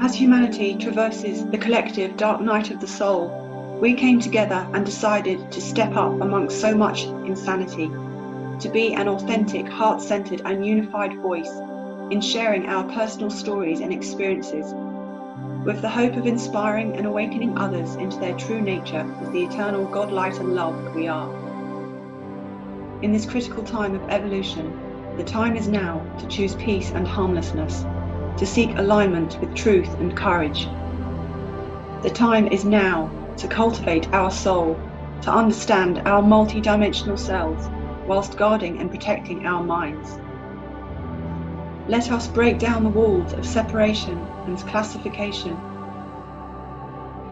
As humanity traverses the collective dark night of the soul, we came together and decided to step up amongst so much insanity, to be an authentic, heart-centered and unified voice in sharing our personal stories and experiences, with the hope of inspiring and awakening others into their true nature as the eternal God, light and love that we are. In this critical time of evolution, the time is now to choose peace and harmlessness, to seek alignment with truth and courage. The time is now to cultivate our soul, to understand our multi-dimensional selves, whilst guarding and protecting our minds. Let us break down the walls of separation and classification.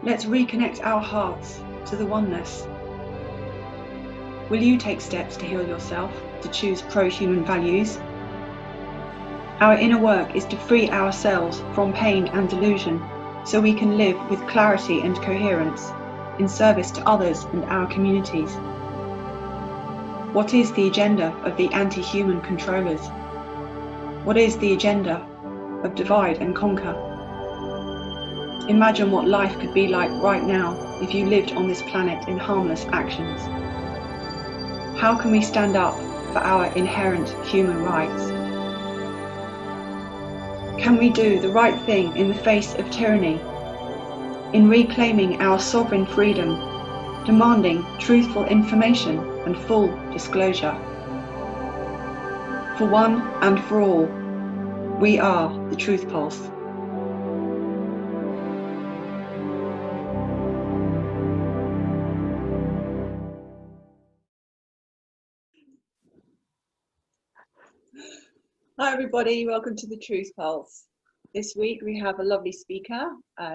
Let's reconnect our hearts to the oneness. Will you take steps to heal yourself, to choose pro-human values? Our inner work is to free ourselves from pain and delusion, so we can live with clarity and coherence in service to others and our communities. What is the agenda of the anti-human controllers? What is the agenda of divide and conquer? Imagine what life could be like right now if you lived on this planet in harmless actions. How can we stand up for our inherent human rights? Can we do the right thing in the face of tyranny, in reclaiming our sovereign freedom, demanding truthful information and full disclosure? For one and for all, we are the Truth Pulse. Hi everybody, welcome to the Truth Pulse. This week we have a lovely speaker.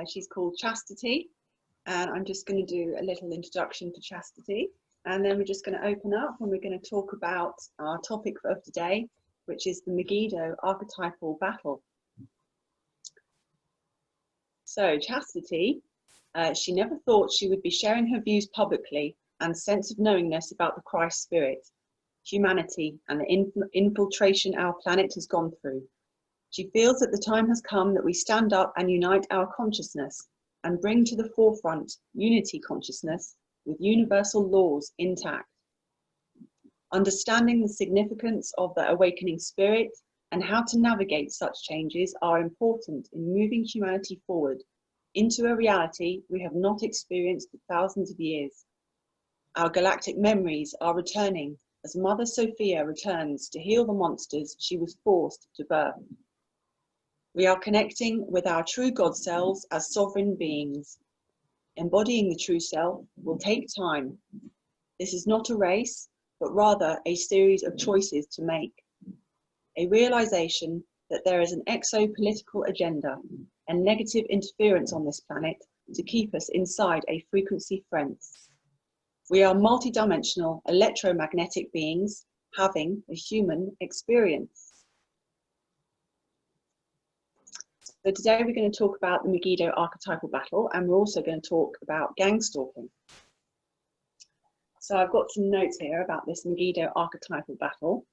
She's called Chastity, and I'm just going to do a little introduction to Chastity, and then we're just going to open up and we're going to talk about our topic of today, which is the Megiddo archetypal battle. So Chastity, she never thought she would be sharing her views publicly and sense of knowingness about the Christ spirit, humanity and the infiltration our planet has gone through. She feels that the time has come that we stand up and unite our consciousness and bring to the forefront unity consciousness with universal laws intact. Understanding the significance of the awakening spirit and how to navigate such changes are important in moving humanity forward into a reality we have not experienced for thousands of years. Our galactic memories are returning as Mother Sophia returns to heal the monsters she was forced to birth. We are connecting with our true God selves as sovereign beings. Embodying the true self will take time. This is not a race, but rather a series of choices to make. A realization that there is an exopolitical agenda and negative interference on this planet to keep us inside a frequency fence. We are multidimensional electromagnetic beings having a human experience. So today we're going to talk about the Megiddo archetypal battle, and we're also going to talk about gang stalking. So I've got some notes here about this Megiddo archetypal battle.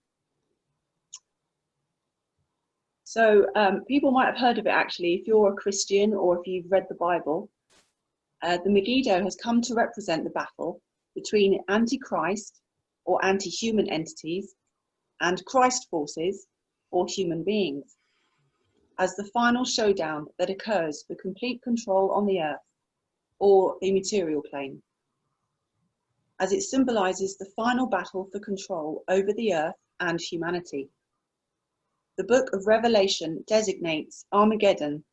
So people might have heard of it actually if you're a Christian or if you've read the Bible. The Megiddo has come to represent the battle between anti-Christ or anti-human entities and Christ forces or human beings, as the final showdown that occurs for complete control on the earth or the material plane, as it symbolizes the final battle for control over the earth and humanity. The book of Revelation designates Armageddon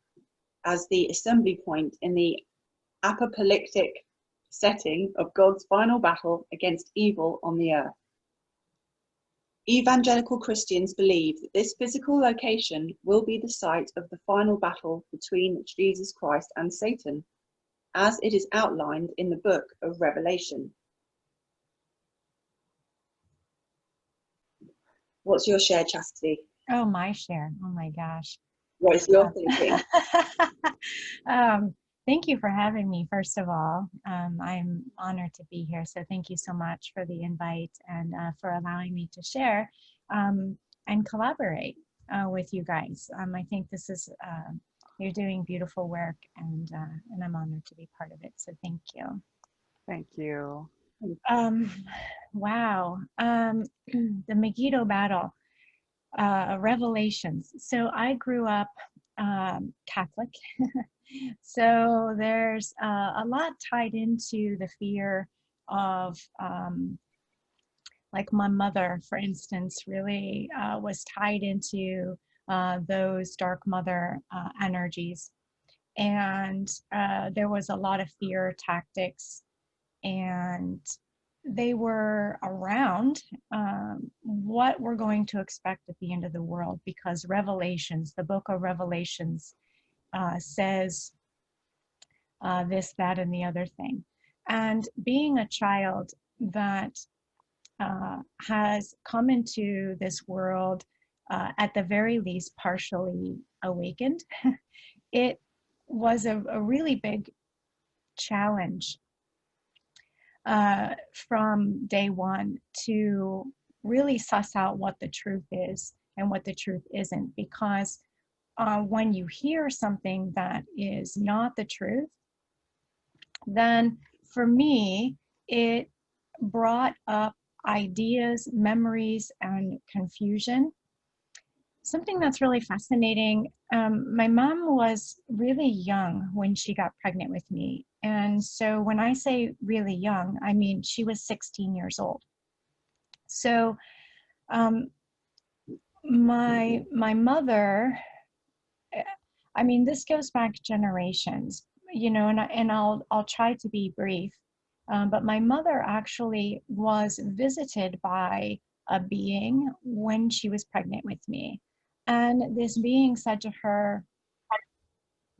as the assembly point in the apocalyptic setting of God's final battle against evil on the earth. Evangelical Christians believe that this physical location will be the site of the final battle between Jesus Christ and Satan, as it is outlined in the book of Revelation. What's your share, Chastity? Oh, my share. Oh my gosh. What is your thinking? Thank you for having me, first of all. I'm honored to be here. So thank you so much for the invite and for allowing me to share and collaborate with you guys. I think this is You're doing beautiful work, and I'm honored to be part of it. So thank you. Thank you. Um, wow. The Megiddo battle, revelations. So I grew up Catholic. So there's a lot tied into the fear of, like my mother, for instance, really was tied into those dark mother energies. And there was a lot of fear tactics, and they were around what we're going to expect at the end of the world, because Revelations, the book of Revelations, says this, that, and the other thing. And being a child that has come into this world, at the very least, partially awakened, it was a really big challenge from day one to really suss out what the truth is and what the truth isn't. Because when you hear something that is not the truth, then for me, it brought up ideas, memories, and confusion. Something that's really fascinating. My mom was really young when she got pregnant with me. And so when I say really young, I mean she was 16 years old. So um, my mother, I mean, this goes back generations, you know, and I'll try to be brief. But my mother actually was visited by a being when she was pregnant with me. And this being said to her,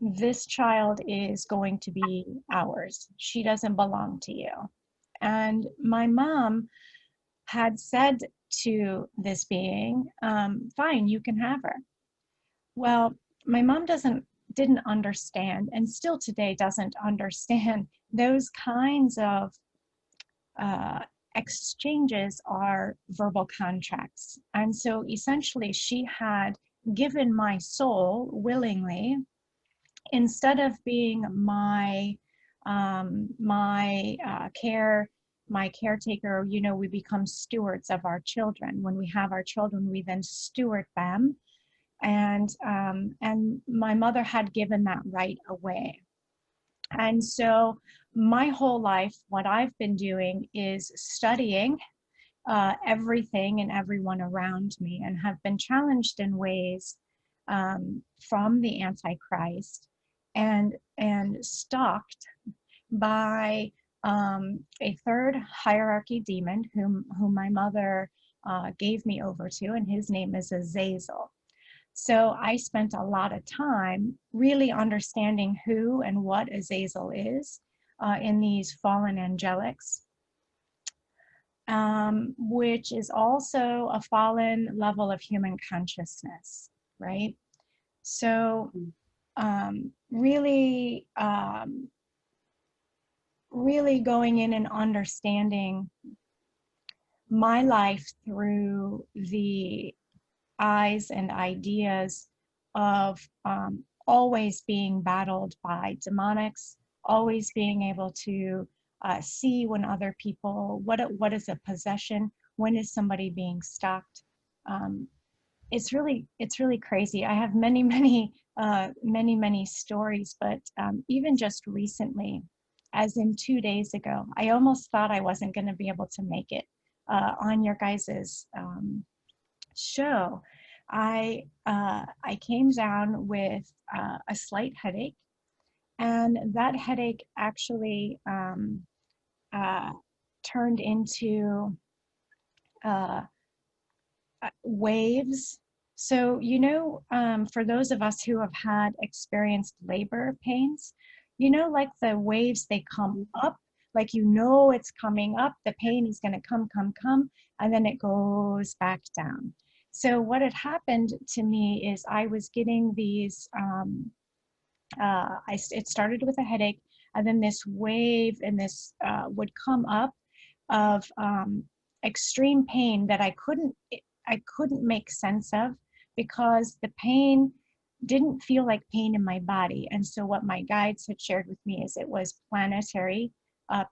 "This child is going to be ours. She doesn't belong to you." And my mom had said to this being, "Fine, you can have her." Well, my mom didn't understand, and still today doesn't understand, those kinds of uh, exchanges are verbal contracts. And so essentially, she had given my soul willingly, instead of being my caretaker. You know, we become stewards of our children. When we have our children, we then steward them, and my mother had given that right away. And so my whole life, what I've been doing is studying everything and everyone around me, and have been challenged in ways from the Antichrist, and stalked by a third hierarchy demon whom my mother gave me over to, and his name is Azazel. So I spent a lot of time really understanding who and what Azazel is in these fallen angelics, which is also a fallen level of human consciousness, right? So really going in and understanding my life through the eyes and ideas of always being battled by demonics, always being able to see when other people, what is a possession, when is somebody being stalked. It's really crazy. I have many stories, but even just recently, as in 2 days ago, I almost thought I wasn't going to be able to make it on your guys's show. I came down with a slight headache, and that headache actually turned into uh, waves. So, you know, for those of us who have had experienced labor pains, you know, like the waves, they come up, like, you know, it's coming up, the pain is going to come, and then it goes back down. So what had happened to me is I was getting these, it started with a headache, and then this wave and this would come up of extreme pain that I couldn't make sense of, because the pain didn't feel like pain in my body. And so what my guides had shared with me is it was planetary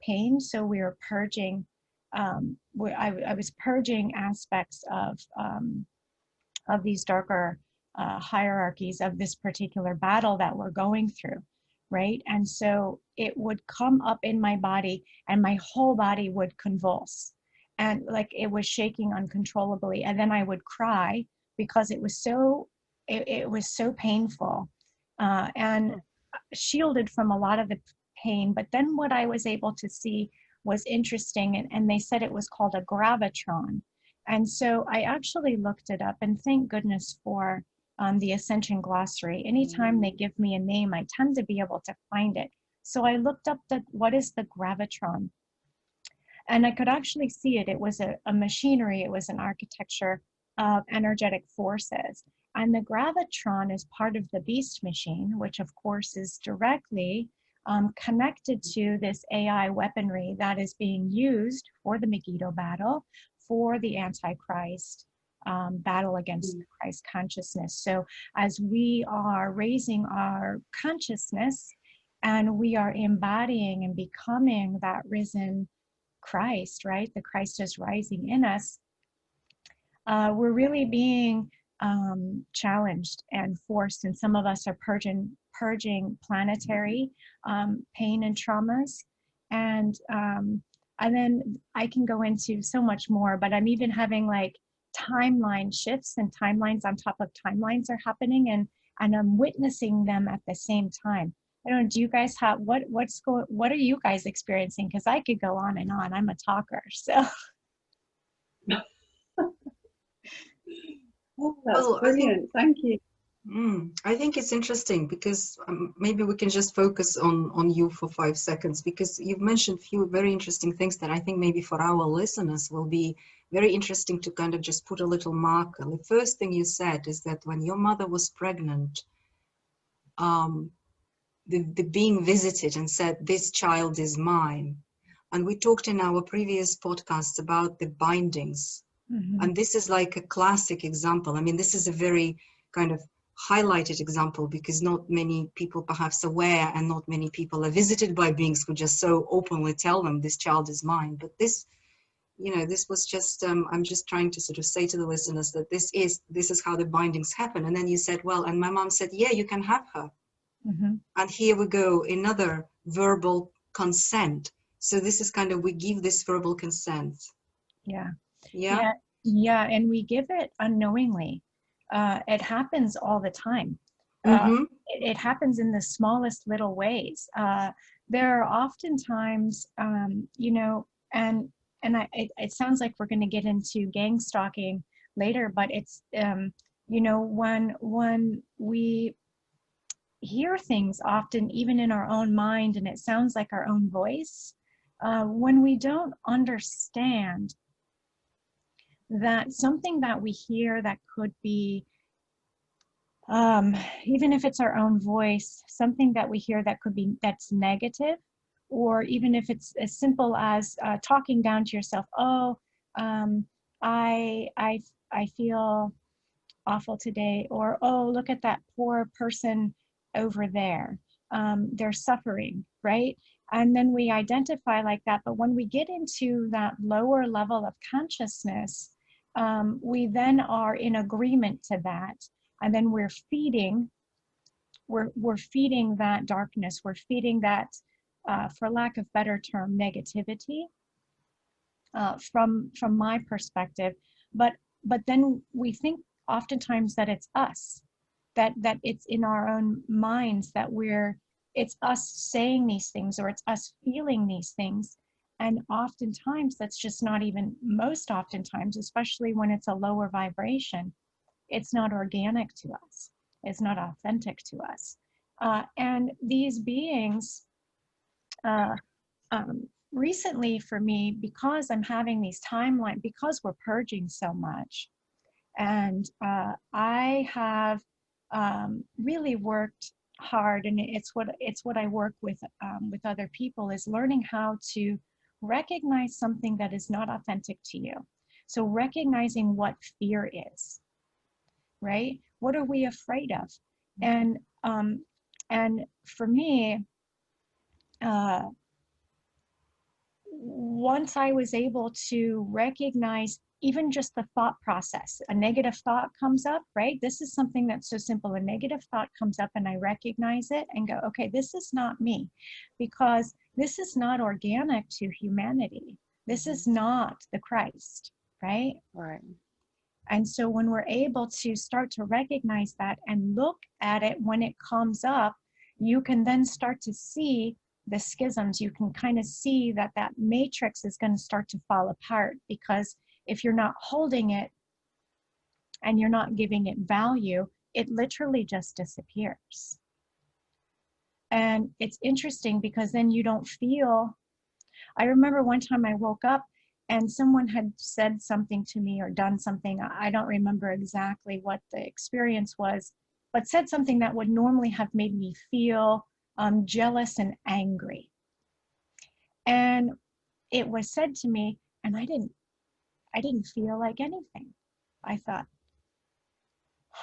pain. So we were purging, I was purging aspects of these darker hierarchies of this particular battle that we're going through, right? And so it would come up in my body and my whole body would convulse and like it was shaking uncontrollably. And then I would cry because it was so painful and shielded from a lot of the pain. But then what I was able to see was interesting, and they said it was called a gravitron. And so I actually looked it up, and thank goodness for the Ascension Glossary. Anytime they give me a name, I tend to be able to find it. So I looked up what is the gravitron, and I could actually see it. It was a machinery, it was an architecture of energetic forces. And the gravitron is part of the beast machine, which of course is directly connected to this AI weaponry that is being used for the Megiddo battle, for the Antichrist battle against the Christ consciousness. So as we are raising our consciousness and we are embodying and becoming that risen Christ, right? The Christ is rising in us. We're really being challenged and forced, and some of us are purging planetary pain and traumas, and then I can go into so much more. But I'm even having like timeline shifts, and timelines on top of timelines are happening, and I'm witnessing them at the same time. I don't know, do you guys have what are you guys experiencing? Because I could go on and on. I'm a talker, so. Oh, that's brilliant. Thank you. I think it's interesting because maybe we can just focus on you for 5 seconds, because you've mentioned a few very interesting things that I think maybe for our listeners will be very interesting to kind of just put a little marker. The first thing you said is that when your mother was pregnant, the being visited and said, "This child is mine." And we talked in our previous podcasts about the bindings. Mm-hmm. And this is like a classic example. I mean, this is a very kind of highlighted example because not many people perhaps aware, and not many people are visited by beings who just so openly tell them this child is mine. But this, this was just, I'm just trying to sort of say to the listeners that this is how the bindings happen. And then you said, well, and my mom said, yeah, you can have her. Mm-hmm. And here we go, another verbal consent. So this is kind of, we give this verbal consent. Yeah. Yeah. Yeah. And we give it unknowingly. It happens all the time. It happens in the smallest little ways. There are oftentimes, it sounds like we're going to get into gang stalking later, but it's, when we hear things often, even in our own mind, and it sounds like our own voice, when we don't understand that something that we hear that could be, even if it's our own voice, something that we hear that could be, that's negative, or even if it's as simple as talking down to yourself, oh, I feel awful today, or oh, look at that poor person over there, they're suffering, right? And then we identify like that. But when we get into that lower level of consciousness, we then are in agreement to that, and then we're feeding that darkness, we're feeding that, for lack of better term, negativity, from my perspective. But then we think oftentimes that it's us, that it's in our own minds, that it's us saying these things, or it's us feeling these things. And oftentimes that's just not even, most oftentimes, especially when it's a lower vibration, it's not organic to us. It's not authentic to us. And these beings, recently for me, because I'm having these timelines, because we're purging so much, and I have really worked hard, and it's what I work with other people, is learning how to recognize something that is not authentic to you. So recognizing what fear is, right? What are we afraid of? And for me, once I was able to recognize even just the thought process, a negative thought comes up, right? This is something that's so simple. A negative thought comes up and I recognize it and go, okay, this is not me, because this is not organic to humanity. This is not the Christ, right? Right. And so when we're able to start to recognize that and look at it when it comes up, you can then start to see the schisms. You can kind of see that that matrix is going to start to fall apart, because if you're not holding it and you're not giving it value, it literally just disappears. And it's interesting because then you don't feel. I remember one time I woke up and someone had said something to me or done something. I don't remember exactly what the experience was, but said something that would normally have made me feel jealous and angry. And it was said to me, and I didn't feel like anything. I thought,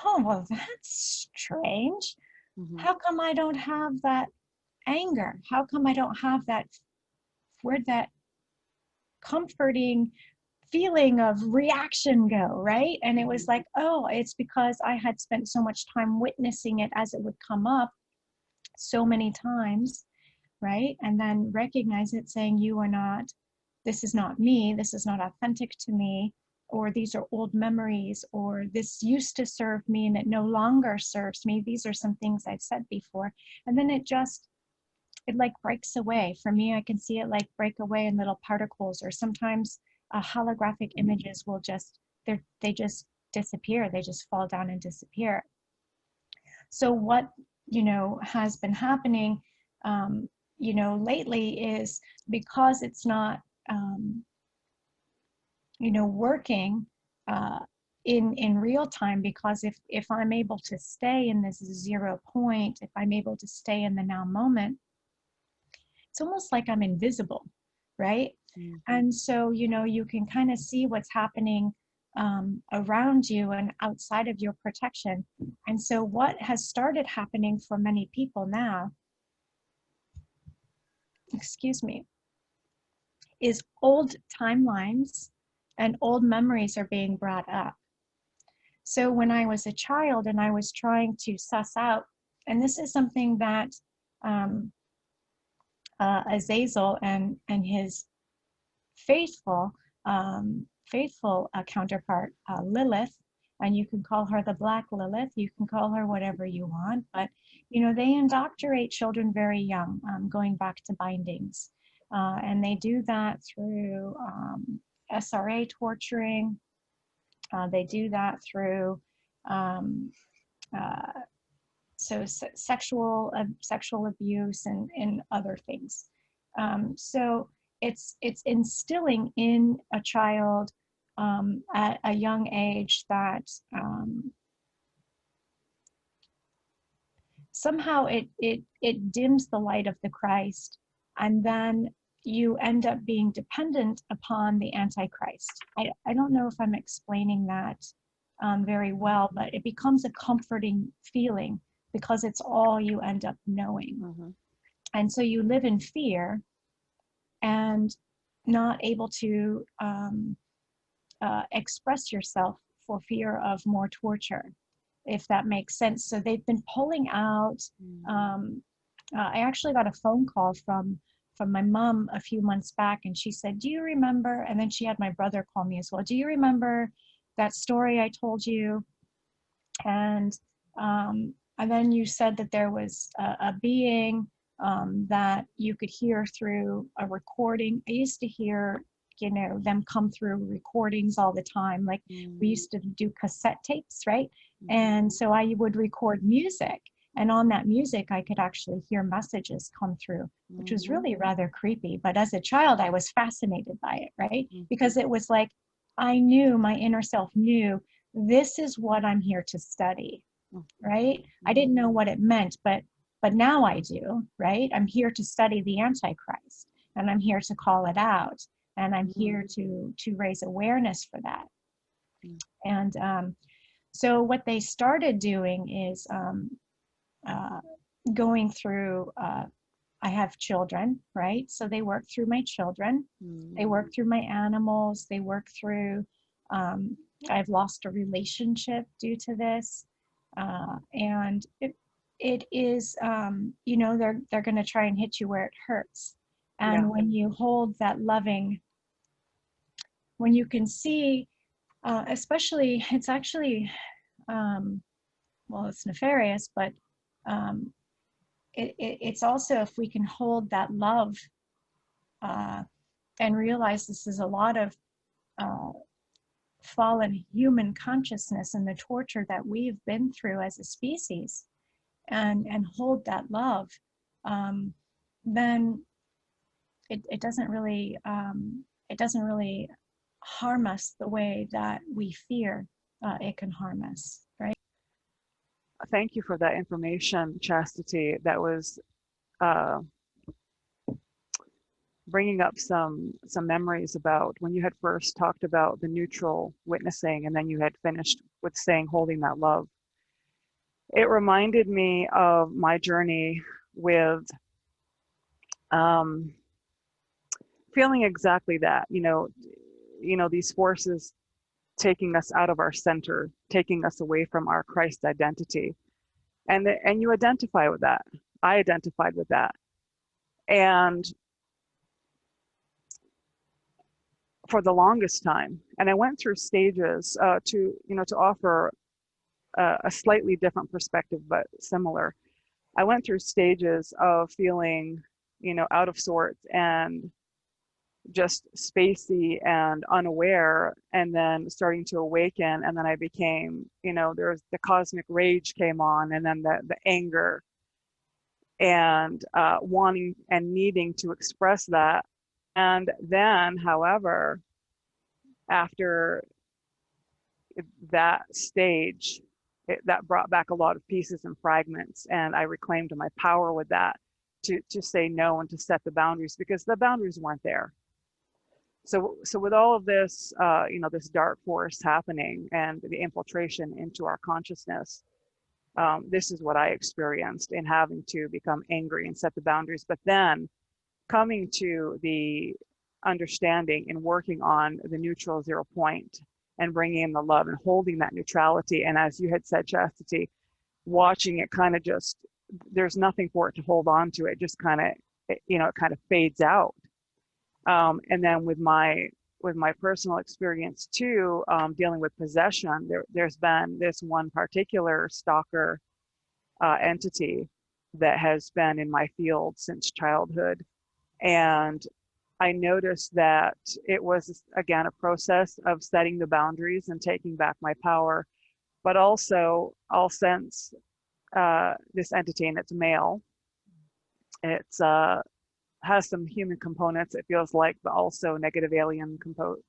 oh, well, that's strange. How come I don't have that anger? How come I don't have that, where'd that comforting feeling of reaction go, right? And it was like, oh, it's because I had spent so much time witnessing it as it would come up so many times, right? And then recognize it, saying, you are not, this is not me, this is not authentic to me, or these are old memories, or this used to serve me and it no longer serves me. These are some things I've said before. And then it like breaks away. For me, I can see it like break away in little particles, or sometimes holographic images will just, they just disappear. They just fall down and disappear. So what, has been happening, lately is, because it's not, working in real time, because if I'm able to stay in this 0 point, if I'm able to stay in the now moment, it's almost like I'm invisible, right? And so, you can kind of see what's happening around you and outside of your protection. And so what has started happening for many people now, excuse me, is old timelines and old memories are being brought up. So when I was a child and I was trying to suss out, and this is something that Azazel and his faithful counterpart, Lilith, and you can call her the Black Lilith, you can call her whatever you want, but they indoctrinate children very young, going back to bindings, and they do that through SRA torturing. They do that through sexual abuse and other things. So it's instilling in a child at a young age that somehow it dims the light of the Christ, and then you end up being dependent upon the Antichrist. I don't know if I'm explaining that very well, but it becomes a comforting feeling because it's all you end up knowing. And so you live in fear and not able to express yourself for fear of more torture, if that makes sense. So they've been pulling out. I actually got a phone call from my mom a few months back, and she said, do you remember? And then she had my brother call me as well. Do you remember that story I told you? And then you said that there was a being that you could hear through a recording. I used to hear, them come through recordings all the time. Like we used to do cassette tapes, right? And so I would record music, and on that music, I could actually hear messages come through, which was really rather creepy. But as a child, I was fascinated by it, right? Because it was like, I knew, my inner self knew, this is what I'm here to study, right? I didn't know what it meant, but now I do, right? I'm here to study the Antichrist, and I'm here to call it out, and I'm here to raise awareness for that. And so what they started doing is going through, I have children, right? So they work through my children, they work through my animals, they work through, I've lost a relationship due to this. And it is, you know, they're going to try and hit you where it hurts. And Yeah. when you hold that loving, when you can see, especially, it's actually, well, it's nefarious, but it's also if we can hold that love and realize this is a lot of fallen human consciousness and the torture that we've been through as a species, and hold that love, then it doesn't really harm us the way that we fear it can harm us, right? Thank you for that information, Chastity. That was bringing up some memories about when you had first talked about the neutral witnessing, and then you had finished with saying holding that love. It reminded me of my journey with feeling exactly that, you know, these forces taking us out of our center, taking us away from our Christ identity. And you identify with that. I identified with that. And for the longest time, and I went through stages to offer a slightly different perspective, but similar. I went through stages of feeling, out of sorts and just spacey and unaware, and then starting to awaken. And then I became, there's the cosmic rage came on, and then the anger, and wanting and needing to express that. And then, however, after that stage, that brought back a lot of pieces and fragments, and I reclaimed my power with that to say no and to set the boundaries, because the boundaries weren't there. So with all of this, this dark force happening and the infiltration into our consciousness, this is what I experienced in having to become angry and set the boundaries. But then coming to the understanding and working on the neutral 0 point and bringing in the love and holding that neutrality. And as you had said, Chastity, watching it kind of just, there's nothing for it to hold on to. It just kind of, it kind of fades out. And then with my personal experience too, dealing with possession, there's been this one particular stalker entity that has been in my field since childhood. And I noticed that it was, again, a process of setting the boundaries and taking back my power. But also, I'll sense this entity, and it's male. It's has some human components, it feels like, but also negative alien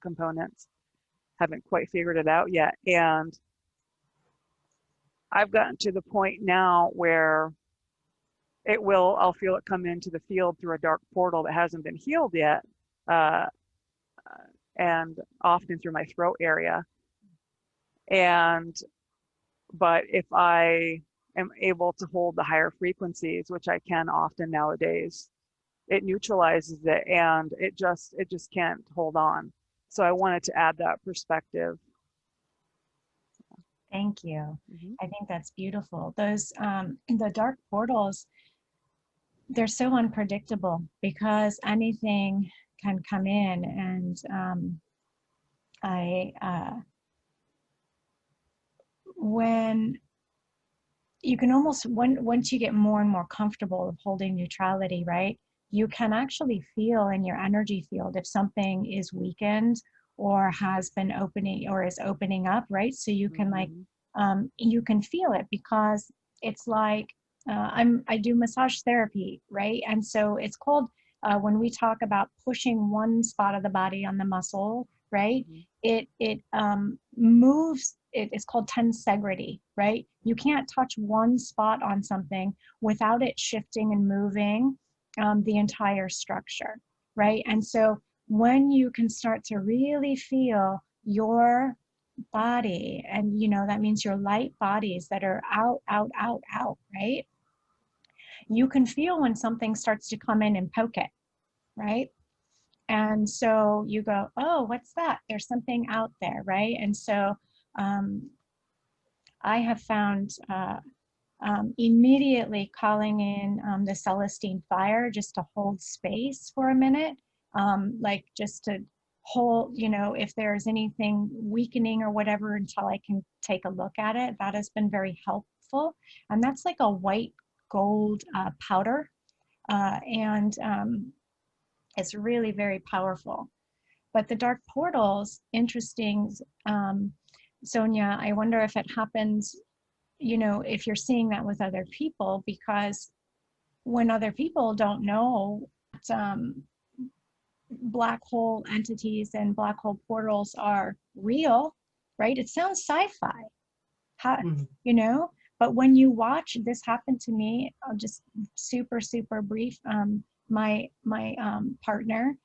components. Haven't quite figured it out yet. And I've gotten to the point now where I'll feel it come into the field through a dark portal that hasn't been healed yet, and often through my throat area. But if I am able to hold the higher frequencies, which I can often nowadays, it neutralizes it, and it just can't hold on. So I wanted to add that perspective. Thank you. I think that's beautiful. Those the dark portals, they're so unpredictable because anything can come in, and when you can almost, once you get more and more comfortable with holding neutrality, right, you can actually feel in your energy field if something is weakened or has been opening or is opening up, right? So you can you can feel it, because it's like I do massage therapy, right? And so it's called, when we talk about pushing one spot of the body on the muscle, right? It moves. It's called tensegrity, right? You can't touch one spot on something without it shifting and moving the entire structure, right? And so when you can start to really feel your body, and that means your light bodies that are out, right? You can feel when something starts to come in and poke it, right? And so you go, oh, what's that? There's something out there, right? And so I have found immediately calling in the Celestine fire just to hold space for a minute, like just to hold, you know, if there's anything weakening or whatever until I can take a look at it. That has been very helpful. And that's like a white gold powder. And it's really very powerful. But the dark portals, interesting, Sonia, I wonder if it happens, you know, if you're seeing that with other people, because when other people don't know black hole entities and black hole portals are real, right? It sounds sci-fi, you know, but when you watch this happen to me, I'll just super, super brief, my partner,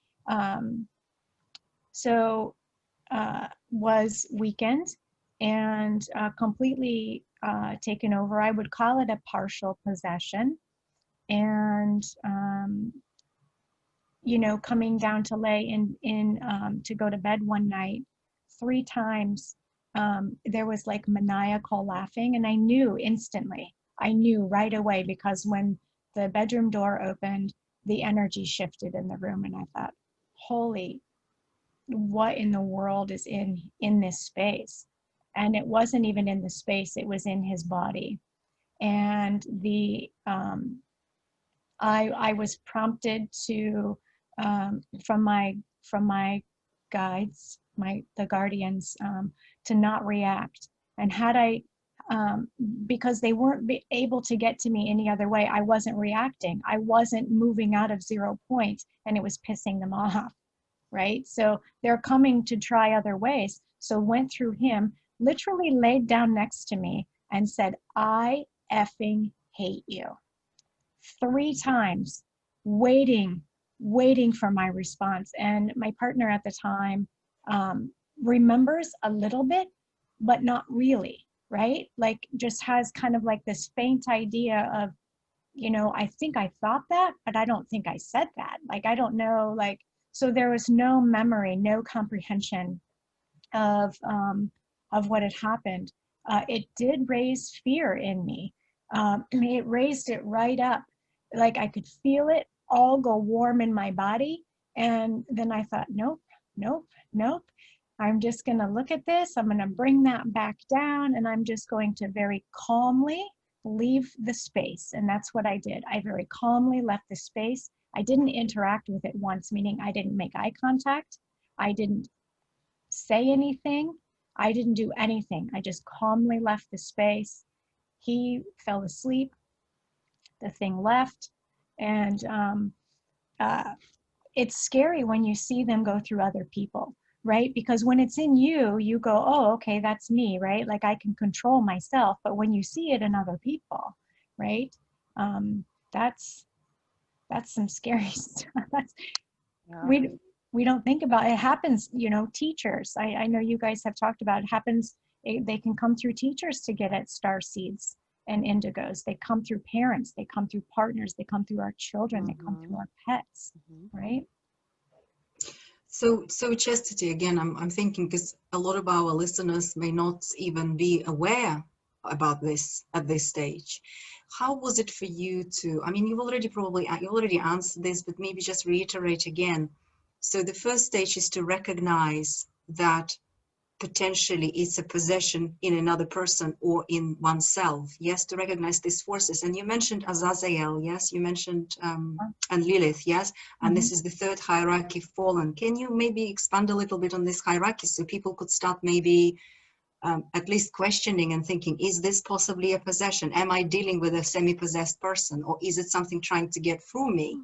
was weakened and completely taken over. I would call it a partial possession. And, you know, coming down to lay to go to bed one night, 3 times, there was like maniacal laughing. And I knew instantly, I knew right away, because when the bedroom door opened, the energy shifted in the room. And I thought, holy, what in the world is in this space? And it wasn't even in the space, it was in his body. And I was prompted to from my guides, the guardians, to not react. And had I because they weren't able to get to me any other way, I wasn't reacting, I wasn't moving out of 0 point, and it was pissing them off, right? So they're coming to try other ways. So went through him, literally laid down next to me and said, I effing hate you. 3 times, waiting for my response. And my partner at the time remembers a little bit, but not really, right? Like just has kind of like this faint idea of, you know, I think I thought that, but I don't think I said that. Like, I don't know, like, so there was no memory, no comprehension of what had happened. It did raise fear in me. It raised it right up. Like I could feel it all go warm in my body. And then I thought, nope, nope, nope. I'm just going to look at this. I'm going to bring that back down, and I'm just going to very calmly leave the space. And that's what I did. I very calmly left the space. I didn't interact with it once, meaning I didn't make eye contact. I didn't say anything. I didn't do anything. I just calmly left the space. He fell asleep. The thing left. And it's scary when you see them go through other people, right? Because when it's in you, you go, oh, okay, that's me, right? Like I can control myself. But when you see it in other people, right? That's some scary stuff. We don't think about it. It happens, you know, teachers. I know you guys have talked about it. Happens, they can come through teachers to get at star seeds and indigos. They come through parents, they come through partners, they come through our children, they come through our pets, right? So Chastity, again, I'm thinking, because a lot of our listeners may not even be aware about this at this stage. How was it for you to, I mean, you already answered this, but maybe just reiterate again. So the first stage is to recognize that potentially it's a possession in another person or in oneself. Yes, to recognize these forces. And you mentioned Azazel, yes, you mentioned and Lilith, yes, and this is the 3rd hierarchy, fallen. Can you maybe expand a little bit on this hierarchy so people could start maybe at least questioning and thinking, is this possibly a possession? Am I dealing with a semi-possessed person, or is it something trying to get through me?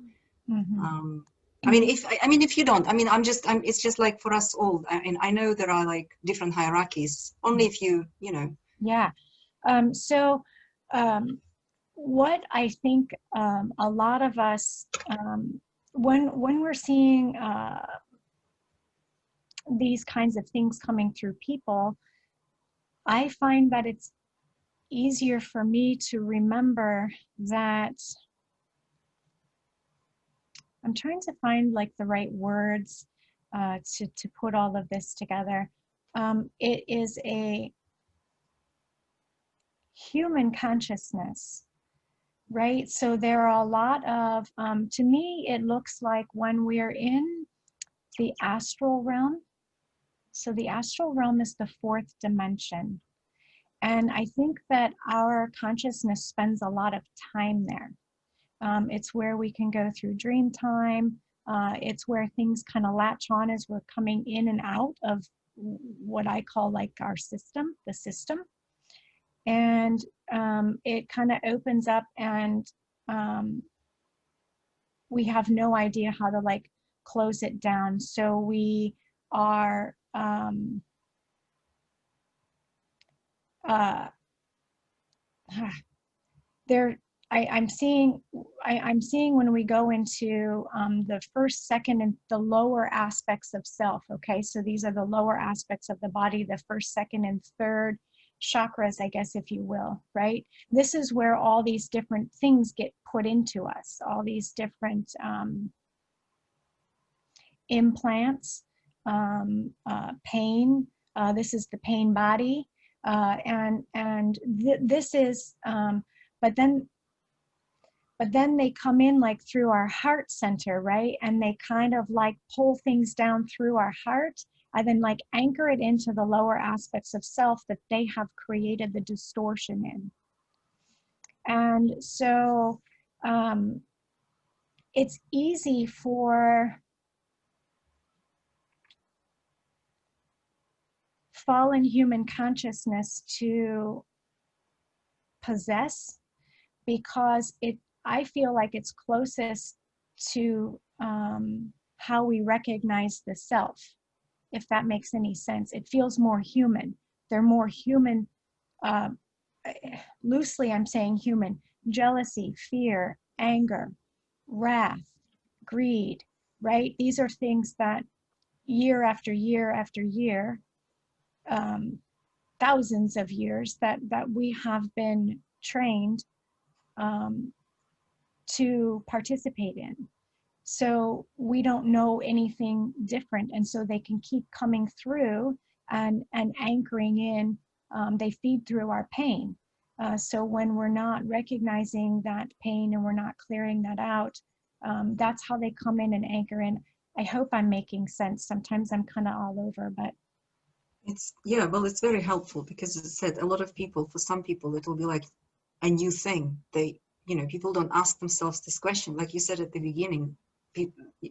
I mean, if you don't, I mean, it's just like for us all, and I know there are like different hierarchies, only if you know. Yeah. What I think a lot of us, when we're seeing these kinds of things coming through people, I find that it's easier for me to remember that I'm trying to find like the right words to put all of this together. It is a human consciousness, right? So there are a lot of, to me, it looks like when we're in the astral realm. So the astral realm is the fourth dimension. And I think that our consciousness spends a lot of time there. It's where we can go through dream time. It's where things kind of latch on as we're coming in and out of what I call like our system, the system. And it kind of opens up, and we have no idea how to like close it down. So we are there. I'm seeing when we go into the first, second, and the lower aspects of self. Okay, so these are the lower aspects of the body, the first, second, and third chakras, I guess, if you will, right? This is where all these different things get put into us, all these different implants, pain. This is the pain body, this is, but then they come in like through our heart center, right? And they kind of like pull things down through our heart and then like anchor it into the lower aspects of self that they have created the distortion in. And so it's easy for fallen human consciousness to possess, because I feel like it's closest to how we recognize the self, if that makes any sense. It feels more human. They're more human, loosely I'm saying human. Jealousy, fear, anger, wrath, greed, right? These are things that year after year after year, thousands of years that we have been trained to participate in. So we don't know anything different, and so they can keep coming through and anchoring in. They feed through our pain. So when we're not recognizing that pain and we're not clearing that out, that's how they come in and anchor in. I hope I'm making sense. Sometimes I'm kind of all over, but yeah, well, it's very helpful, because as I said, a lot of people, for some people, it will be like a new thing. People don't ask themselves this question. Like you said at the beginning,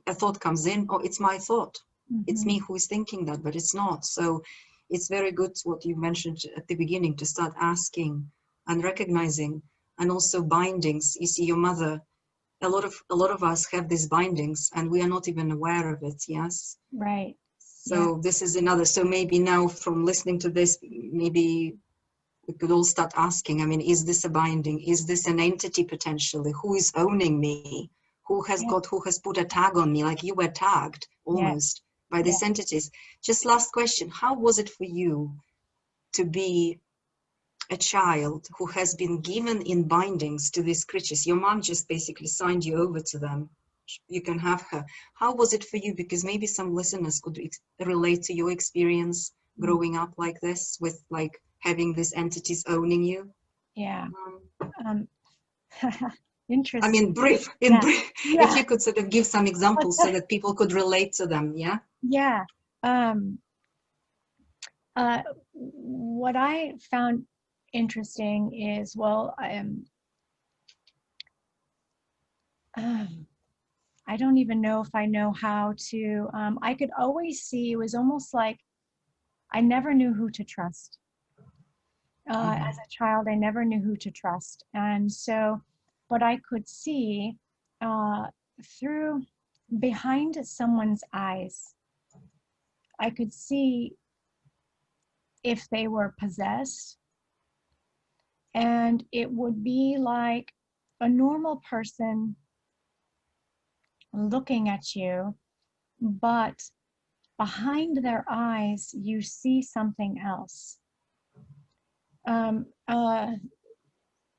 a thought comes in, oh, it's my thought. It's me who is thinking that, but it's not. So it's very good what you mentioned at the beginning, to start asking and recognizing, and also bindings. You see, your mother, a lot of us have these bindings and we are not even aware of it. Yes. right. So Yeah. this is another. So maybe now from listening to this, maybe we could all start asking, I mean, is this a binding? Is this an entity potentially? Who is owning me? Who has put a tag on me? Like you were tagged almost by these entities. Just last question. How was it for you to be a child who has been given in bindings to these creatures? Your mom just basically signed you over to them. You can have her. How was it for you? Because maybe some listeners could relate to your experience growing up like this, with like having these entities owning you. Yeah. Interesting. I mean, brief, if you could sort of give some examples so that people could relate to them. Yeah. Yeah. What I found interesting is, well, I don't even know if I know how to, I could always see, it was almost like I never knew who to trust. As a child, I never knew who to trust. And so, but I could see through, behind someone's eyes, I could see if they were possessed. And it would be like a normal person looking at you, but behind their eyes, you see something else.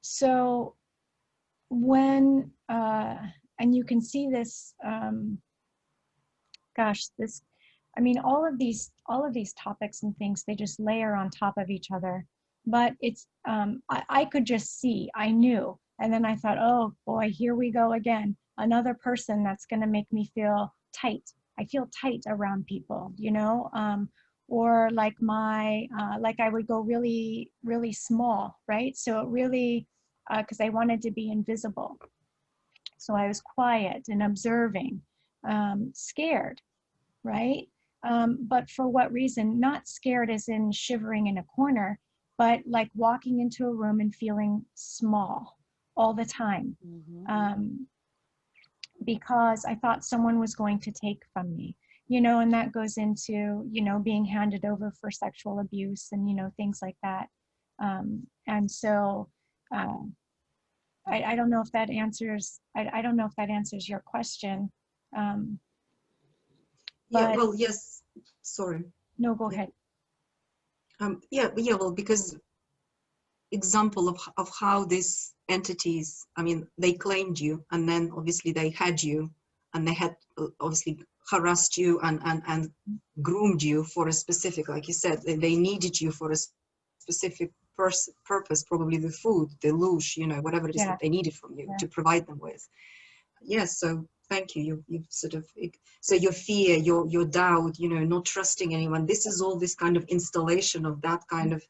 So when I And you can see this, gosh, this, I mean, all of these topics and things, they just layer on top of each other. But it's, I could just see, I knew. And then I thought, oh boy, here we go again. Another person that's going to make me feel tight. I feel tight around people, you know, or like like I would go really, really small, right? So it really, because I wanted to be invisible. So I was quiet and observing, scared, right? But for what reason? Not scared as in shivering in a corner, but like walking into a room and feeling small all the time. Because I thought someone was going to take from me, you know, and that goes into, you know, being handed over for sexual abuse and, you know, things like that. And so I don't know if that answers, I don't know if that answers your question. Yeah, But well, yes, sorry. no, go Yeah. ahead. Yeah, well, because example of how these entities, I mean, they claimed you, and then obviously they had you, and they had obviously harassed you and groomed you for a specific, like you said, they needed you for a specific purpose, probably the food, the loosh, you know, whatever it is Yeah. that they needed from you to provide them with. Yes, so thank you. You've sort of, so your fear, your doubt, you know, not trusting anyone, this is all this kind of installation of that kind of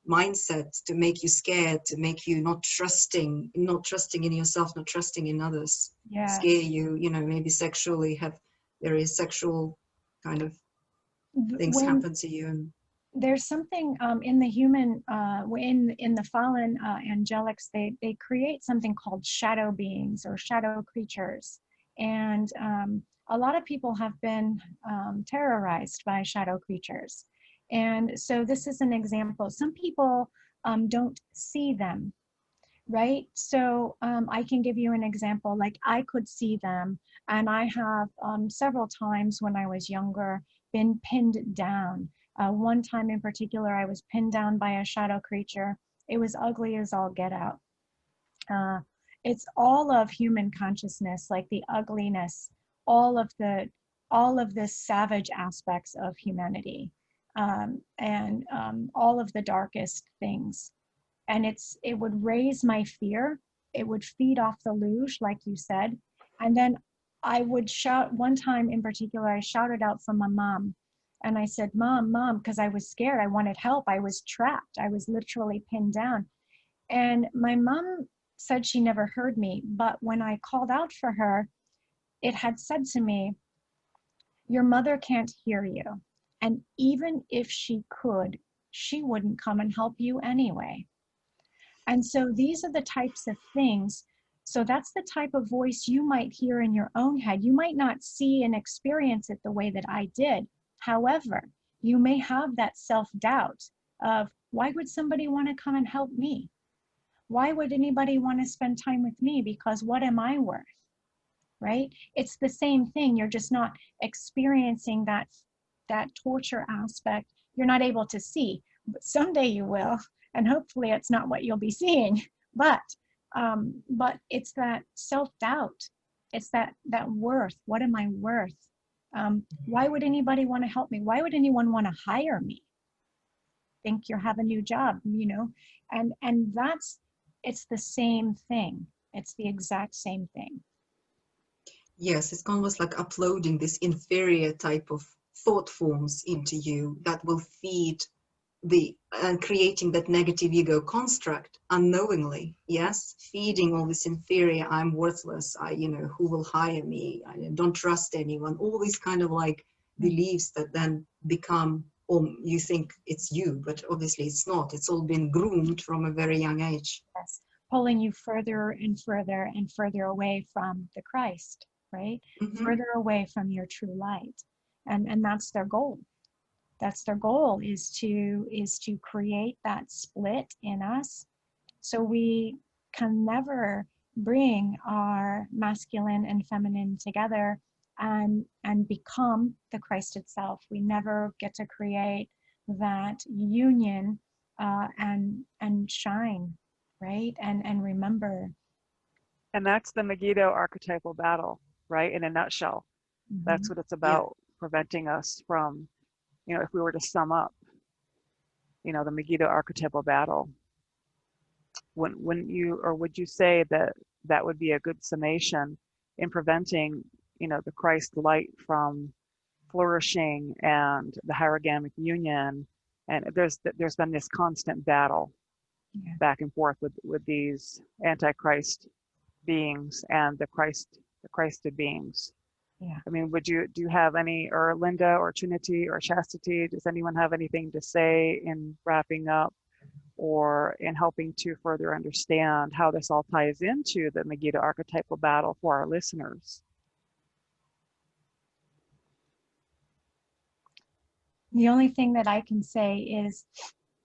mindset to make you scared, to make you not trusting in yourself, not trusting in others. Yeah. Scare you, you know, maybe sexually, have various sexual kind of things When happen to you. And there's something in the human, in the fallen angelics, they create something called shadow beings or shadow creatures. And a lot of people have been terrorized by shadow creatures. And so this is an example. Some people don't see them, right? So I can give you an example. Like I could see them, and I have several times when I was younger been pinned down. One time in particular, I was pinned down by a shadow creature. It was ugly as all get out. It's all of human consciousness, like the ugliness, all of the savage aspects of humanity, and all of the darkest things. And it would raise my fear. It would feed off the luge, like you said. And then I would shout. One time in particular, I shouted out for my mom, and I said, mom, because I was scared. I wanted help. I was trapped. I was literally pinned down. And my mom said she never heard me, but when I called out for her, it had said to me, your mother can't hear you, and even if she could, she wouldn't come and help you anyway. And so these are the types of things. So that's the type of voice you might hear in your own head. You might not see and experience it the way that I did. However, you may have that self-doubt of, why would somebody want to come and help me? Why would anybody want to spend time with me? Because what am I worth? Right? It's the same thing. You're just not experiencing that torture aspect. You're not able to see, but someday you will. And hopefully it's not what you'll be seeing, but it's that self-doubt. It's that worth. What am I worth? Why would anybody want to help me? Why would anyone want to hire me? Think you have a new job, you know? And it's the same thing. It's the exact same thing. yes, it's almost like uploading this inferior type of thought forms into you that will feed and creating that negative ego construct unknowingly. Yes, feeding all this inferior, I'm worthless, you know, who will hire me, I don't trust anyone, all these kind of like beliefs that then become, or you think it's you, but obviously it's not. It's all been groomed from a very young age. Yes, pulling you further and further and further away from the Christ, right? Further away from your true light. And that's their goal. That's their goal, is to create that split in us, so we can never bring our masculine and feminine together and become the Christ itself. We never get to create that union and shine, right? And remember And that's the Megiddo archetypal battle, right? In a nutshell, that's what it's about, preventing us from, you know, if we were to sum up, you know, the Megiddo archetypal battle. Wouldn't you, or would you say that that would be a good summation in preventing, you know, the Christ light from flourishing and the hierogamic union? And there's been this constant battle back and forth with these antichrist beings and the Christed beings. Yeah. I mean, do you have any, or Linda or Trinity or Chastity, does anyone have anything to say in wrapping up or in helping to further understand how this all ties into the Megiddo archetypal battle for our listeners? The only thing that I can say is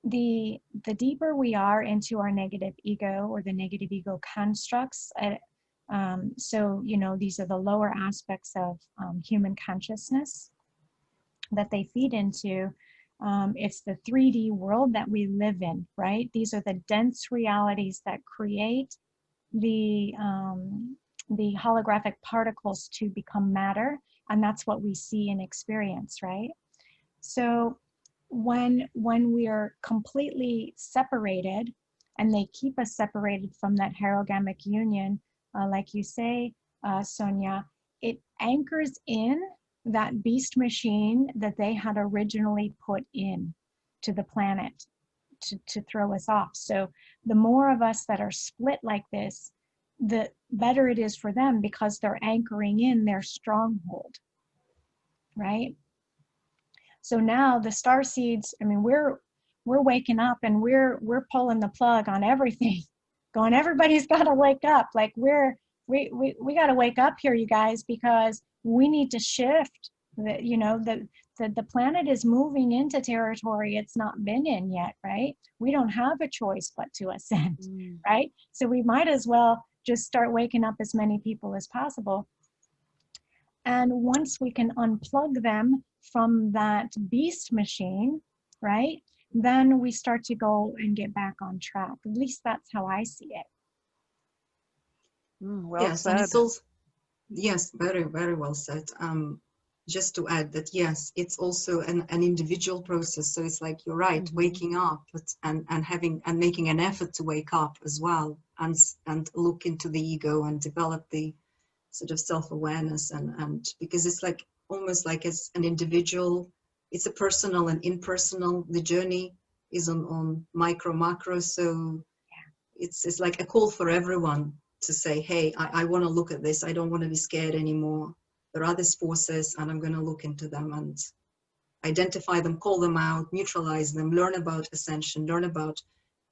the deeper we are into our negative ego or the negative ego constructs, so, you know, these are the lower aspects of human consciousness that they feed into. It's the 3D world that we live in, right? These are the dense realities that create the holographic particles to become matter, and that's what we see and experience, right? So when we are completely separated, and they keep us separated from that hierogamic union, like you say, Sonia, it anchors in that beast machine that they had originally put in to the planet to throw us off. So the more of us that are split like this, the better it is for them, because they're anchoring in their stronghold, right? So now the star seeds, I mean, we're waking up and we're pulling the plug on everything, going, everybody's got to wake up. Like we got to wake up here, you guys, because we need to shift. The, you know, the planet is moving into territory it's not been in yet, right? We don't have a choice but to ascend, right? So we might as well just start waking up as many people as possible. And once we can unplug them from that beast machine, right, then we start to go and get back on track. At least that's how I see it. Well yes, said. and it's also, yes, very, very well said. Just to add that, yes, it's also an individual process. So it's like, you're right, waking up and having and making an effort to wake up as well, and look into the ego and develop the sort of self-awareness, and because it's like almost like as an individual, it's a personal and impersonal. The journey is on micro macro, so it's like a call for everyone to say, hey, I want to look at this. I don't want to be scared anymore. There are these forces, and I'm going to look into them and identify them, call them out, neutralize them, learn about ascension, learn about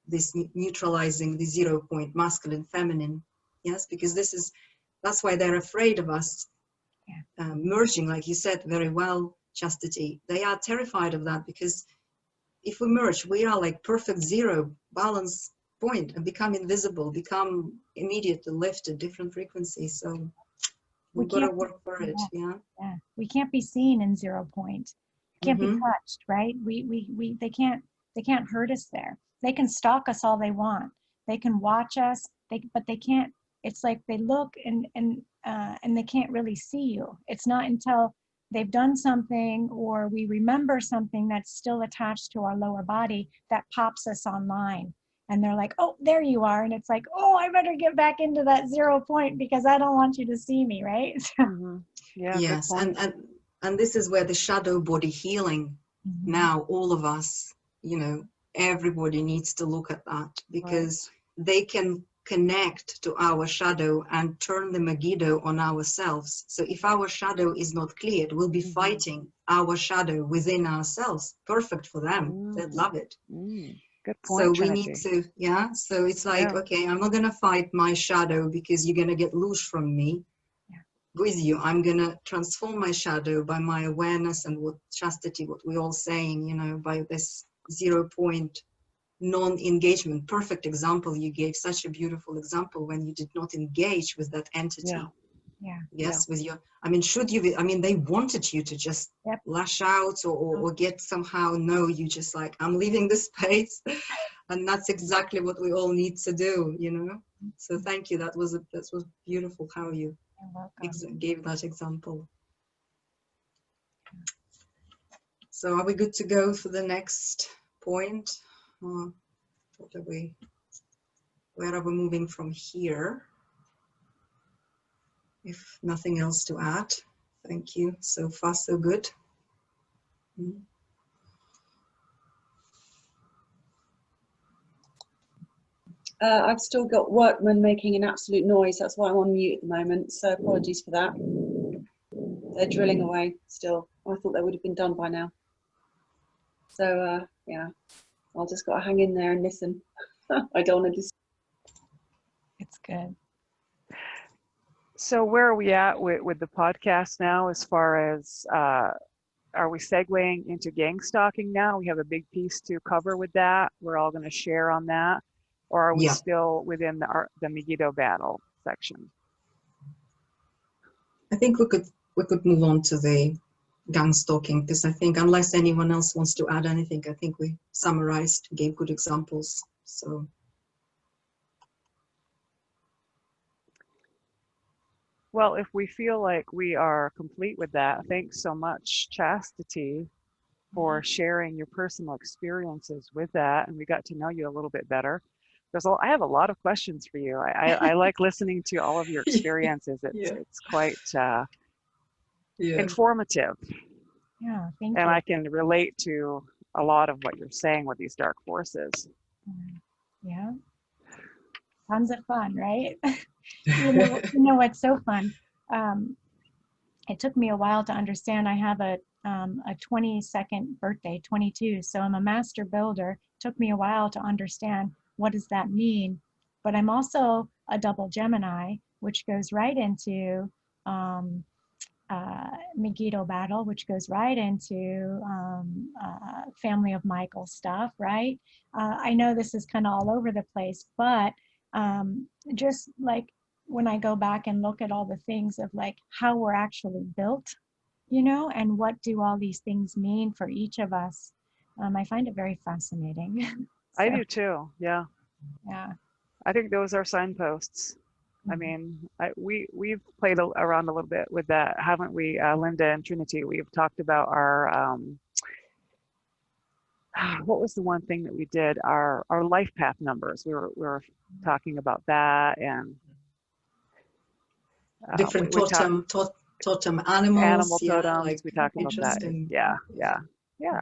this neutralizing the 0 point, masculine, feminine. Yes, because that's why they're afraid of us merging, like you said very well, Chastity. They are terrified of that, because if we merge, we are like perfect 0 balance point and become invisible, become immediately lifted, different frequencies. So we've got to work for it. Yeah. We can't be seen in 0 point. Can't be touched, right? They can't hurt us there. They can stalk us all they want. They can watch us. But they can't. It's like they look and they can't really see you. It's not until they've done something or we remember something that's still attached to our lower body that pops us online. And they're like, oh, there you are. And it's like, oh, I better get back into that 0 point because I don't want you to see me, right? Yeah. Yes, and this is where the shadow body healing, now all of us, you know, everybody needs to look at that, because they can connect to our shadow and turn the Megiddo on ourselves. So if our shadow is not cleared, we'll be fighting our shadow within ourselves. Perfect for them. They'd love it. Good point, so we Trinity. need to, so it's like, okay, I'm not going to fight my shadow because you're going to get loose from me. With you, I'm going to transform my shadow by my awareness and what Chastity, what we're all saying, you know, by this 0 point non-engagement. Perfect example you gave, such a beautiful example, when you did not engage with that entity. With your, I mean, they wanted you to just lash out or get somehow, no, you just like, I'm leaving this space. And that's exactly what we all need to do, you know. So thank you. That was beautiful how you You're welcome. gave that example. So are we good to go for the next point? Or what are we? Where are we moving from here? If nothing else to add, thank you. So far, so good. I've still got workmen making an absolute noise. That's why I'm on mute at the moment. So apologies for that. They're drilling away still. I thought they would have been done by now. So yeah, I'll just got to hang in there and listen. I don't want to just. It's good. So where are we at with the podcast now as far as, are we segueing into gang stalking now? We have a big piece to cover with that. We're all going to share on that. Or are we still within the Megiddo battle section? I think we could move on to the gang stalking, because I think unless anyone else wants to add anything, I think we summarized, gave good examples. So. Well, if we feel like we are complete with that, thanks so much, Chastity, for sharing your personal experiences with that. And we got to know you a little bit better. I have a lot of questions for you. I like listening to all of your experiences. It's quite informative. Yeah, thank and you. I can relate to a lot of what you're saying with these dark forces. Yeah. Tons of fun, right? you know what's so fun? It took me a while to understand. I have a 22nd birthday, 22. So I'm a master builder. It took me a while to understand what does that mean. But I'm also a double Gemini, which goes right into Megiddo battle, which goes right into family of Michael stuff, right? I know this is kind of all over the place, but just like when I go back and look at all the things of like how we're actually built, you know, and what do all these things mean for each of us, I find it very fascinating. I do too. Yeah. Yeah. I think those are signposts. I mean, we've played around a little bit with that, haven't we, Linda and Trinity? We've talked about our, what was the one thing that we did? Our life path numbers. We were talking about that, and different totem animals. Animal yeah, totems. like We talked about that. Yeah.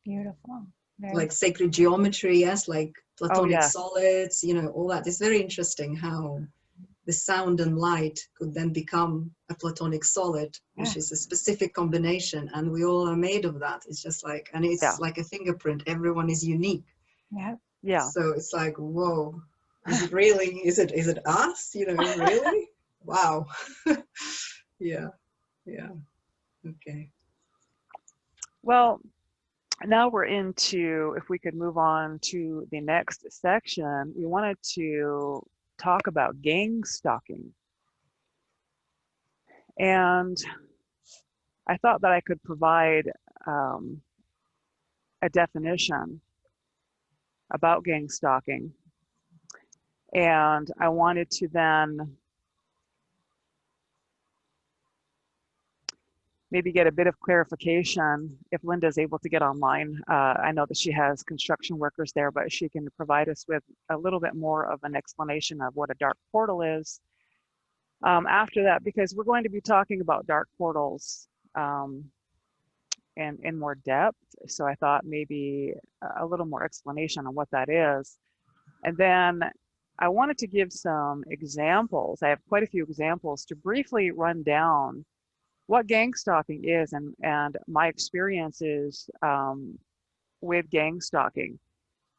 Beautiful. Very like sacred geometry, yes, like platonic yes. solids, you know, all that. It's very interesting how the sound and light could then become a platonic solid, which is a specific combination, and we all are made of that. It's just like, and it's like a fingerprint. Everyone is unique. Yeah. So it's like, whoa, is it really? Is it us? You know, really? Wow. Yeah. Okay. Well, now we're into, if we could move on to the next section, we wanted to talk about gang stalking. And I thought that I could provide a definition about gang stalking. And I wanted to then maybe get a bit of clarification if Linda is able to get online. I know that she has construction workers there, but she can provide us with a little bit more of an explanation of what a dark portal is. After that, because we're going to be talking about dark portals in more depth. So I thought maybe a little more explanation on what that is. And then I wanted to give some examples. I have quite a few examples to briefly run down what gang stalking is and my experiences with gang stalking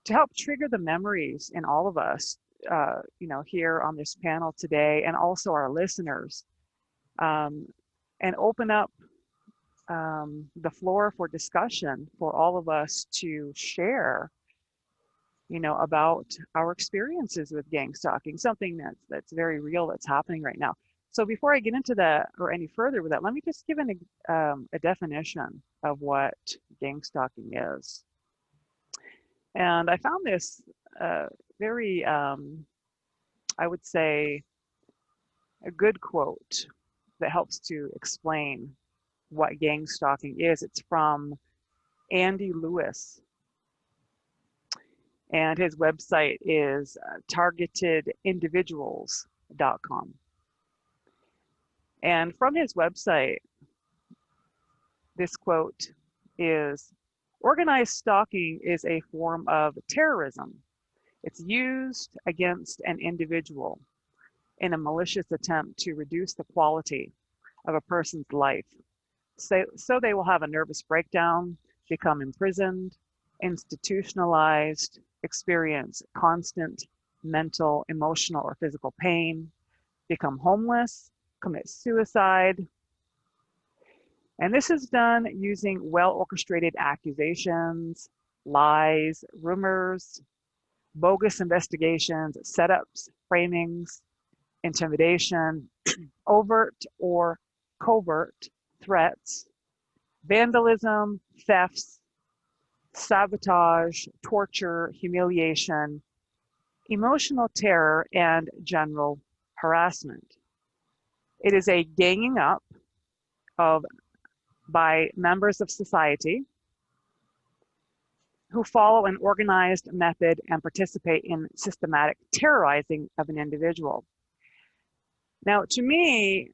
to help trigger the memories in all of us, you know, here on this panel today, and also our listeners, and open up the floor for discussion for all of us to share, you know, about our experiences with gang stalking, something that's very real, that's happening right now. So before I get into that or any further with that, let me just give a definition of what gang stalking is. And I found this very I would say, a good quote that helps to explain what gang stalking is. It's from Andy Lewis, and his website is targetedindividuals.com. And from his website, this quote is, "Organized stalking is a form of terrorism. It's used against an individual in a malicious attempt to reduce the quality of a person's life. So they will have a nervous breakdown, become imprisoned, institutionalized, experience constant mental, emotional, or physical pain, become homeless, commit suicide. And this is done using well-orchestrated accusations, lies, rumors, bogus investigations, setups, framings, intimidation, overt or covert threats, vandalism, thefts, sabotage, torture, humiliation, emotional terror, and general harassment. It is a ganging up by members of society who follow an organized method and participate in systematic terrorizing of an individual." Now, to me,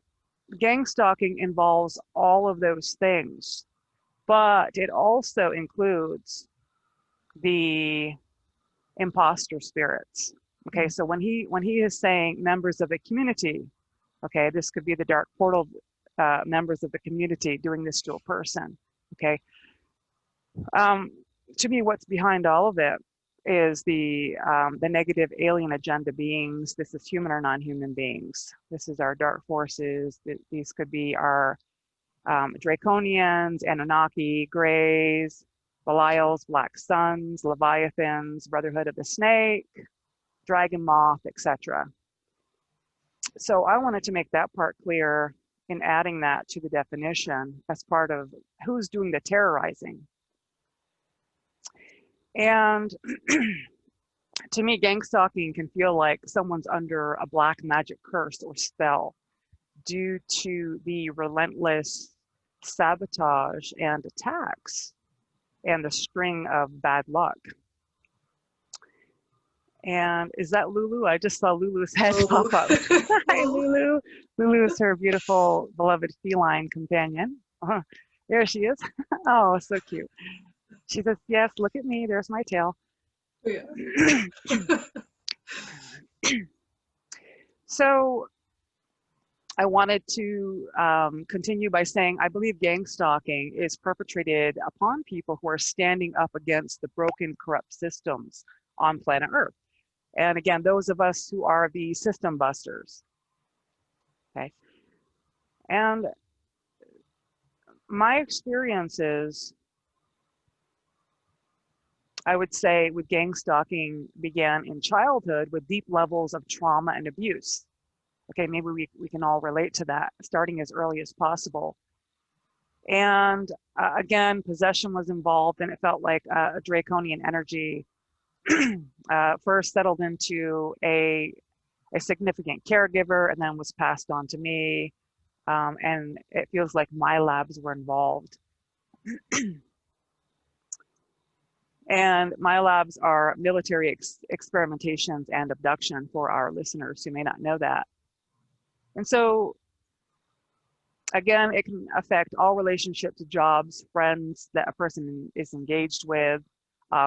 gang stalking involves all of those things, but it also includes the imposter spirits. Okay, so when he is saying members of the community, okay, this could be the dark portal members of the community doing this to a person. Okay, to me, what's behind all of it is the negative alien agenda beings. This is human or non-human beings. This is our dark forces. These could be our Draconians, Anunnaki, Greys, Belials, Black Suns, Leviathans, Brotherhood of the Snake, Dragon Moth, etc. So I wanted to make that part clear in adding that to the definition as part of who's doing the terrorizing. And to me, gang stalking can feel like someone's under a black magic curse or spell due to the relentless sabotage and attacks and the string of bad luck. And is that Lulu? I just saw Lulu's head pop up. Hi, Lulu. Lulu is her beautiful, beloved feline companion. There she is. Oh, so cute. She says, yes, look at me. There's my tail. Yeah. So I wanted to continue by saying, I believe gang stalking is perpetrated upon people who are standing up against the broken, corrupt systems on planet Earth. And again, those of us who are the system busters. Okay. And my experiences, I would say, with gang stalking began in childhood with deep levels of trauma and abuse. Okay, maybe we can all relate to that, starting as early as possible. And again, possession was involved, and it felt like a draconian energy first settled into a significant caregiver and then was passed on to me. And it feels like my labs were involved. And my labs are military experimentations and abduction for our listeners who may not know that. And so, again, it can affect all relationships, jobs, friends that a person is engaged with,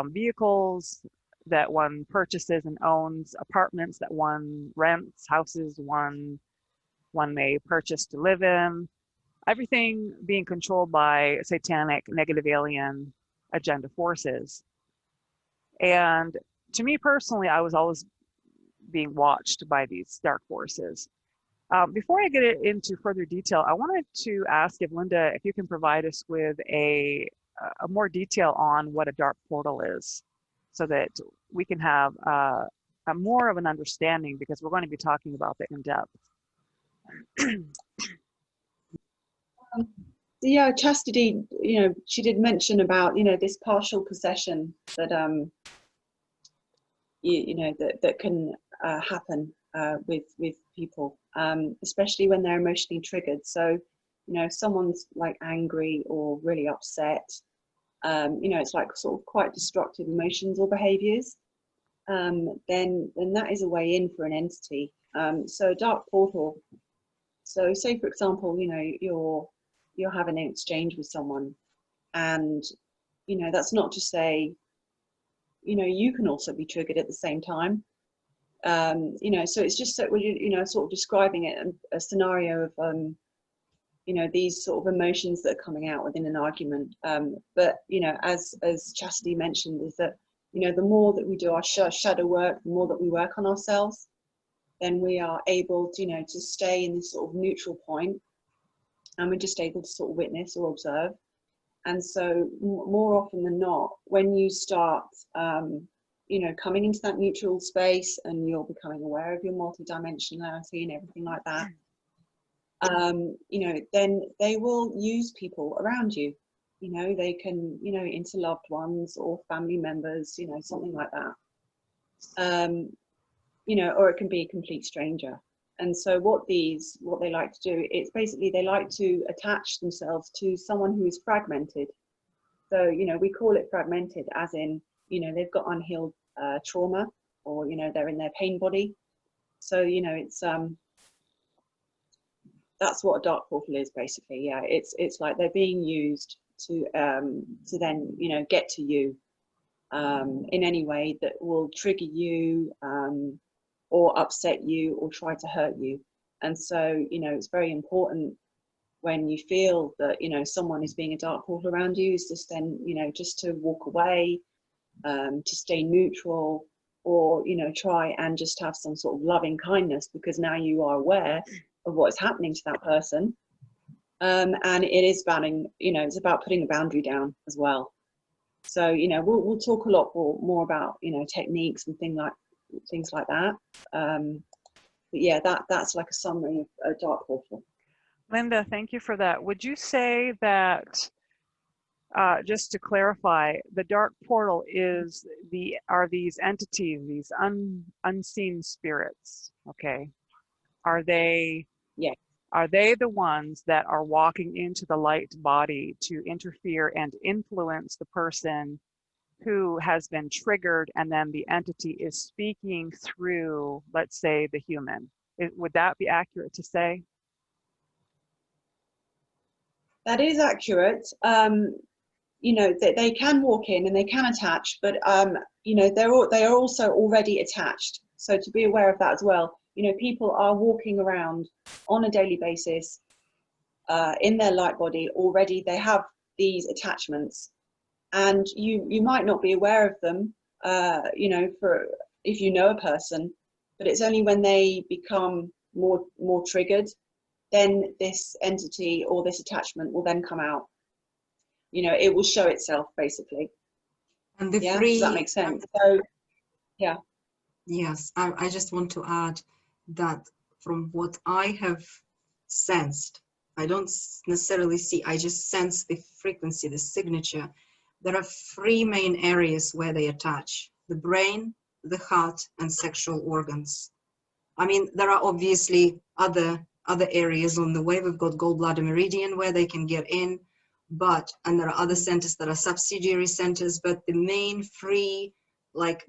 vehicles that one purchases and owns, apartments that one rents, houses one may purchase to live in, everything being controlled by satanic, negative alien agenda forces. And to me personally, I was always being watched by these dark forces. Before I get into further detail, I wanted to ask if Linda, if you can provide us with a more detail on what a dark portal is, so that we can have a more of an understanding, because we're going to be talking about that in depth. Yeah, Chastity, she did mention about, this partial possession that, that can happen with people, especially when they're emotionally triggered. So, you know, if someone's like angry or really upset, you know, it's like sort of quite destructive emotions or behaviors, then that is a way in for an entity. So a dark portal. So say for example, you know, you're having an exchange with someone, and you know, that's not to say, you know, you can also be triggered at the same time. You know, so it's just that we're, you know, sort of describing it, a scenario of, you know, these sort of emotions that are coming out within an argument. But, you know, as Chastity mentioned, is that, you know, the more that we do our shadow work, the more that we work on ourselves, then we are able to, you know, to stay in this sort of neutral point, and we're just able to sort of witness or observe. And so more often than not, when you start, you know, coming into that neutral space and you're becoming aware of your multidimensionality and everything like that, you know, then they will use people around you. You know, they can, you know, into loved ones or family members, you know, something like that. You know, or it can be a complete stranger. And so what they like to do, it's basically they like to attach themselves to someone who is fragmented. So, you know, we call it fragmented as in, you know, they've got unhealed trauma, or, you know, they're in their pain body. So, you know, it's, that's what a dark portal is basically. Yeah, it's like they're being used to then, you know, get to you in any way that will trigger you, or upset you or try to hurt you. And so, you know, it's very important when you feel that, you know, someone is being a dark portal around you, is just then, you know, just to walk away, to stay neutral, or, you know, try and just have some sort of loving kindness, because now you are aware of what is happening to that person. And it is banning, you know, it's about putting a boundary down as well. So, you know, we'll talk a lot more about, you know, techniques and things like that. But yeah, that's like a summary of a dark portal. Linda, thank you for that. Would you say that, just to clarify, the dark portal are these entities, these unseen spirits, okay? Are they the ones that are walking into the light body to interfere and influence the person who has been triggered, and then the entity is speaking through, let's say, the human? Would that be accurate to say? That is accurate. You know, they can walk in and they can attach, but you know, they are also already attached. So to be aware of that as well. You know, people are walking around on a daily basis in their light body already. They have these attachments, and you might not be aware of them. You know, for if you know a person, but it's only when they become more triggered, then this entity or this attachment will then come out. You know, it will show itself basically. And the Yeah, free, does that make sense? So yeah. Yes, I just want to add that from what I have sensed, I don't necessarily see, I just sense the frequency, the signature. There are three main areas where they attach: the brain, the heart, and sexual organs. I mean, there are obviously other areas on the way. We've got gallbladder meridian where they can get in, and there are other centers that are subsidiary centers, but the main three, like,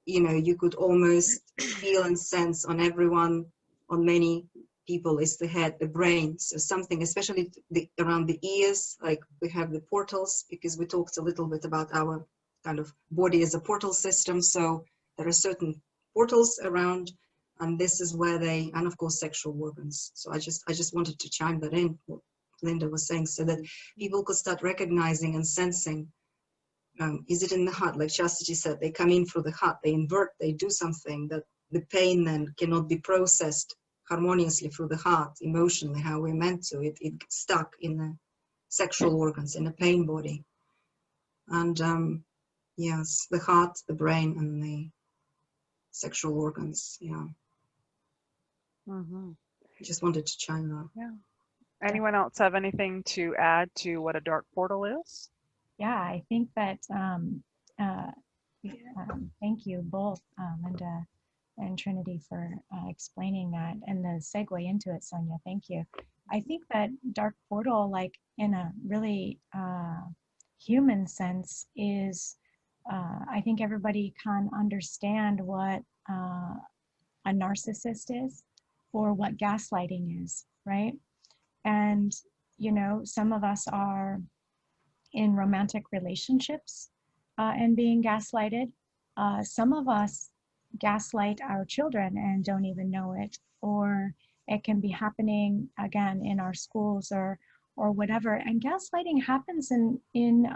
you know, you could almost feel and sense on everyone, on many people, is the head, the brain. So something, especially around the ears, like we have the portals, because we talked a little bit about our kind of body as a portal system. So there are certain portals around, and this is where they, and of course sexual organs. So I just wanted to chime that in, what Linda was saying, so that people could start recognizing and sensing, is it in the heart? Like Chastity said, they come in through the heart, they invert, they do something that the pain then cannot be processed harmoniously through the heart, emotionally, how we're meant to. It gets stuck in the sexual organs, in the pain body. And yes, the heart, the brain, and the sexual organs. Yeah. Mm-hmm. Just wanted to chime that. Yeah. Anyone else have anything to add to what a dark portal is? Yeah, I think that, thank you both, Linda and Trinity for explaining that and the segue into it, Sonia. Thank you. I think that dark portal, like in a really human sense, is I think everybody can understand what a narcissist is or what gaslighting is, right? And you know, some of us are in romantic relationships and being gaslighted. Some of us gaslight our children and don't even know it, or it can be happening again in our schools or whatever. And gaslighting happens in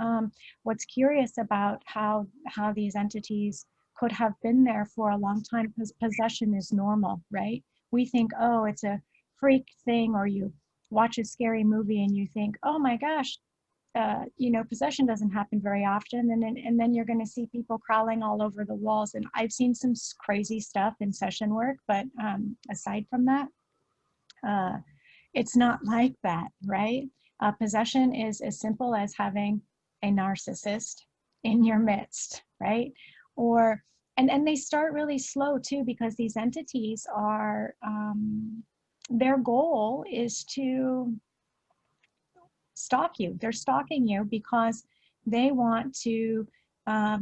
what's curious about how these entities could have been there for a long time, because possession is normal, right? We think, oh, it's a freak thing, or you watch a scary movie and you think, oh my gosh, you know, possession doesn't happen very often, and then you're going to see people crawling all over the walls. And I've seen some crazy stuff in session work, but aside from that, it's not like that, right? Possession is as simple as having a narcissist in your midst, right? Or and they start really slow too, because these entities are their goal is to stalk you. They're stalking you because they want to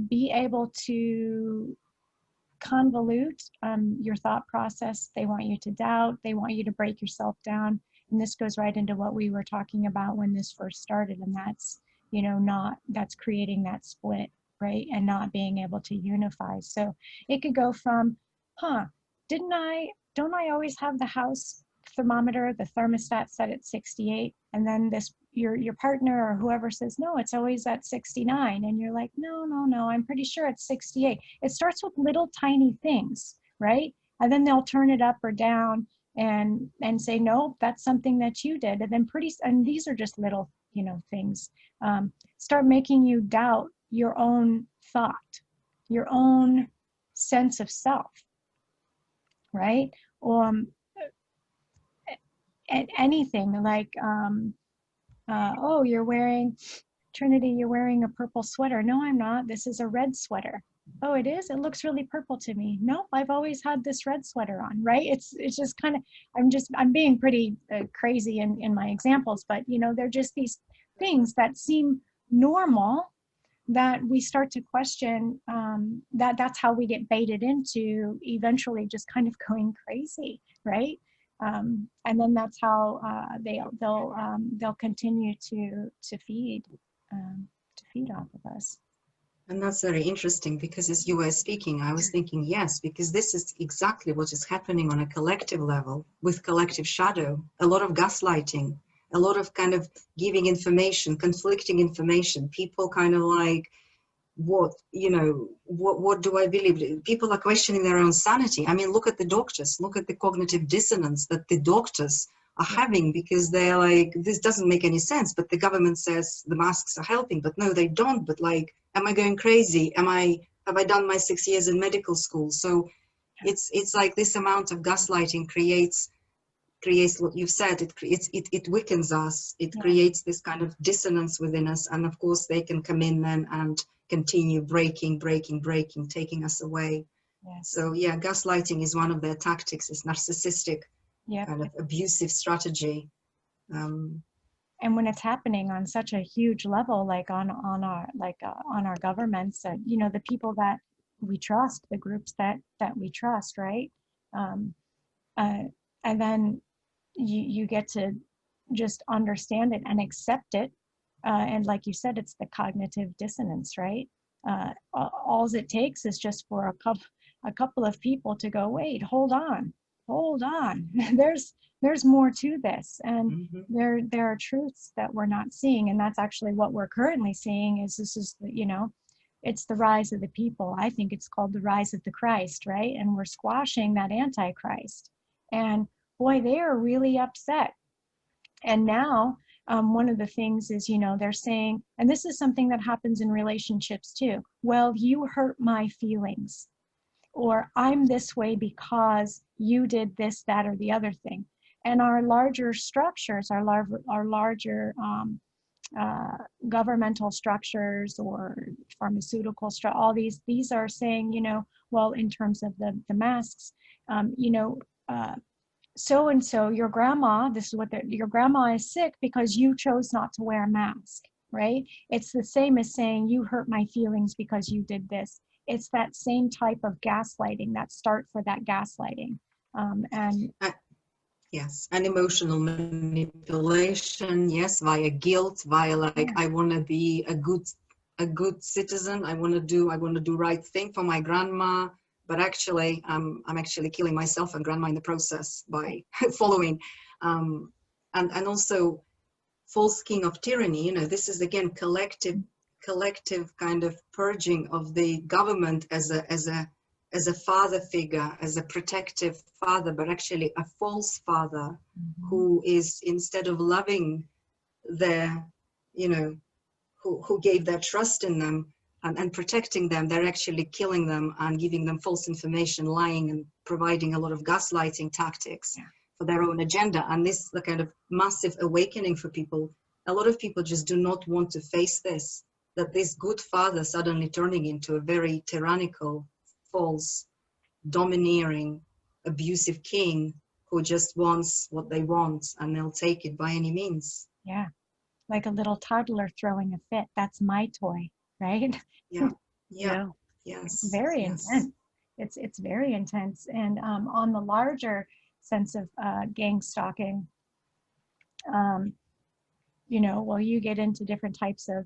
be able to convolute your thought process. They want you to doubt. They want you to break yourself down. And this goes right into what we were talking about when this first started. And that's, you know, that's creating that split, right? And not being able to unify. So it could go from, don't I always have the house thermometer, the thermostat set at 68? And then your partner or whoever says, no, it's always at 69. And you're like, no, I'm pretty sure it's 68. It starts with little tiny things, right? And then they'll turn it up or down and say, no, that's something that you did. And then and these are just little, you know, things, start making you doubt your own thought, your own sense of self, right? And anything like, oh, Trinity, you're wearing a purple sweater. No, I'm not. This is a red sweater. Oh, it is? It looks really purple to me. No, I've always had this red sweater on, right? It's just kind of, I'm being pretty crazy in my examples, but you know, they're just these things that seem normal that we start to question, that's how we get baited into eventually just kind of going crazy, right? And then that's how they'll continue to feed off of us. And that's very interesting, because as you were speaking, I was thinking, yes, because this is exactly what is happening on a collective level with collective shadow. A lot of gaslighting, a lot of kind of giving information, conflicting information. People kind of like, what do I believe? People are questioning their own sanity. I mean, look at the doctors, look at the cognitive dissonance that the doctors are having, because they're like, this doesn't make any sense, but the government says the masks are helping, but no, they don't. But like, am I going crazy? Have I done my 6 years in medical school? So it's like this amount of gaslighting creates what you've said. It weakens us. It creates this kind of dissonance within us. And of course they can come in then and continue breaking, taking us away. Yes. So yeah, gaslighting is one of their tactics. It's narcissistic, kind of abusive strategy. And when it's happening on such a huge level, like on our governments, you know, the people that we trust, the groups that we trust, right? And then you get to just understand it and accept it. And like you said, it's the cognitive dissonance, right? All it takes is just for a couple of people to go, wait, hold on. There's more to this, and there are truths that we're not seeing, and that's actually what we're currently seeing. This is you know, it's the rise of the people. I think it's called the rise of the Christ, right? And we're squashing that Antichrist, and boy, they are really upset. And now one of the things is, you know, they're saying, and this is something that happens in relationships too, well, you hurt my feelings, or I'm this way because you did this, that, or the other thing. And our larger structures, our larger governmental structures or pharmaceutical all these are saying, you know, well, in terms of the masks, you know, so and so, your grandma, this is what your grandma is sick because you chose not to wear a mask, right? It's the same as saying you hurt my feelings because you did this. It's that same type of gaslighting, that start for that gaslighting. And yes, and emotional manipulation, yes, via guilt, via like, I want to be a good citizen, I want to do right thing for my grandma, but actually I'm actually killing myself and grandma in the process by following. And also false king of tyranny, you know, this is again collective kind of purging of the government as a father figure, as a protective father, but actually a false father who is, instead of loving their, you know, who gave their trust in them and protecting them, they're actually killing them and giving them false information, lying and providing a lot of gaslighting tactics for their own agenda. And this is the kind of massive awakening for people. A lot of people just do not want to face this, that this good father suddenly turning into a very tyrannical, false, domineering, abusive king who just wants what they want and they'll take it by any means. yeah, like a little toddler throwing a fit. That's my toy, right? Yeah. It's very intense. It's very intense. And on the larger sense of gang stalking, you know, well, you get into different types of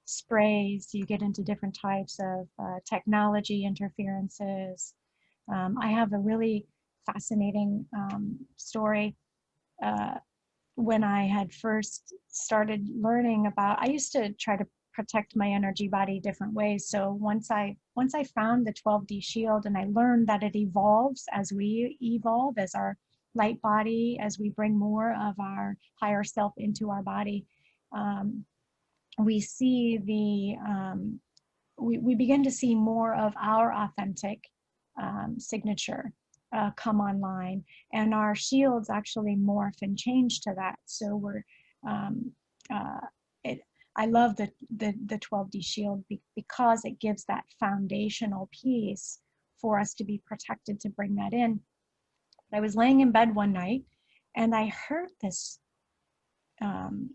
sprays, you get into different types of technology interferences. I have a really fascinating story. When I had first started learning about, I used to try to protect my energy body different ways. So once I found the 12D shield and I learned that it evolves as we evolve, as our light body, as we bring more of our higher self into our body, we see we begin to see more of our authentic signature come online, and our shields actually morph and change to that. So we're I love the 12D shield because it gives that foundational piece for us to be protected, to bring that in. I was laying in bed one night and I heard this wong,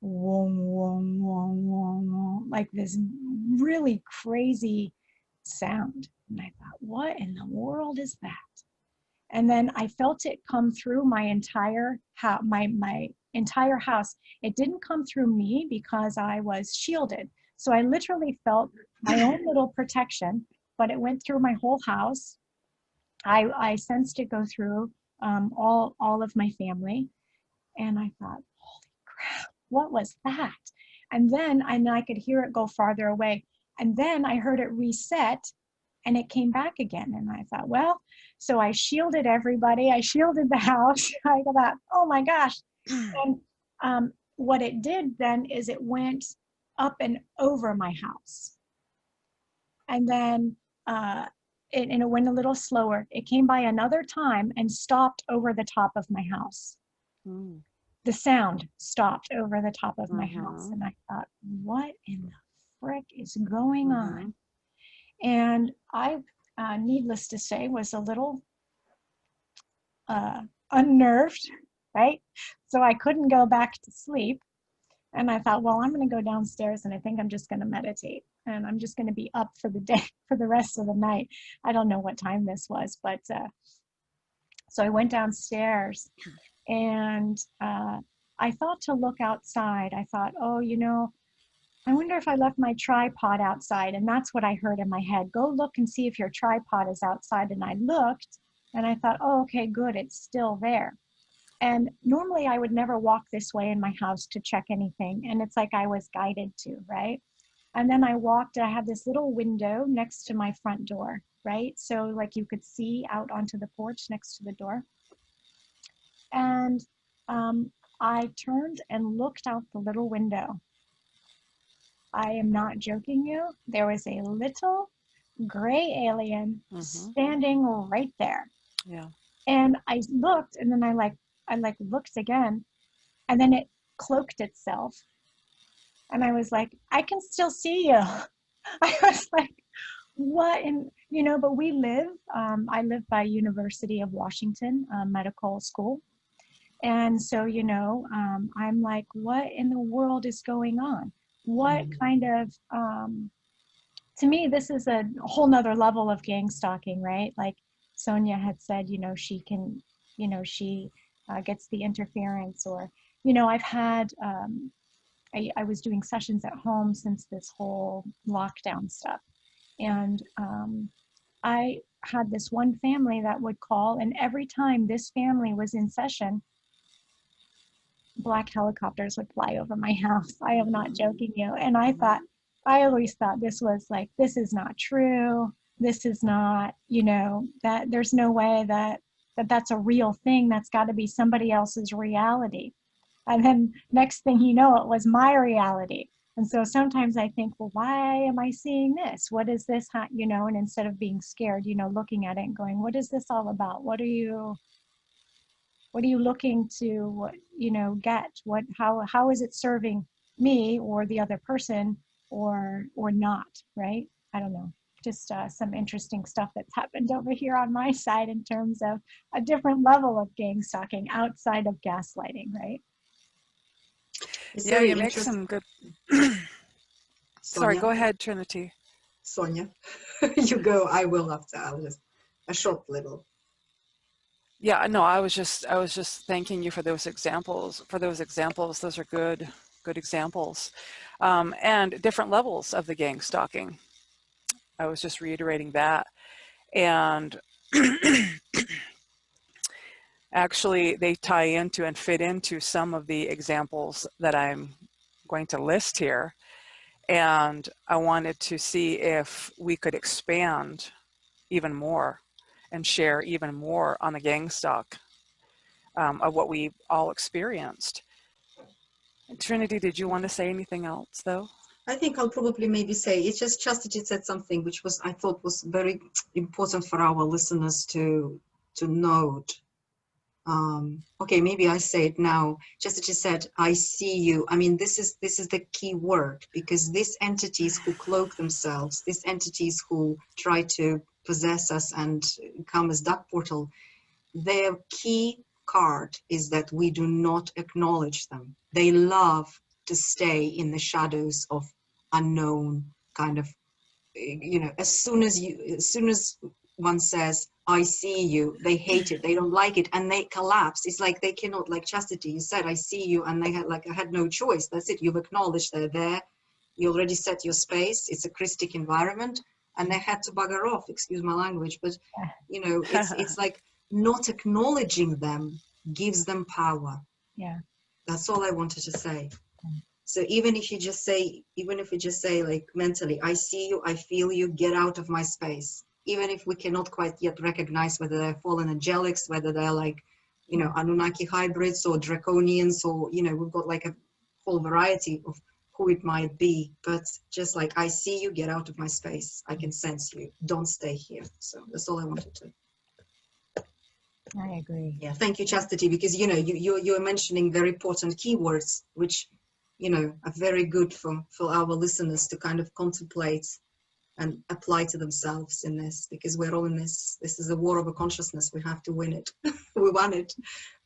wong, wong, wong, wong, like this really crazy sound. And I thought, what in the world is that? And then I felt it come through my entire house, my entire house. It didn't come through me because I was shielded. So I literally felt my own little protection, but it went through my whole house. I sensed it go through all of my family. And I thought, holy crap, what was that? And then I could hear it go farther away. And then I heard it reset and it came back again. And I thought, well, so I shielded everybody. I shielded the house. I thought, oh my gosh. And what it did then is it went up and over my house. And then it went a little slower. It came by another time and stopped over the top of my house. The sound stopped over the top of my house. And I thought, what in the frick is going on? And I, needless to say, was a little unnerved, right? So I couldn't go back to sleep. And I thought, well, I'm going to go downstairs and I think I'm just going to meditate. And I'm just going to be up for the day, for the rest of the night. I don't know what time this was, but so I went downstairs and I thought to look outside. I thought, oh, you know, I wonder if I left my tripod outside. And that's what I heard in my head. Go look and see if your tripod is outside. And I looked and I thought, oh, okay, good. It's still there. And normally I would never walk this way in my house to check anything. And it's like I was guided to, right? And then I walked, I had this little window next to my front door, right? So like you could see out onto the porch next to the door. And I turned and looked out the little window. I am not joking you. There was a little gray alien standing right there. Yeah. And I looked and then I looked again and then it cloaked itself And I was like, I can still see you. I was like, what? And, you know, but we live, I live by University of Washington Medical School. And so, you know, I'm like, what in the world is going on? What kind of, to me, this is a whole nother level of gang stalking, right? Like Sonia had said, you know, she can, you know, she gets the interference, or, you know, I've had, I was doing sessions at home since this whole lockdown stuff. And I had this one family that would call, and every time this family was in session, black helicopters would fly over my house. I am not joking you. And I always thought this was like, this is not true. This is not, you know, that there's no way that's a real thing. That's got to be somebody else's reality. And then next thing you know, it was my reality. And so sometimes I think, well, why am I seeing this? What is this? You know, and instead of being scared, you know, looking at it and going, what is this all about? What are you looking to, you know, get? How is it serving me or the other person, or not, right? I don't know. Just some interesting stuff that's happened over here on my side in terms of a different level of gang stalking outside of gaslighting, right? It's Yeah, very you make interesting. some good. Sorry, Sonia, go ahead, Trinity. Sonia, you go. I will after. I'll just a short little. Yeah, no, I was just thanking you for those examples. Those are good examples, and different levels of the gang stalking. I was just reiterating that, and actually, they tie into and fit into some of the examples that I'm going to list here. And I wanted to see if we could expand even more and share even more on the gang stalk of what we all experienced. Trinity, did you want to say anything else though? I think I'll probably maybe say, it's just Chastity said something which was, I thought was very important for our listeners to note. Okay, maybe I say it now. Chastity said, I see you. I mean, this is the key word, because these entities who cloak themselves, these entities who try to possess us and come as dark portal, their key card is that we do not acknowledge them. They love to stay in the shadows of unknown kind of, you know, as soon as one says, I see you, they hate it, they don't like it, and they collapse. It's like they cannot, like Chastity, you said, I see you, and they had like, I had no choice. That's it. You've acknowledged they're there. You already set your space. It's a Christic environment, and they had to bugger off, excuse my language, but you know, it's like not acknowledging them gives them power. Yeah. That's all I wanted to say. So even if you just say like mentally, I see you, I feel you, get out of my space. Even if we cannot quite yet recognize whether they're fallen angelics, whether they're like, you know, Anunnaki hybrids or draconians, or, you know, we've got like a whole variety of who it might be. But just like, I see you, get out of my space. I can sense you. Don't stay here. So that's all I wanted to. I agree. Yeah, thank you, Chastity, because, you know, you're mentioning very important keywords, which, you know, are very good for our listeners to kind of contemplate and apply to themselves in this, because we're all in this. This is a war of a consciousness. We have to win it. We won it.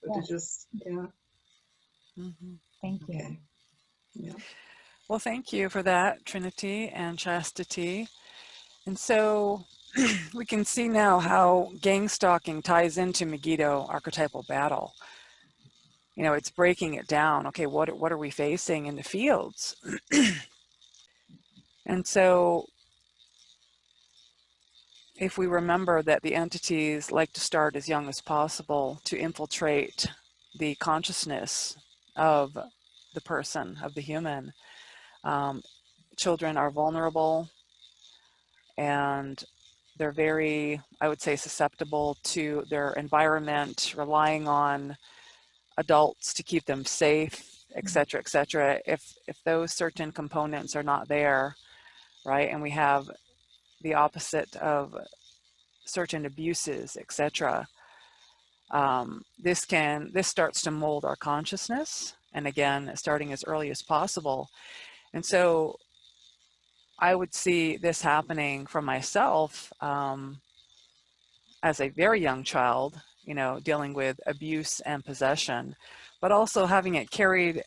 But Yeah. it just, yeah. Mm-hmm. Thank you. Okay. Yeah. Well, thank you for that, Trinity and Chastity. And so we can see now how gang stalking ties into Megiddo archetypal battle. You know, it's breaking it down. Okay, what are we facing in the fields? And so if we remember that the entities like to start as young as possible to infiltrate the consciousness of the person, of the human, children are vulnerable, and they're very, I would say, susceptible to their environment, relying on adults to keep them safe, et cetera, et cetera. If those certain components are not there, right, and we have the opposite of certain abuses, et cetera, this starts to mold our consciousness. And again, starting as early as possible. And so I would see this happening for myself as a very young child, you know, dealing with abuse and possession, but also having it carried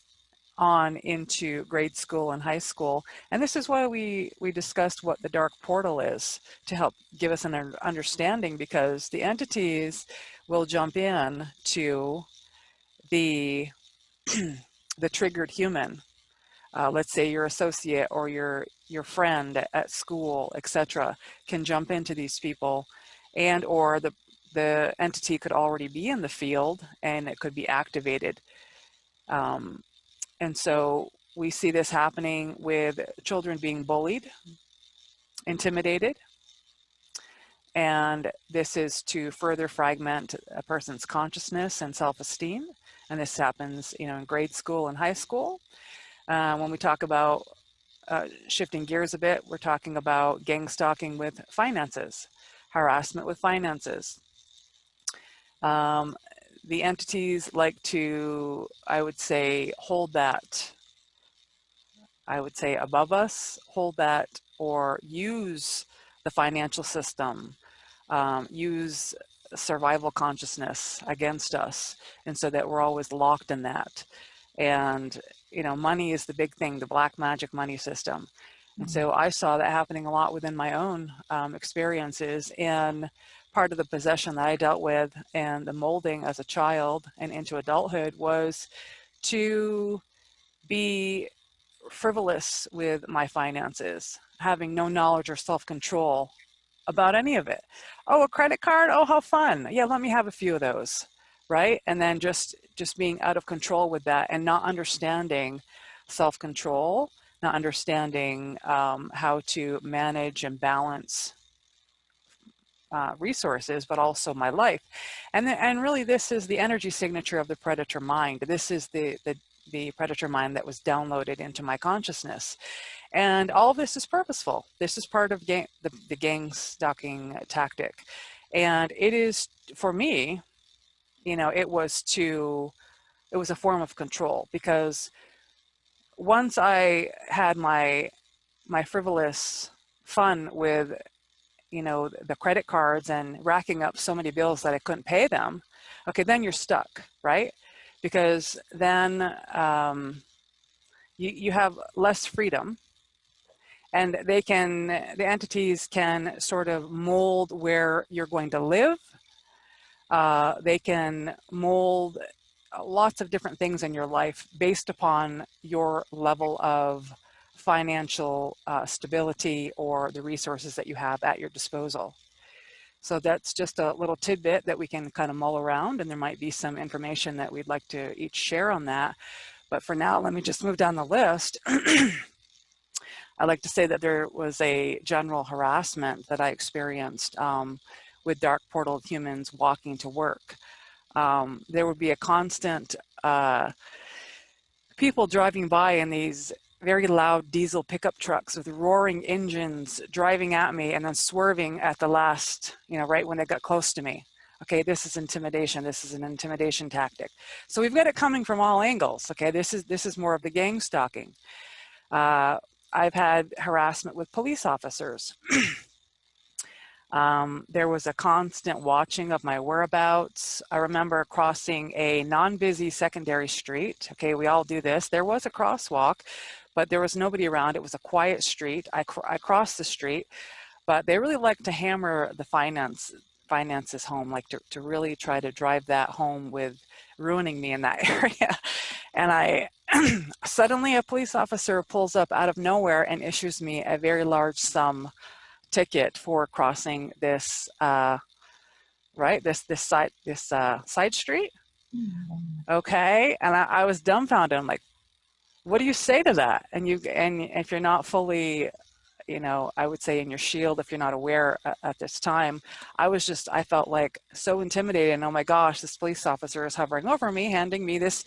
on into grade school and high school. And this is why we discussed what the dark portal is, to help give us an understanding, because the entities will jump in to the the triggered human. Let's say your associate or your friend at school, etc., can jump into these people, and or the entity could already be in the field and it could be activated. And so we see this happening with children being bullied, intimidated, and this is to further fragment a person's consciousness and self-esteem. And this happens, you know, in grade school and high school. When we talk about shifting gears a bit, we're talking about gang stalking with finances, harassment with finances. The entities like to, I would say, hold that, above us, hold that, or use the financial system, use survival consciousness against us, and so that we're always locked in that. And you know, money is the big thing, the black magic money system. And so I saw that happening a lot within my own experiences. And part of the possession that I dealt with and the molding as a child and into adulthood was to be frivolous with my finances, having no knowledge or self-control about any of it. Oh, a credit card? Oh, how fun. Yeah, let me have a few of those, right? And then just being out of control with that and not understanding self-control, not understanding how to manage and balance resources, but also my life. And really, this is the energy signature of the predator mind. This is the predator mind that was downloaded into my consciousness. And all of this is purposeful. This is part of the gang stalking tactic. And it is, for me, you know, it was a form of control, because once I had my frivolous fun with, you know, the credit cards and racking up so many bills that I couldn't pay them, okay, then you're stuck, right? Because then you have less freedom, and the entities can sort of mold where you're going to live. They can mold lots of different things in your life based upon your level of financial stability or the resources that you have at your disposal. So that's just a little tidbit that we can kind of mull around, and there might be some information that we'd like to each share on that. But for now, let me just move down the list. I like to say that there was a general harassment that I experienced with dark portal humans walking to work. There would be a constant people driving by in these very loud diesel pickup trucks with roaring engines driving at me and then swerving at the last, you know, right when they got close to me. Okay, this is intimidation. This is an intimidation tactic. So we've got it coming from all angles. Okay, this is more of the gang stalking. I've had harassment with police officers. There was a constant watching of my whereabouts. I remember crossing a non-busy secondary street. Okay, we all do this. There was a crosswalk, but there was nobody around. It was a quiet street. I crossed the street, but they really like to hammer the finances home, like to really try to drive that home with ruining me in that area. And I suddenly a police officer pulls up out of nowhere and issues me a very large sum ticket for crossing this side street. Okay, and I was dumbfounded. I'm like, what do you say to that? And if you're not fully, you know, I would say in your shield, if you're not aware at this time, I felt like so intimidated. And oh my gosh, this police officer is hovering over me, handing me this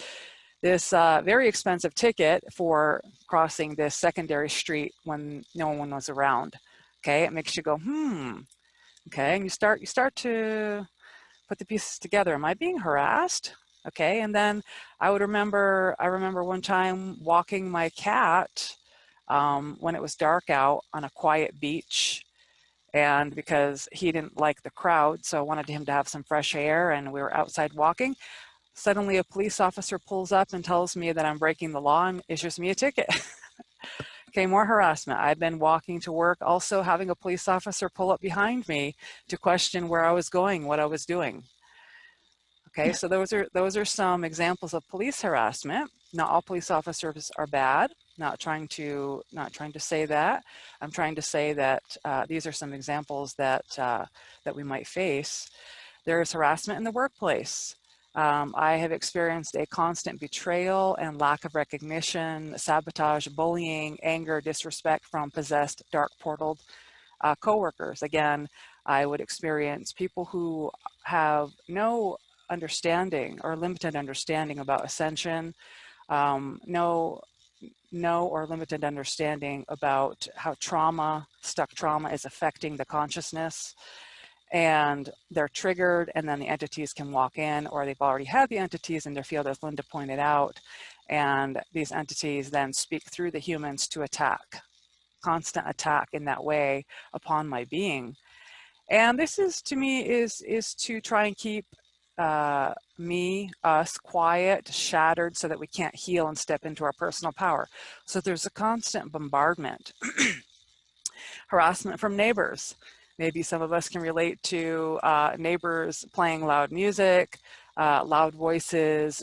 very expensive ticket for crossing this secondary street when no one was around. Okay, it makes you go, okay, and you start to put the pieces together. Am I being harassed? Okay, and then I remember one time walking my cat when it was dark out on a quiet beach. And because he didn't like the crowd, so I wanted him to have some fresh air, and we were outside walking. Suddenly a police officer pulls up and tells me that I'm breaking the law and issues me a ticket. Okay, more harassment. I've been walking to work, also having a police officer pull up behind me to question where I was going, what I was doing. Okay, so those are some examples of police harassment. Not all police officers are bad. Not trying to say that. I'm trying to say that these are some examples that that we might face. There is harassment in the workplace. I have experienced a constant betrayal and lack of recognition, sabotage, bullying, anger, disrespect from possessed, dark portaled coworkers. Again, I would experience people who have no understanding or limited understanding about ascension, no or limited understanding about how stuck trauma is affecting the consciousness. And they're triggered, and then the entities can walk in, or they've already had the entities in their field, as Linda pointed out, and these entities then speak through the humans to attack, constant attack in that way upon my being. And this is, to me, is to try and keep us quiet, shattered, so that we can't heal and step into our personal power. So there's a constant bombardment. Harassment from neighbors. Maybe some of us can relate to neighbors playing loud music, loud voices,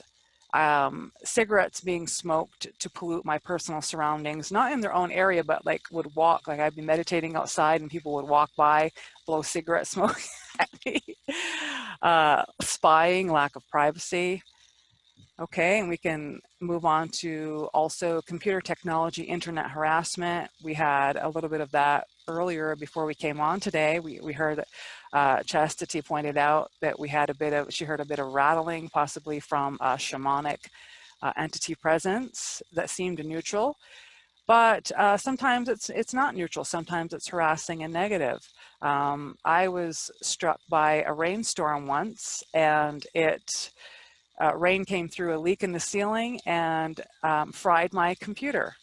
cigarettes being smoked to pollute my personal surroundings, not in their own area, but like would walk, like I'd be meditating outside and people would walk by, blow cigarette smoke at me. Spying, lack of privacy. Okay, and we can move on to also computer technology, internet harassment. We had a little bit of that earlier before we came on today. We heard Chastity pointed out that she heard a bit of rattling, possibly from a shamanic entity presence that seemed neutral. But sometimes it's not neutral. Sometimes it's harassing and negative. I was struck by a rainstorm once, and rain came through a leak in the ceiling and fried my computer.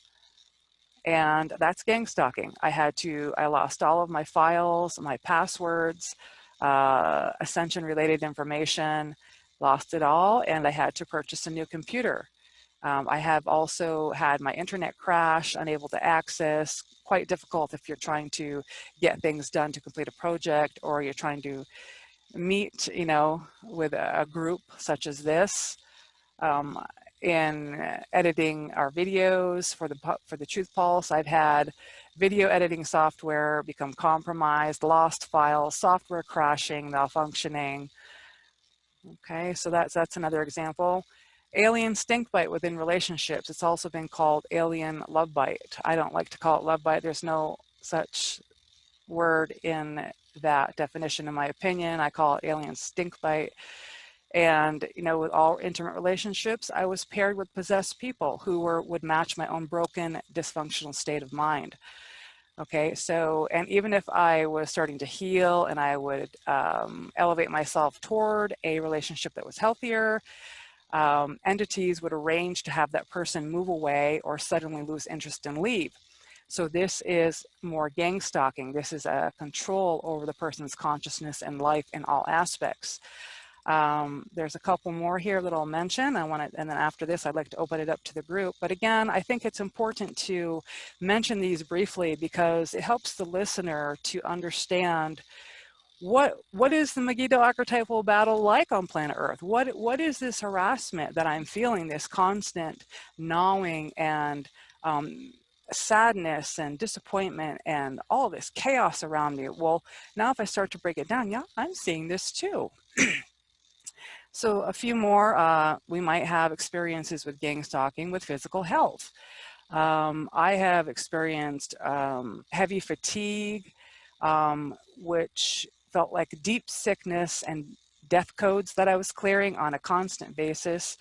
And that's gang stalking. I lost all of my files, my passwords, Ascension related information, lost it all, and I had to purchase a new computer. I have also had my internet crash, unable to access, quite difficult if you're trying to get things done to complete a project, or you're trying to meet, with a group such as this. In editing our videos for the Truth Pulse, I've had video editing software become compromised, lost files, software crashing, malfunctioning. Okay, so that's another example. Alien stink bite within relationships. It's also been called alien love bite. I don't like to call it love bite. There's no such word in that definition, in my opinion. I call it alien stink bite. And with all intimate relationships, I was paired with possessed people who would match my own broken, dysfunctional state of mind. Okay, so, and even if I was starting to heal and I would elevate myself toward a relationship that was healthier, entities would arrange to have that person move away or suddenly lose interest and leave. So this is more gang stalking. This is a control over the person's consciousness and life in all aspects. There's a couple more here that I'll mention. And then after this, I'd like to open it up to the group. But again, I think it's important to mention these briefly because it helps the listener to understand what is the Megiddo archetypal battle like on planet Earth? What is this harassment that I'm feeling, this constant gnawing and sadness and disappointment and all this chaos around me? Well, now if I start to break it down, yeah, I'm seeing this too. So a few more, we might have experiences with gang stalking with physical health. I have experienced heavy fatigue, which felt like deep sickness and death codes that I was clearing on a constant basis.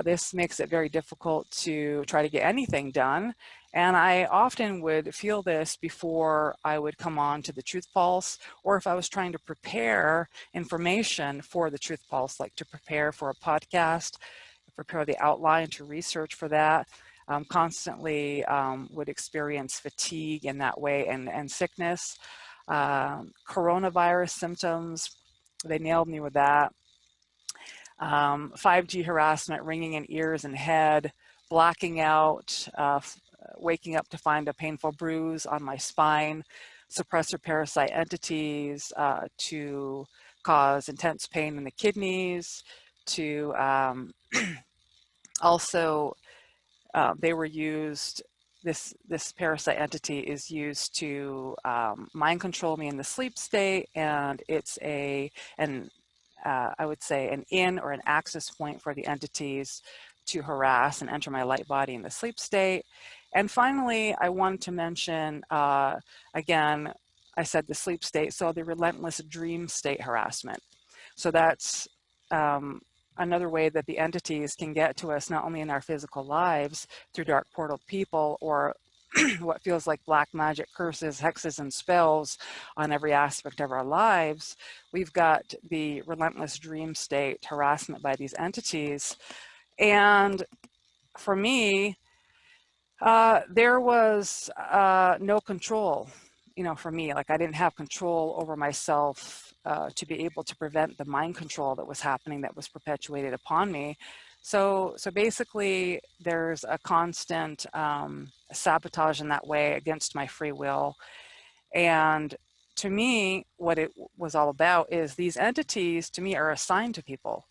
This makes it very difficult to try to get anything done. And I often would feel this before I would come on to the Truth Pulse, or if I was trying to prepare information for the Truth Pulse, like to prepare for a podcast, prepare the outline to research for that. constantly would experience fatigue in that way and sickness. Coronavirus symptoms, they nailed me with that. 5G harassment, ringing in ears and head, blacking out, waking up to find a painful bruise on my spine, suppressor parasite entities to cause intense pain in the kidneys, to also they were used, this parasite entity is used to mind control me in the sleep state, and it's I would say an in or an access point for the entities to harass and enter my light body in the sleep state. And finally, I wanted to mention, again, I said the sleep state, so the relentless dream state harassment. So that's another way that the entities can get to us, not only in our physical lives through dark portal people or what feels like black magic curses, hexes, and spells on every aspect of our lives. We've got the relentless dream state harassment by these entities. And for me, there was no control, for me. Like, I didn't have control over myself to be able to prevent the mind control that was happening, that was perpetuated upon me. So basically, there's a constant sabotage in that way against my free will. And to me, what it was all about is these entities, to me, are assigned to people.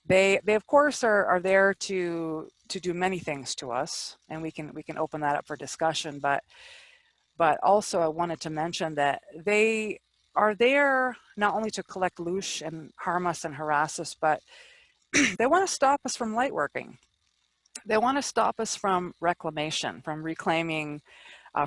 They of course are there to do many things to us, and we can open that up for discussion. But also, I wanted to mention that they are there not only to collect loosh and harm us and harass us, but they want to stop us from light working. They want to stop us from reclamation, from reclaiming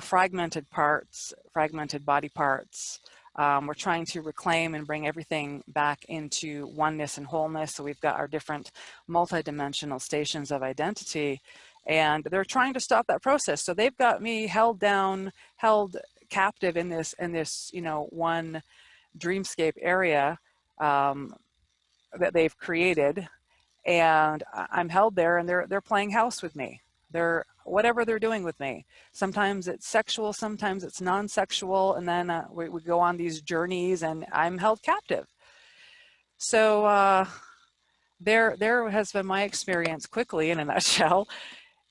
fragmented parts, fragmented body parts. We're trying to reclaim and bring everything back into oneness and wholeness. So we've got our different multidimensional stations of identity, and they're trying to stop that process. So they've got me held down, held captive in this one dreamscape area that they've created, and I'm held there, and they're playing house with me. They're whatever they're doing with me. Sometimes it's sexual, sometimes it's non-sexual, and then we go on these journeys, and I'm held captive. So there has been my experience quickly in a nutshell.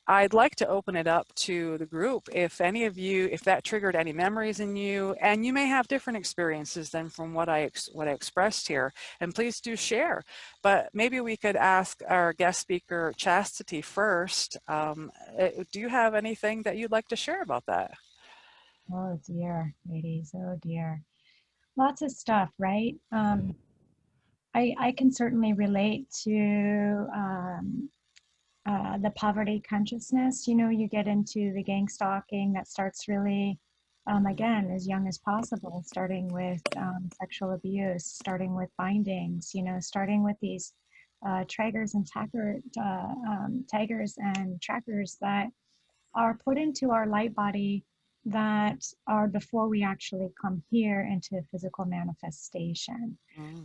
I'd like to open it up to the group. If any of you, if that triggered any memories in you, and you may have different experiences than from what I expressed here, and please do share. But maybe we could ask our guest speaker, Chastity, first. Do you have anything that you'd like to share about that? Oh dear, ladies, oh dear. Lots of stuff, right? I can certainly relate to the poverty consciousness. You get into the gang stalking that starts really, again, as young as possible, starting with sexual abuse, starting with bindings, starting with these tigers and trackers that are put into our light body, that are before we actually come here into physical manifestation,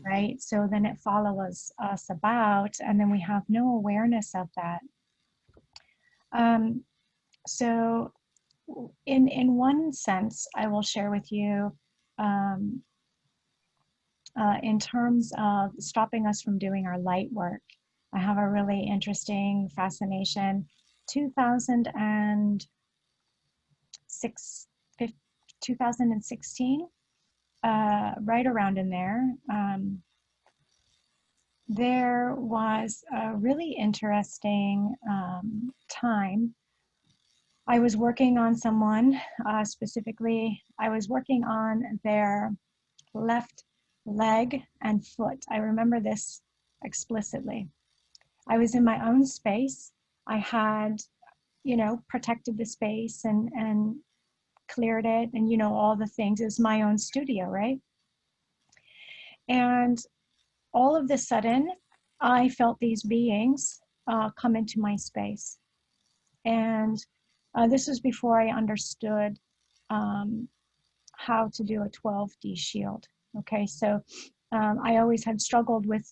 right? So then it follows us about, and then we have no awareness of that. So in one sense, I will share with you, in terms of stopping us from doing our light work, I have a really interesting fascination. 2016, right around in there, there was a really interesting time. I was working on someone, specifically, I was working on their left leg and foot. I remember this explicitly. I was in my own space. I had, protected the space and cleared it, and all the things. It was my own studio, right? And all of a sudden, I felt these beings come into my space. And this was before I understood how to do a 12D shield. Okay, so I always had struggled with,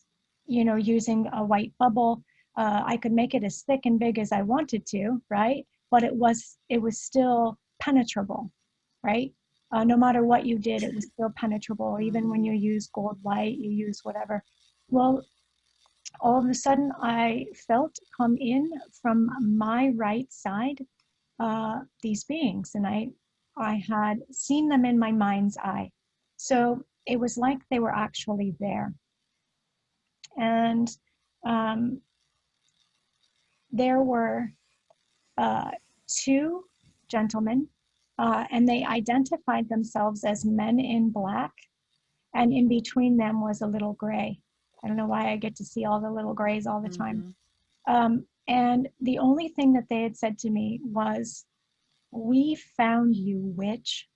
using a white bubble. I could make it as thick and big as I wanted to, right? But it was still penetrable, right? No matter what you did, it was still penetrable. Even when you use gold light, you use whatever. Well, all of a sudden, I felt come in from my right side these beings, and I had seen them in my mind's eye. So it was like they were actually there. And there were two gentlemen, and they identified themselves as men in black, and in between them was a little gray. I don't know why I get to see all the little grays all the time. And the only thing that they had said to me was, "We found you, witch."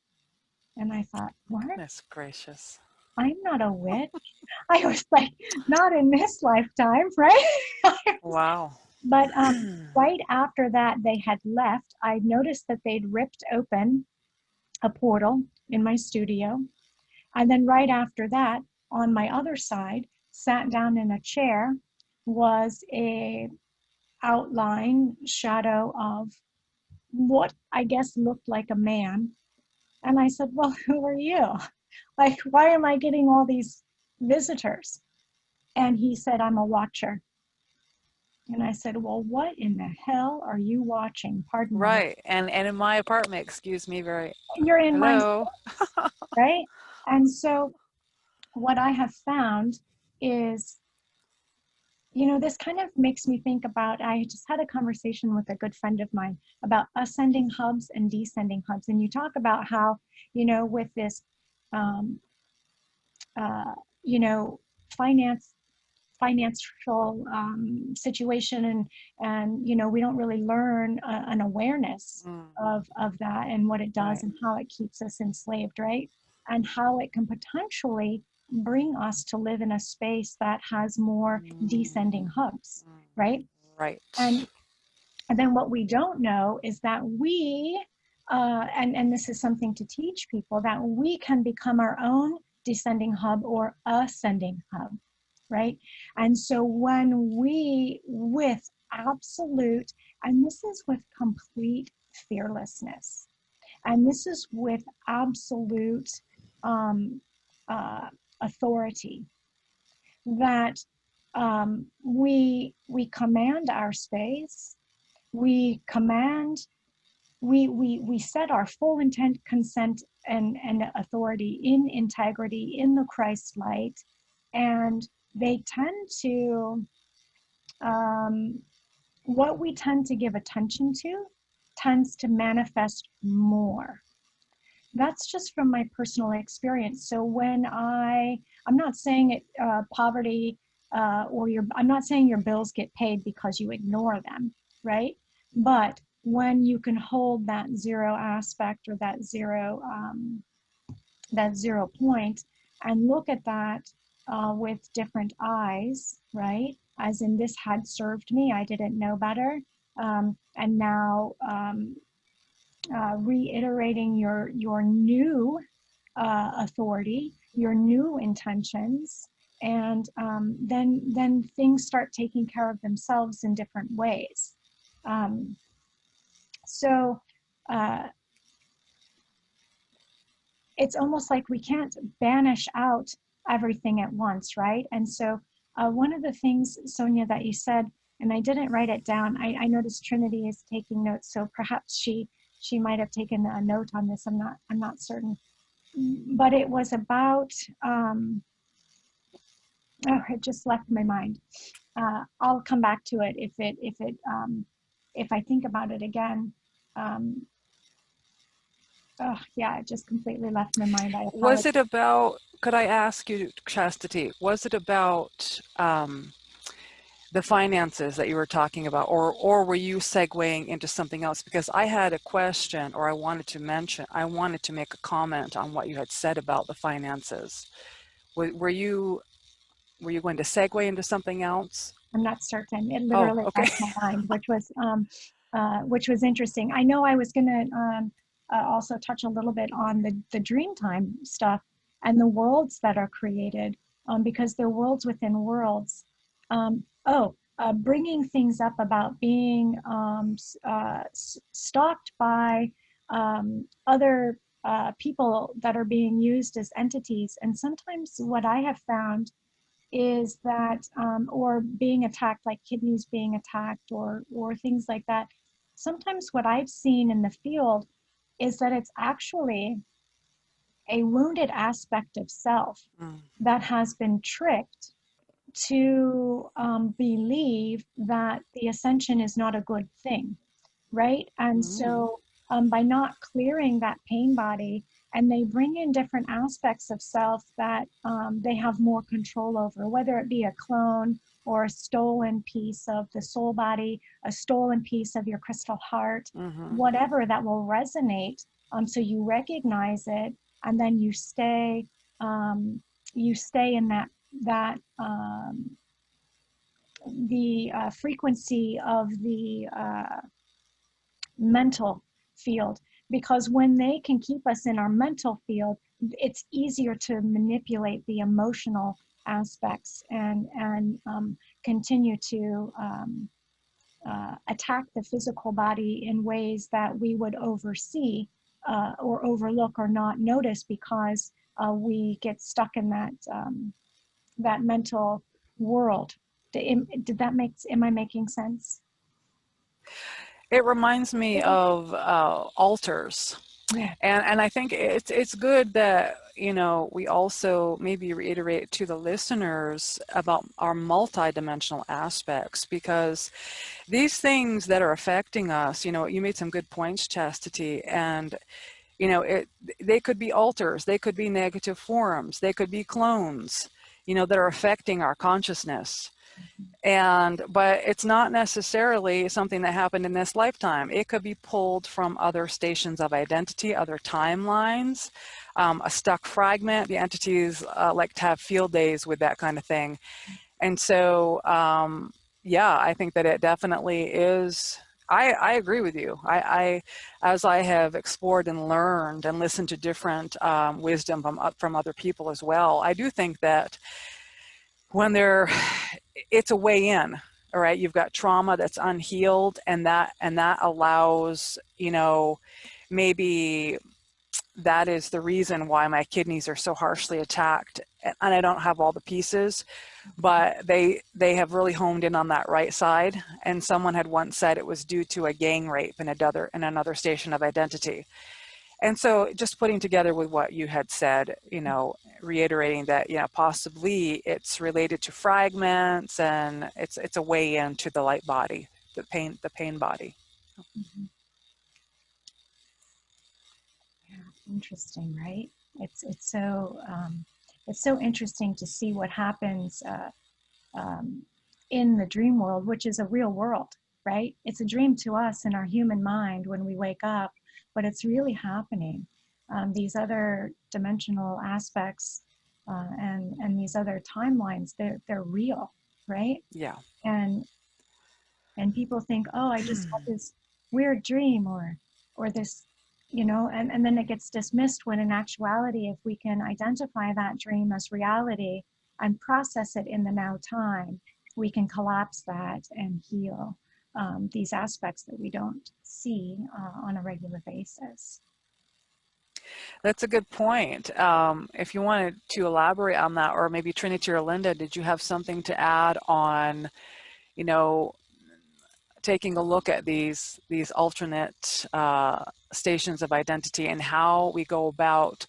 And I thought, what? Goodness gracious. I'm not a witch. I was like, not in this lifetime, right? Wow. But right after that, they had left. I noticed that they'd ripped open a portal in my studio. And then right after that, on my other side, sat down in a chair, was a outline shadow of what I guess looked like a man. And I said, well, who are you? Like, why am I getting all these visitors? And he said, I'm a watcher. And I said, well, what in the hell are you watching? Pardon me. Right. And in my apartment, excuse me, very. You're in my Hello. right? And so what I have found is, you know, this kind of makes me think about, I just had a conversation with a good friend of mine about ascending hubs and descending hubs. And you talk about how, you know, with this, you know, financial situation, and you know, we don't really learn an awareness of that and what it does, and how it keeps us enslaved, right? And how it can potentially bring us to live in a space that has more descending hubs, right? Right. And then what we don't know is that we, and this is something to teach people, that we can become our own descending hub or ascending hub, right? And so when we, with absolute, and this is with complete fearlessness, and this is with absolute authority, that we command our space, we command, we set our full intent, consent, and authority in integrity, in the Christ light, and they tend to, what we tend to give attention to tends to manifest more. That's just from my personal experience. So when I'm not saying it, poverty, I'm not saying your bills get paid because you ignore them, right? But when you can hold that zero aspect, or that zero point, and look at that with different eyes, right? As in, this had served me, I didn't know better, and now reiterating your new authority, your new intentions, and then things start taking care of themselves in different ways. So it's almost like we can't banish out everything at once, right? And so one of the things, Sonia, that you said, and I didn't write it down, I noticed Trinity is taking notes, so perhaps she might have taken a note on this. I'm not certain, but it was about, it just left my mind. I'll come back to it if I think about it again. Yeah, it just completely left my mind. I apologize. Was it about, could I ask you, Chastity, was it about the finances that you were talking about, or were you segueing into something else? Because I had a question, or I wanted to make a comment on what you had said about the finances. Were you going to segue into something else? I'm not certain. It literally left my mind, which was interesting. I know I was going to also touch a little bit on the Dreamtime stuff and the worlds that are created, because they're worlds within worlds. bringing things up about being stalked by other people that are being used as entities. And sometimes what I have found is that, or being attacked, like kidneys being attacked, or things like that. Sometimes what I've seen in the field is that it's actually a wounded aspect of self Mm. that has been tricked to believe that the ascension is not a good thing, right? And so by not clearing that pain body, and they bring in different aspects of self that they have more control over, whether it be a clone or a stolen piece of the soul body, a stolen piece of your crystal heart, Mm-hmm. whatever that will resonate. So you recognize it, and then you stay in that the frequency of the mental field, because when they can keep us in our mental field, it's easier to manipulate the emotional aspects and continue to attack the physical body in ways that we would oversee or overlook or not notice, because we get stuck in that mental world. Did that make, am I making sense? It reminds me of altars. Yeah. And I think it's good that, you know, we also maybe reiterate to the listeners about our multidimensional aspects, because these things that are affecting us, you know, you made some good points, Chastity, and, you know, they could be altars, they could be negative forms, they could be clones, you know, that are affecting our consciousness. But it's not necessarily something that happened in this lifetime. It could be pulled from other stations of identity, other timelines, a stuck fragment. The entities like to have field days with that kind of thing. And so, yeah, I think that it definitely is. I agree with you. As I have explored and learned and listened to different wisdom from other people as well, I do think that when it's a way in, all right, you've got trauma that's unhealed, and that allows, you know, maybe that is the reason why my kidneys are so harshly attacked, and I don't have all the pieces, but they have really honed in on that right side. And someone had once said it was due to a gang rape in another station of identity. And so just putting together with what you had said, you know, reiterating that, you know, possibly it's related to fragments, and it's a way into the light body, the pain body. Mm-hmm. Yeah, interesting, right? It's so interesting to see what happens in the dream world, which is a real world, right? It's a dream to us in our human mind when we wake up, but it's really happening. These other dimensional aspects and these other timelines, they're real, right? Yeah. And people think, oh, I just had this weird dream, or this, you know, and then it gets dismissed, when in actuality, if we can identify that dream as reality and process it in the now time, we can collapse that and heal these aspects that we don't see on a regular basis. That's a good point. If you wanted to elaborate on that, or maybe Trinity or Linda, did you have something to add on, you know, taking a look at these alternate stations of identity and how we go about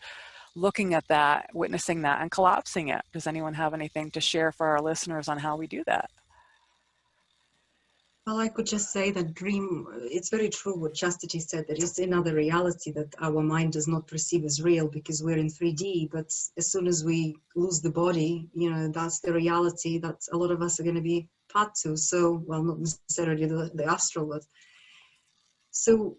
looking at that, witnessing that, and collapsing it? Does anyone have anything to share for our listeners on how we do that? Well, I could just say that dream, it's very true what Chastity said, that it's another reality that our mind does not perceive as real because we're in 3D. But as soon as we lose the body, you know, that's the reality that a lot of us are going to be part to. So, well, not necessarily the astral, but so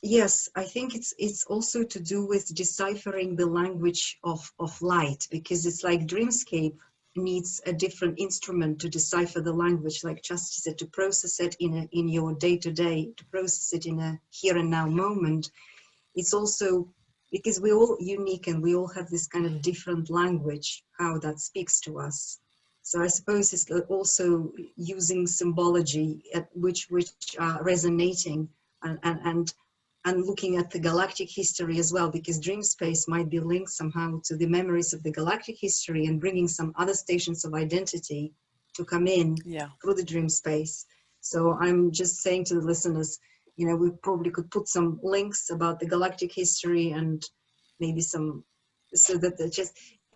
yes, I think it's also to do with deciphering the language of light, because it's like dreamscape needs a different instrument to decipher the language, like Chastity said, to process it in your day-to-day, to process it in a here and now moment. It's also because we're all unique and we all have this kind of different language, how that speaks to us. So I suppose it's also using symbology at which are resonating, and looking at the galactic history as well, because dream space might be linked somehow to the memories of the galactic history and bringing some other stations of identity to come in Yeah. through the dream space. So I'm just saying to the listeners, you know, we probably could put some links about the galactic history and maybe some, so that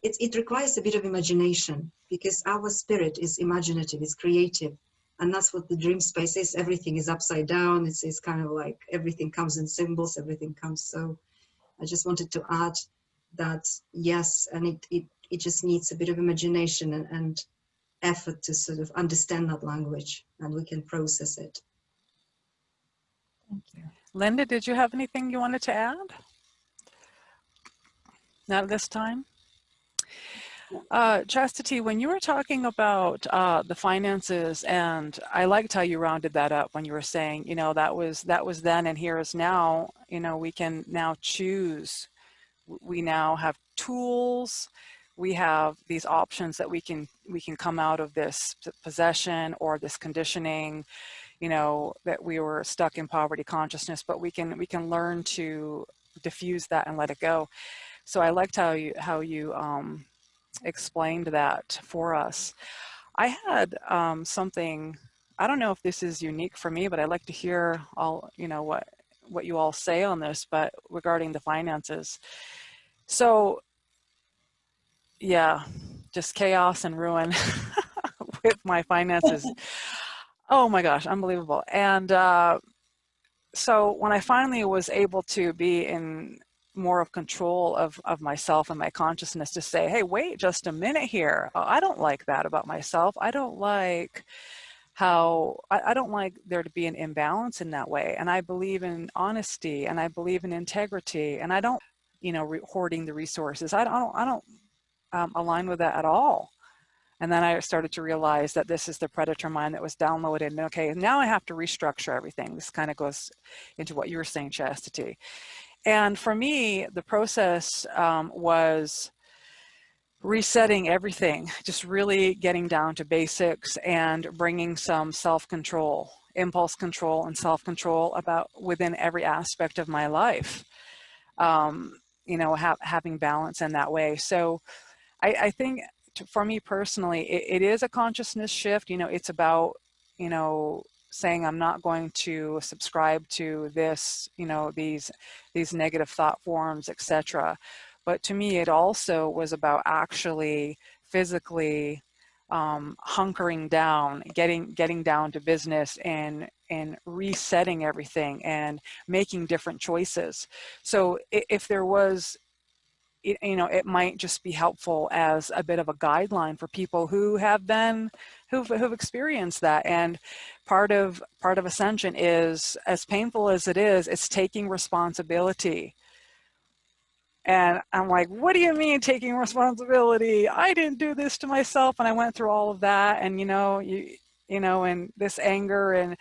it requires a bit of imagination, because our spirit is imaginative, it's creative. And that's what the dream space is. Everything is upside down. It's kind of like everything comes in symbols, everything comes. So I just wanted to add that, yes, and it just needs a bit of imagination and effort to sort of understand that language, and we can process it. Thank you. Linda, did you have anything you wanted to add? Not at this time? Chastity, when you were talking about the finances, and I liked how you rounded that up when you were saying, you know, that was then and here is now, you know, we can now choose. We now have tools. We have these options that we can come out of this possession or this conditioning, you know, that we were stuck in poverty consciousness, but we can learn to diffuse that and let it go. So I liked how you explained that for us. I had something, I don't know if this is unique for me, but I'd like to hear all, you know, what you all say on this, but regarding the finances. So yeah, just chaos and ruin with my finances. Oh my gosh, unbelievable. And so when I finally was able to be in more of control of myself and my consciousness, to say, hey, wait just a minute here. I don't like that about myself. I don't like how, I don't like there to be an imbalance in that way. And I believe in honesty, and I believe in integrity, and I don't, you know, hoarding the resources. I don't align with that at all. And then I started to realize that this is the predator mind that was downloaded. And okay, now I have to restructure everything. This kind of goes into what you were saying, Chastity. And for me, the process was resetting everything, just really getting down to basics and bringing some self-control, impulse control and self-control about within every aspect of my life. You know, having balance in that way. So I think for me personally, it is a consciousness shift. You know, it's about, you know, saying I'm not going to subscribe to this, you know, these negative thought forms, etc. But to me, it also was about actually physically hunkering down, getting down to business, and resetting everything and making different choices. So if there was, you know, it might just be helpful as a bit of a guideline for people who have been, who've experienced that. And part of ascension is, as painful as it is, it's taking responsibility. And I'm like, what do you mean taking responsibility? I didn't do this to myself. And I went through all of that, and you know, and this anger, and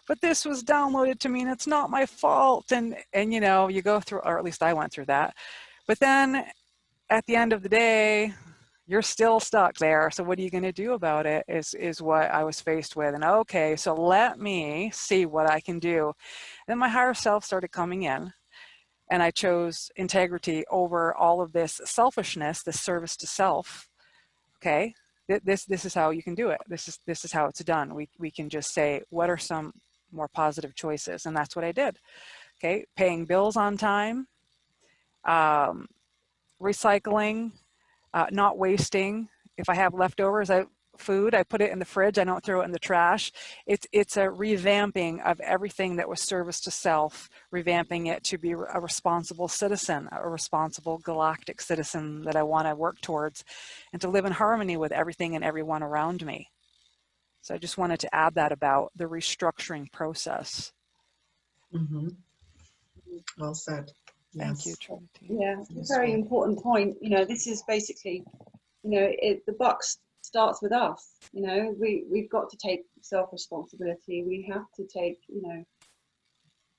but this was downloaded to me and it's not my fault. And you know, you go through, or at least I went through that. But then at the end of the day, you're still stuck there. So what are you going to do about it is what I was faced with. And okay, so let me see what I can do. Then my higher self started coming in, and I chose integrity over all of this selfishness, this service to self. Okay, this is how you can do it. This is how it's done. We can just say, what are some more positive choices? And that's what I did. Okay, paying bills on time, recycling, not wasting. If I have leftovers, food, I put it in the fridge. I don't throw it in the trash. It's a revamping of everything that was service to self, revamping it to be a responsible citizen, a responsible galactic citizen that I want to work towards, and to live in harmony with everything and everyone around me. So I just wanted to add that about the restructuring process. Mm-hmm. Well said. Yes. Thank you, Trinity. Yeah, it's a very important point. You know, this is basically, you know, the buck starts with us. You know, we've got to take self-responsibility. We have to take, you know,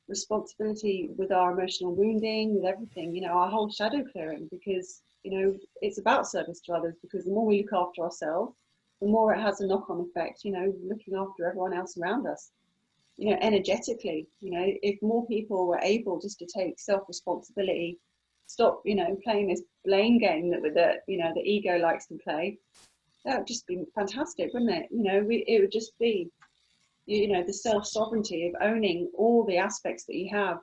responsibility with our emotional wounding, with everything, you know, our whole shadow clearing, because, you know, it's about service to others, because the more we look after ourselves, the more it has a knock-on effect, you know, looking after everyone else around us, you know, energetically. You know, if more people were able just to take self-responsibility, stop, you know, playing this blame game that you know, the ego likes to play, that would just be fantastic, wouldn't it? You know, it would just be, you know, the self-sovereignty of owning all the aspects that you have,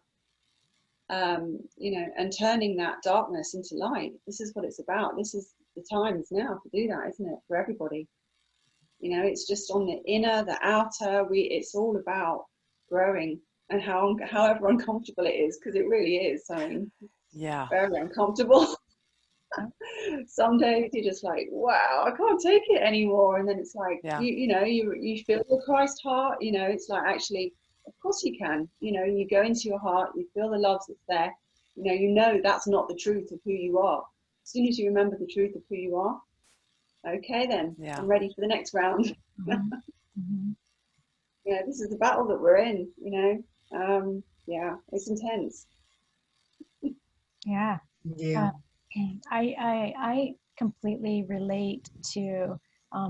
you know, and turning that darkness into light. This is what it's about. This is the times now to do that, isn't it, for everybody? You know, it's just on the inner, the outer. It's all about growing, and however uncomfortable it is, because it really is. I mean, Yeah. very uncomfortable. Some days you're just like, wow, I can't take it anymore, and then it's like, Yeah. you know, you feel the Christ heart. You know, it's like, actually, of course you can. You know, you go into your heart, you feel the love that's there. You know that's not the truth of who you are. As soon as you remember the truth of who you are, okay, then Yeah. I'm ready for the next round. Mm-hmm. You know, this is the battle that we're in. You know, yeah, it's intense. Yeah. Yeah. I completely relate to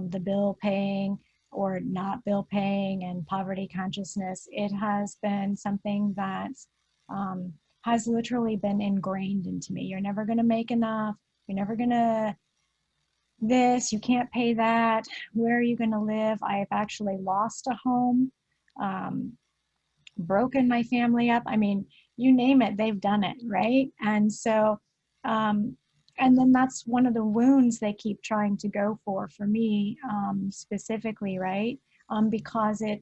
the bill paying or not bill paying and poverty consciousness. It has been something that um, has literally been ingrained into me. You're never going to make enough. You're never going to this. You can't pay that. Where are you going to live? I've actually lost a home, broken my family up. I mean, you name it, they've done it, right? And so, and then that's one of the wounds they keep trying to go for me specifically, right? Because it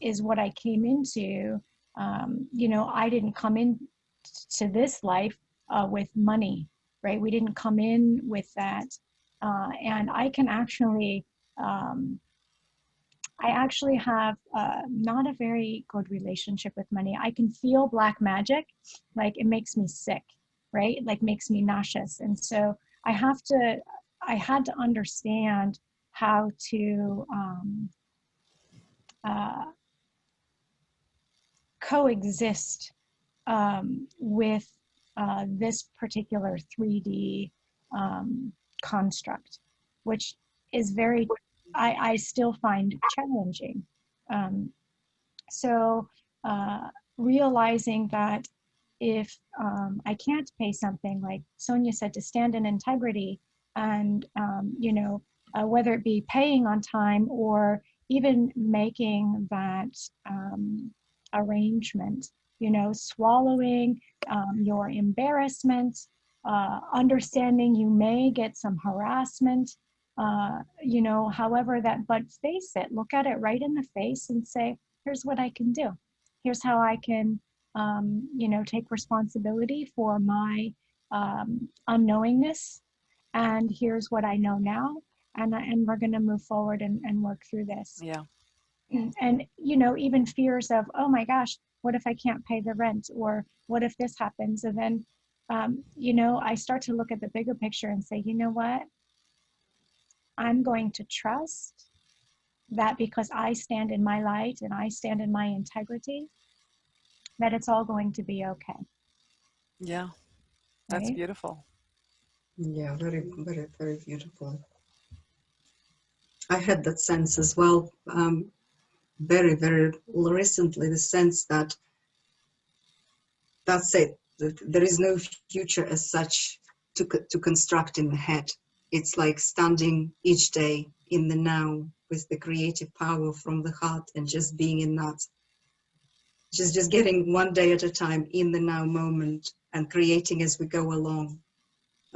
is what I came into. You know, I didn't come in to this life with money, right? We didn't come in with that, and I can actually. I actually have not a very good relationship with money. I can feel black magic, like it makes me sick, right? Like makes me nauseous. And so I had to understand how to uh, coexist with this particular 3D construct, which is very, I still find challenging. Um, So realizing that if I can't pay something, like Sonia said, to stand in integrity, and you know, whether it be paying on time or even making that arrangement, you know, swallowing your embarrassment, understanding you may get some harassment, you know, however that, but face it, look at it right in the face and say, here's what I can do. Here's how I can, you know, take responsibility for my unknowingness. And here's what I know now. And we're going to move forward and work through this. Yeah. And, you know, even fears of, oh my gosh, what if I can't pay the rent? Or what if this happens? And then, you know, I start to look at the bigger picture and say, you know what? I'm going to trust that because I stand in my light and I stand in my integrity, that it's all going to be okay. Yeah. That's Right? beautiful. Yeah, very, very, very beautiful. I had that sense as well, very, very recently, the sense that that's it. There is no future as such to construct in the head. It's like standing each day in the now with the creative power from the heart and just being in that. Just getting one day at a time in the now moment and creating as we go along.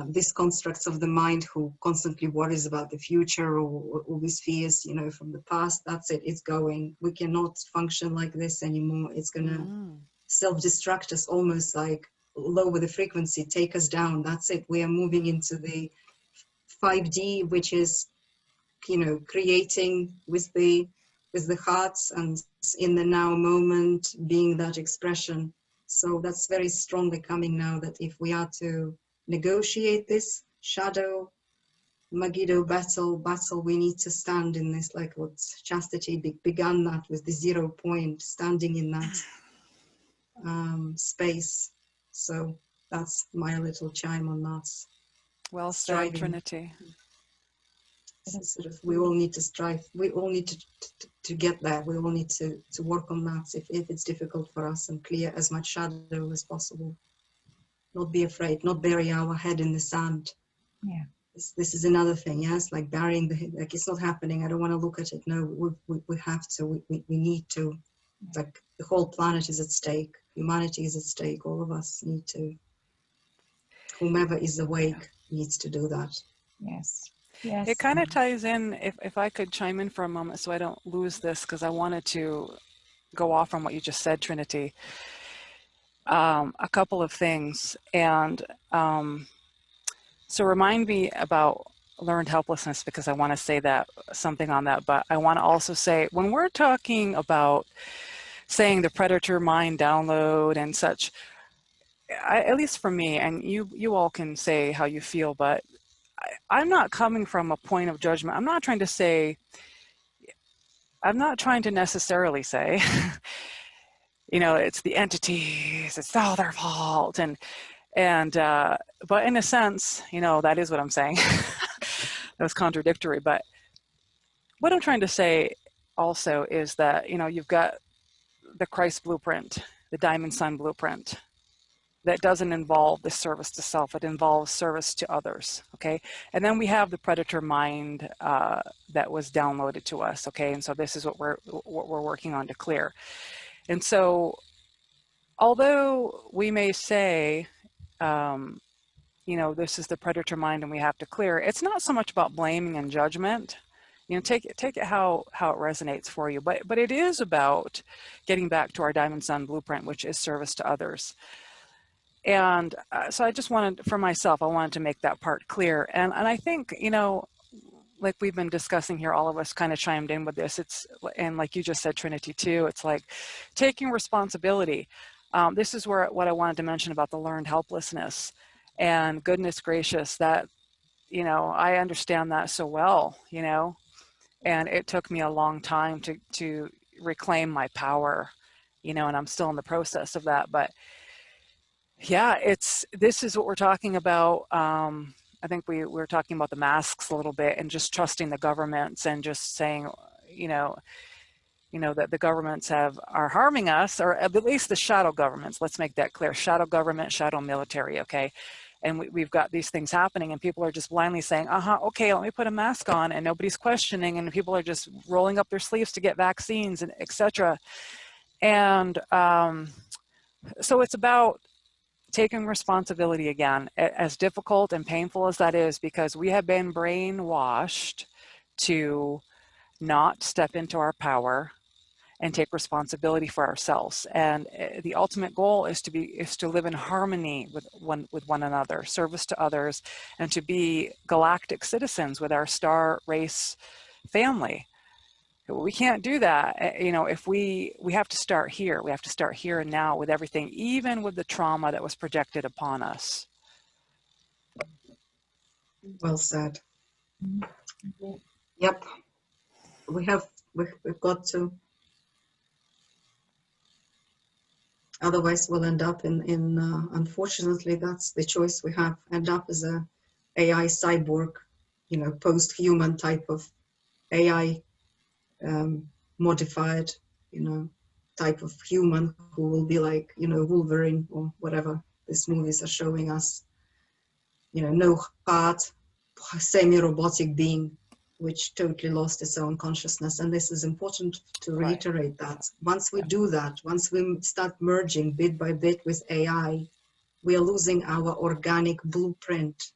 These constructs of the mind who constantly worries about the future or all these fears, you know, from the past, that's it, it's going. We cannot function like this anymore. It's gonna self-destruct us, almost like lower the frequency, take us down. That's it. We are moving into the 5D, which is, you know, creating with the hearts and in the now moment, being that expression. So that's very strongly coming now, that if we are to negotiate this shadow Megiddo battle, we need to stand in this, like what Chastity began that with the 0 point, standing in that space. So that's my little chime on that. Well said, Striving. Trinity. Sort of, we all need to strive. We all need to get there. We all need to work on that if it's difficult for us, and clear as much shadow as possible. Not be afraid. Not bury our head in the sand. Yeah. This is another thing. Yes, like burying the head. Like, it's not happening. I don't want to look at it. No, we have to. We need to. Like, the whole planet is at stake. Humanity is at stake. All of us need to. Whomever is awake needs to do that. Yes. Yes. It kind of ties in, if I could chime in for a moment so I don't lose this, because I wanted to go off on what you just said, Trinity. A couple of things. And so remind me about learned helplessness, because I want to say that something on that. But I want to also say, when we're talking about saying the predator mind download and such, at least for me, and you all can say how you feel, but I'm not coming from a point of judgment. I'm not trying to necessarily say, it's the entities, it's all their fault. But in a sense, that is what I'm saying. That was contradictory. But what I'm trying to say also is that, you've got the Christ blueprint, the Diamond Sun blueprint, that doesn't involve the service to self. It involves service to others, okay? And then we have the predator mind that was downloaded to us, okay? And so this is what we're working on to clear. And so, although we may say, this is the predator mind and we have to clear, it's not so much about blaming and judgment. Take it how it resonates for you. But it is about getting back to our Diamond Sun blueprint, which is service to others. And so I just wanted, for myself, I wanted to make that part clear. And I think, like we've been discussing here, all of us kind of chimed in with this. And like you just said, Trinity, too, it's like taking responsibility. This is what I wanted to mention about the learned helplessness. And goodness gracious, that, I understand that so well, and it took me a long time to reclaim my power, and I'm still in the process of that. But yeah, this is what we're talking about. I think we were talking about the masks a little bit, and just trusting the governments, and just saying, that the governments are harming us, or at least the shadow governments. Let's make that clear: shadow government, shadow military. Okay, and we've got these things happening, and people are just blindly saying, okay, let me put a mask on, and nobody's questioning, and people are just rolling up their sleeves to get vaccines, and etc. And so it's about taking responsibility again, as difficult and painful as that is, because we have been brainwashed to not step into our power and take responsibility for ourselves. And the ultimate goal is to live in harmony with one another, service to others, and to be galactic citizens with our star race family. We can't do that, if we have to start here. We have to start here and now with everything, even with the trauma that was projected upon us. Well said. Mm-hmm. Yep. We've got to. Otherwise, we'll end up in unfortunately, that's the choice we have. End up as a AI cyborg, post-human type of AI modified, type of human who will be like, Wolverine or whatever these movies are showing us. No heart, semi-robotic being, which totally lost its own consciousness. And this is important to reiterate that. Once we do that, once we start merging bit by bit with AI, we are losing our organic blueprint.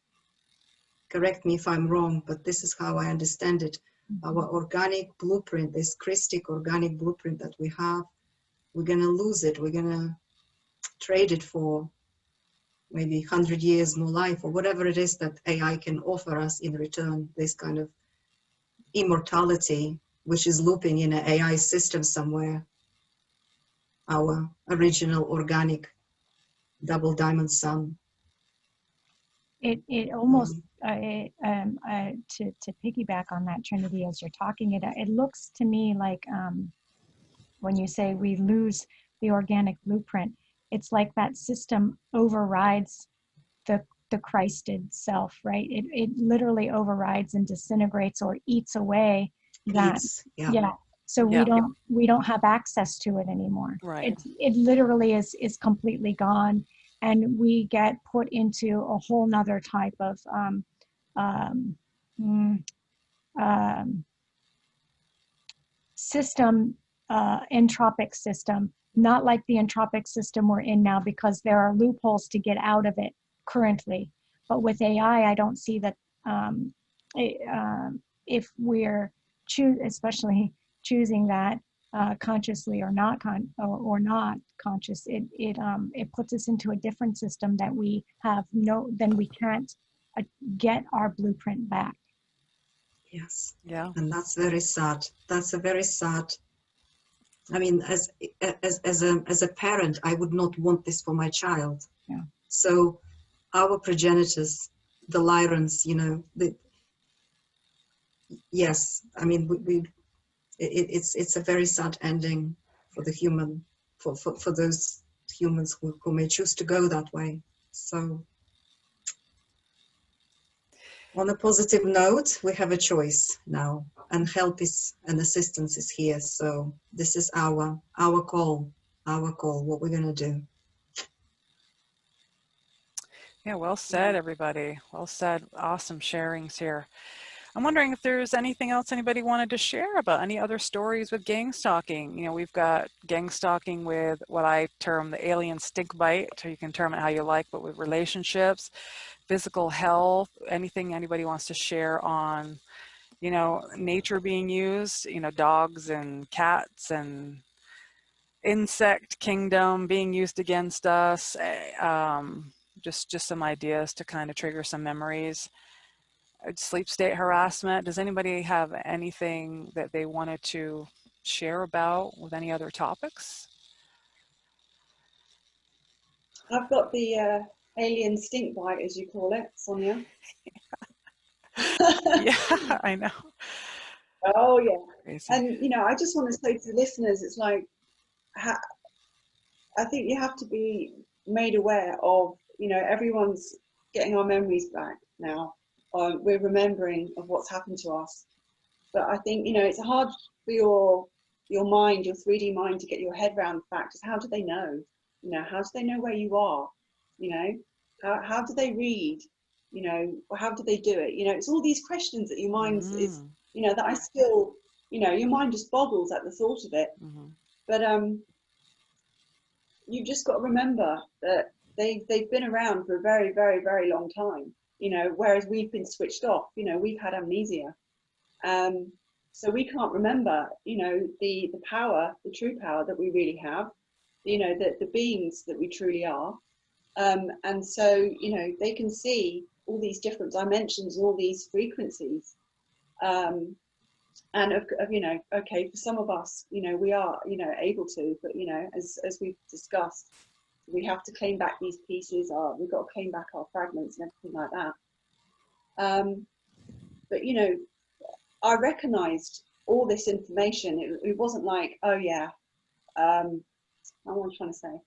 Correct me if I'm wrong, but this is how I understand it. Our organic blueprint, this Christic organic blueprint that we have, we're going to lose it. We're going to trade it for maybe 100 years more life, or whatever it is that AI can offer us in return, this kind of immortality, which is looping in an AI system somewhere, our original organic double diamond sun. It almost to piggyback on that, Trinity, as you're talking, it looks to me like when you say we lose the organic blueprint, it's like that system overrides the the Christed self, right? It literally overrides and disintegrates or eats away that. Yeah. Yeah. So Yeah. we don't have access to it anymore. Right. It literally is completely gone, and we get put into a whole nother type of um, mm, system, entropic system, not like the entropic system we're in now, because there are loopholes to get out of it currently. But with AI, I don't see that if we're especially choosing that consciously or not or not conscious, it puts us into a different system that we have then we can't get our blueprint back. Yes. Yeah. And that's very sad. That's a very sad. I mean, as a parent, I would not want this for my child. Yeah. So our progenitors, the Lyrans, you know, yes, I mean, it's a very sad ending for the human, for those humans who may choose to go that way. So on a positive note, we have a choice now, and help is and assistance is here. So this is our call, what we're gonna do. Yeah, well said, everybody. Well said. Awesome sharings here. I'm wondering if there's anything else anybody wanted to share about any other stories with gang stalking. You know, we've got gang stalking with what I term the alien stink bite, or you can term it how you like, but with relationships, physical health, anything anybody wants to share on, you know, nature being used, you know, dogs and cats and insect kingdom being used against us. Just some ideas to kind of trigger some memories. Sleep state harassment. Does anybody have anything that they wanted to share about with any other topics? I've got the alien stink bite, as you call it, Sonia. Yeah, I know. Oh yeah. Crazy. And you know, I just want to say to the listeners, it's like, I think you have to be made aware of, you know, everyone's getting our memories back now. We're remembering of what's happened to us. But I think, you know, it's hard for your mind, your 3D mind, to get your head around the fact is, how do they know? You know, how do they know where you are? You know, how do they read? You know, or how do they do it? You know, it's all these questions that your mind is, you know, that I still, you know, your mind just boggles at the thought of it. But you've just got to remember that they've been around for a very, very, very long time. You know, whereas we've been switched off. You know, we've had amnesia. So we can't remember, you know, the power, the true power that we really have, you know, the beings that we truly are. And so, you know, they can see all these different dimensions and all these frequencies. And you know, okay, for some of us, you know, we are, you know, able to, but you know, as we've discussed, we have to claim back these pieces. We've got to claim back our fragments and everything like that. But you know, I recognized all this information. It wasn't like, oh yeah, what am I trying to say?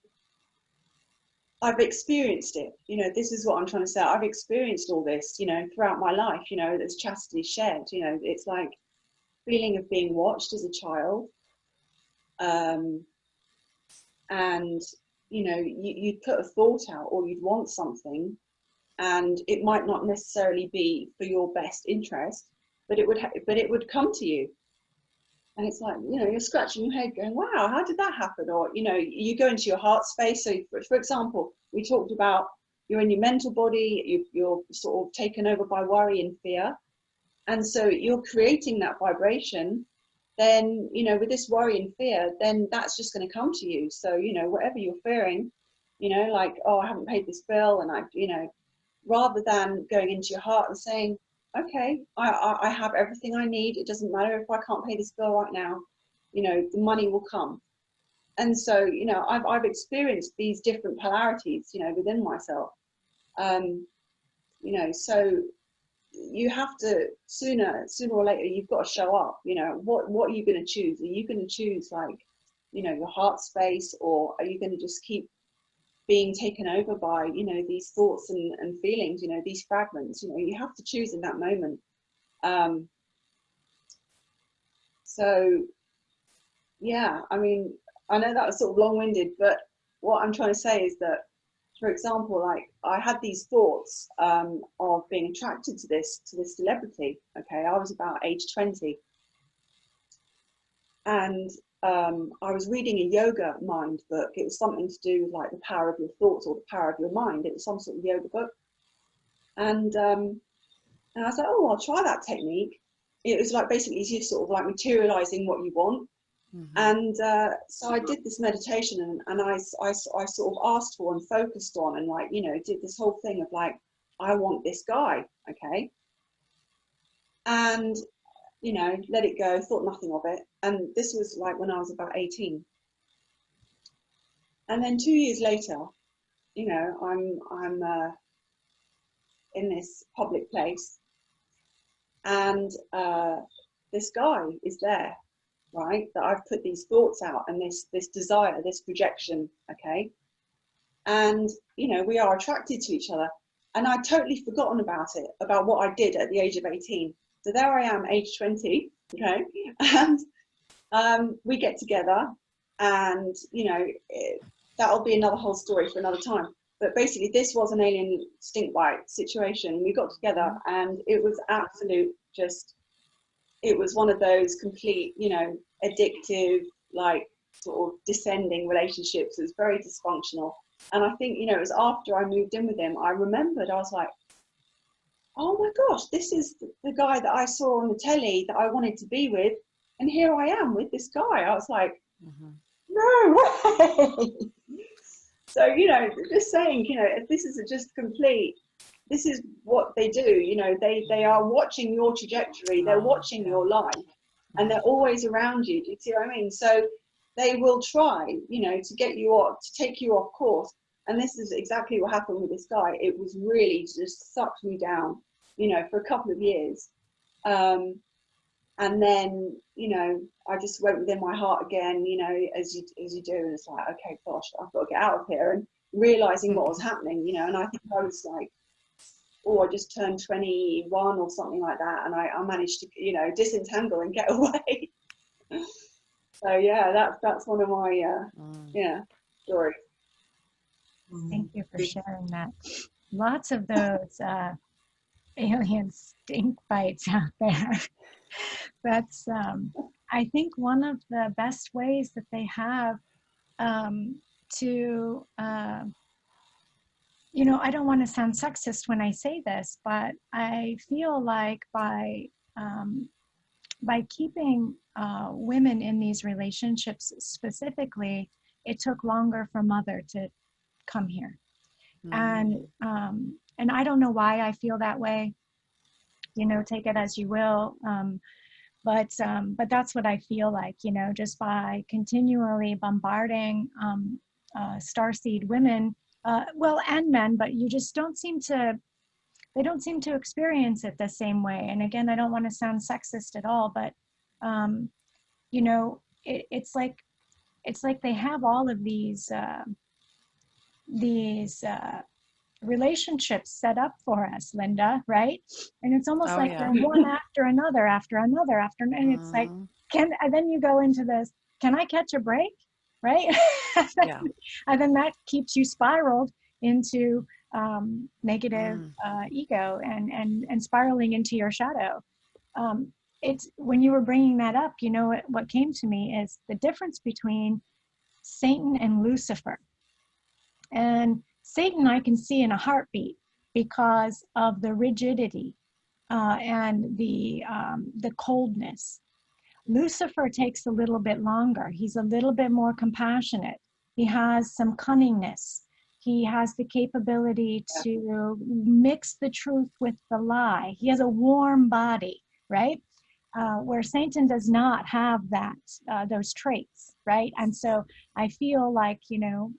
I've experienced it. You know, this is what I'm trying to say. I've experienced all this, you know, throughout my life. You know, as Chastity shared, you know, it's like feeling of being watched as a child. And, you know, you'd put a thought out or you'd want something, and it might not necessarily be for your best interest, but it would come to you. And it's like, you know, you're scratching your head going, wow, how did that happen? Or, you know, you go into your heart space. So, for example, we talked about you're in your mental body, you're sort of taken over by worry and fear. And so you're creating that vibration. Then, you know, with this worry and fear, then that's just going to come to you. So, you know, whatever you're fearing, you know, like, oh, I haven't paid this bill. And you know, rather than going into your heart and saying, okay, I have everything I need. It doesn't matter if I can't pay this bill right now, you know, the money will come. And so, you know, I've experienced these different polarities, you know, within myself. You know, so you have to sooner or later, you've got to show up. You know, what are you going to choose? Are you going to choose, like, you know, your heart space, or are you going to just keep being taken over by, you know, these thoughts and feelings, you know, these fragments. You know, you have to choose in that moment. So yeah, I mean, I know that was sort of long-winded, but what I'm trying to say is that, for example, like I had these thoughts of being attracted to this celebrity. Okay, I was about age 20, and I was reading a yoga mind book. It was something to do with like the power of your thoughts or the power of your mind. It was some sort of yoga book, and I was like, oh, I'll try that technique. It was like basically you're sort of like materializing what you want. And so I did this meditation, and I sort of asked for and focused on and, like, you know, did this whole thing of like, I want this guy, okay? And, you know, let it go, thought nothing of it. And this was like when I was about 18. And then 2 years later, you know, I'm in this public place, and this guy is there, right, that I've put these thoughts out and this desire, this projection, okay? And, you know, we are attracted to each other. And I'd totally forgotten about it, about what I did at the age of 18. So there I am, age 20, okay? And we get together, and, you know, that'll be another whole story for another time. But basically, this was an alien stink bite situation. We got together, and it was absolute just, it was one of those complete, you know, addictive, like sort of descending relationships. It was very dysfunctional. And I think, you know, it was after I moved in with him, I remembered, I was like, oh my gosh, this is the guy that I saw on the telly that I wanted to be with. And here I am with this guy. I was like, no way. So, you know, just saying, you know, this is just complete, this is what they do, you know, they are watching your trajectory, they're watching your life, and they're always around you. Do you see what I mean? So they will try, you know, to get you off, to take you off course. And this is exactly what happened with this guy. It was really just sucked me down, you know, for a couple of years. And then, you know, I just went within my heart again, you know, as you do, and it's like, okay, gosh, I've got to get out of here, and realizing what was happening, you know. And I think I was like, oh, I just turned 21 or something like that, and I managed to, you know, disentangle and get away. So yeah, that's one of my yeah, stories. Thank you for sharing that. Lots of those alien stink bites out there. That's I think one of the best ways that they have to you know, I don't want to sound sexist when I say this, but I feel like by keeping women in these relationships specifically, it took longer for Mother to come here. And I don't know why I feel that way, you know, take it as you will. But that's what I feel like, you know, just by continually bombarding starseed women, well, and men, but you just don't seem to, they don't seem to experience it the same way. And again, I don't want to sound sexist at all, but you know, it's like they have all of these relationships set up for us, Linda, right? And it's almost like they're one after another, and it's like, and then you go into this, can I catch a break, right? And then that keeps you spiraled into negative ego and spiraling into your shadow. It's when you were bringing that up, you know, what came to me is the difference between Satan and Lucifer. And Satan I can see in a heartbeat because of the rigidity and the coldness. Lucifer takes a little bit longer. He's a little bit more compassionate. He has some cunningness. He has the capability to mix the truth with the lie. He has a warm body, right? Where Satan does not have that, those traits, right? And so I feel like, you know,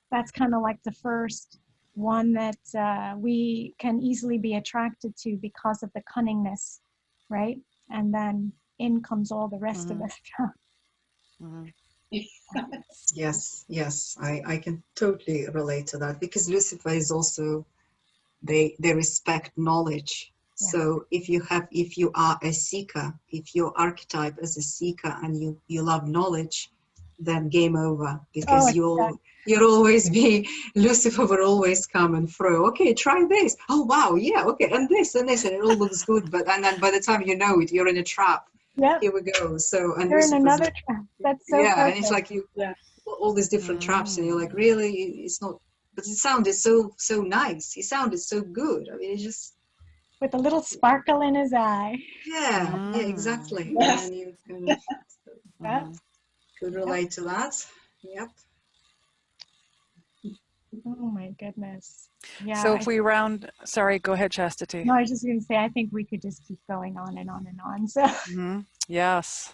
that's kind of like the first one that we can easily be attracted to because of the cunningness, right? And then in comes all the rest of the stuff. Yes, yes, I can totally relate to that, because Lucifer is also, they respect knowledge. Yeah. So if you are a seeker, if your archetype is a seeker and you love knowledge, then game over, Oh, because exactly. you'll always be, Lucifer will always come and throw, okay, try this, oh wow, yeah, okay, and this and this, and it all looks good, but and then by the time you know it, you're in a trap. Yep. Here we go. So, and You're in Lucifer's another like, trap. That's so yeah, and it's perfect. like you, Yeah. all these different traps, and you're like, really, it's not, but it sounded so nice, he sounded so good, I mean, it's just, With a little sparkle in his eye. yeah, exactly, and Yes. then you kind of Yeah. could Yep. relate to that. Yep. Oh my goodness. Yeah. So if we round, sorry, go ahead, Chastity. No, I was just going to say, I think we could just keep going on and on and on. So, Yes.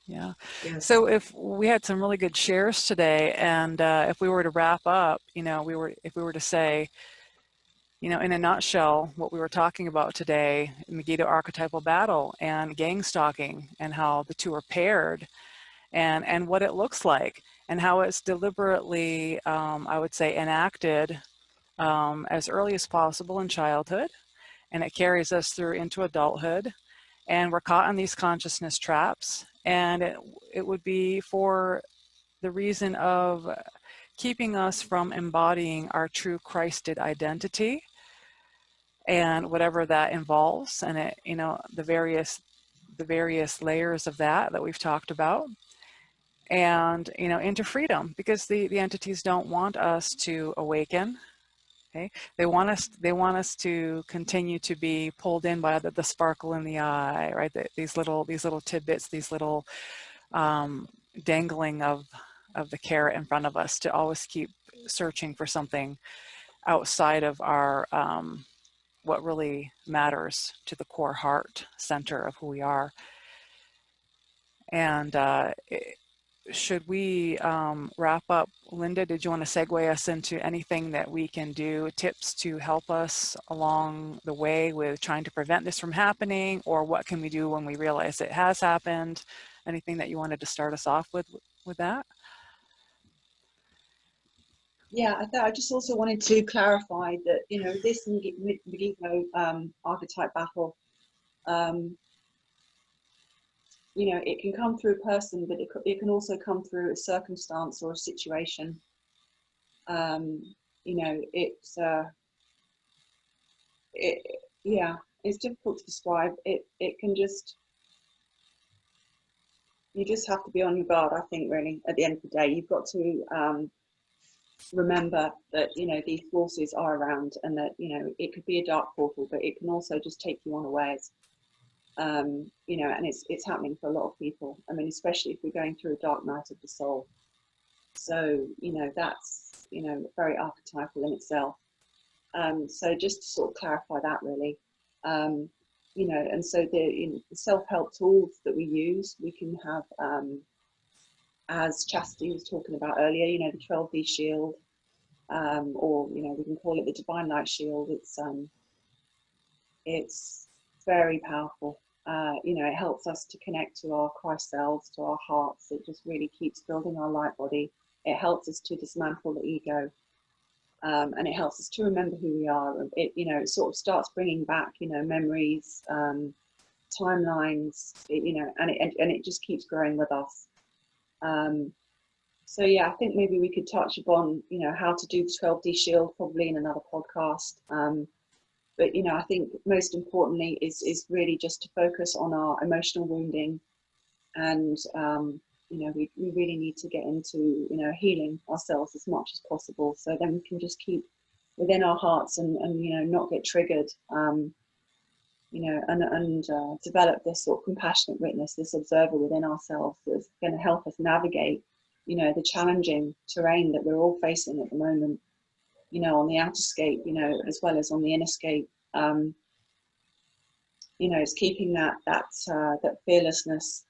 Yeah. Yes. So if we had some really good shares today, and if we were to wrap up, if we were to say, in a nutshell, what we were talking about today, Megiddo archetypal battle and gang stalking, and how the two are paired, and what it looks like, and how it's deliberately, I would say, enacted as early as possible in childhood, and it carries us through into adulthood, and we're caught in these consciousness traps, and it would be for the reason of keeping us from embodying our true Christed identity, and whatever that involves, and the various layers of that we've talked about, and into freedom, because the entities don't want us to awaken. Okay, they want us to continue to be pulled in by the sparkle in the eye, right? These little tidbits, these little dangling of the carrot in front of us, to always keep searching for something outside of our what really matters to the core heart center of who we are. And should we wrap up? Linda, did you want to segue us into anything that we can do, tips to help us along the way with trying to prevent this from happening, or what can we do when we realize it has happened? Anything that you wanted to start us off with that? Yeah, I just also wanted to clarify that, this Megiddo archetype battle, it can come through a person, but it can also come through a circumstance or a situation. It's yeah, it's difficult to describe. It can just, you just have to be on your guard, I think, really, at the end of the day. You've got to remember that, these forces are around, and that, it could be a dark portal, but it can also just take you unawares. And it's happening for a lot of people. I mean, especially if we're going through a dark night of the soul. So, that's, very archetypal in itself. So just to sort of clarify that, really. And so the self-help tools that we use, we can have, as Chastity was talking about earlier, the 12D shield, or we can call it the divine light shield. It's very powerful. It helps us to connect to our Christ selves, to our hearts. It just really keeps building our light body. It helps us to dismantle the ego, and it helps us to remember who we are. It sort of starts bringing back, memories, timelines, and it just keeps growing with us. So yeah, I think maybe we could touch upon, how to do the 12D shield probably in another podcast. But I think most importantly is really just to focus on our emotional wounding, and we really need to get into healing ourselves as much as possible, so then we can just keep within our hearts, and not get triggered, and develop this sort of compassionate witness, this observer within ourselves, that's going to help us navigate the challenging terrain that we're all facing at the moment, on the outer scape, as well as on the inner scape. It's keeping that fearlessness,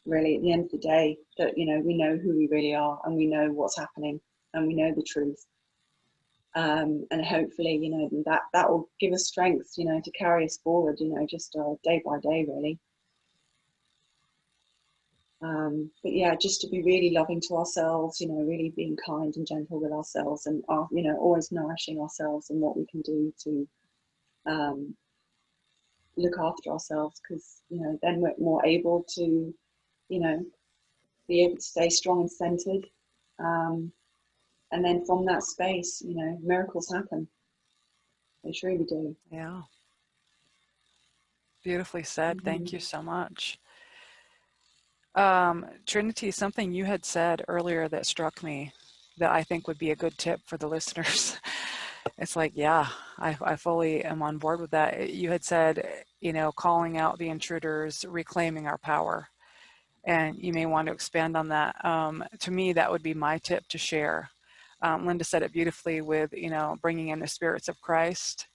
really, at the end of the day, that we know who we really are, and we know what's happening, and we know the truth. And hopefully, that will give us strength, to carry us forward, just day by day, really. But yeah, just to be really loving to ourselves, you know, really being kind and gentle with ourselves, and you know, always nourishing ourselves and what we can do to look after ourselves, because you know, then we're more able to, you know, be able to stay strong and centered. And then from that space, you know, miracles happen. They truly do. Yeah. Beautifully said. Thank you so much. Trinity, something you had said earlier that struck me that I think would be a good tip for the listeners. It's like, yeah, I fully am on board with that. You had said, you know, calling out the intruders, reclaiming our power. And you may want to expand on that. To me, that would be my tip to share. Linda said it beautifully with, you know, bringing in the spirits of Christ,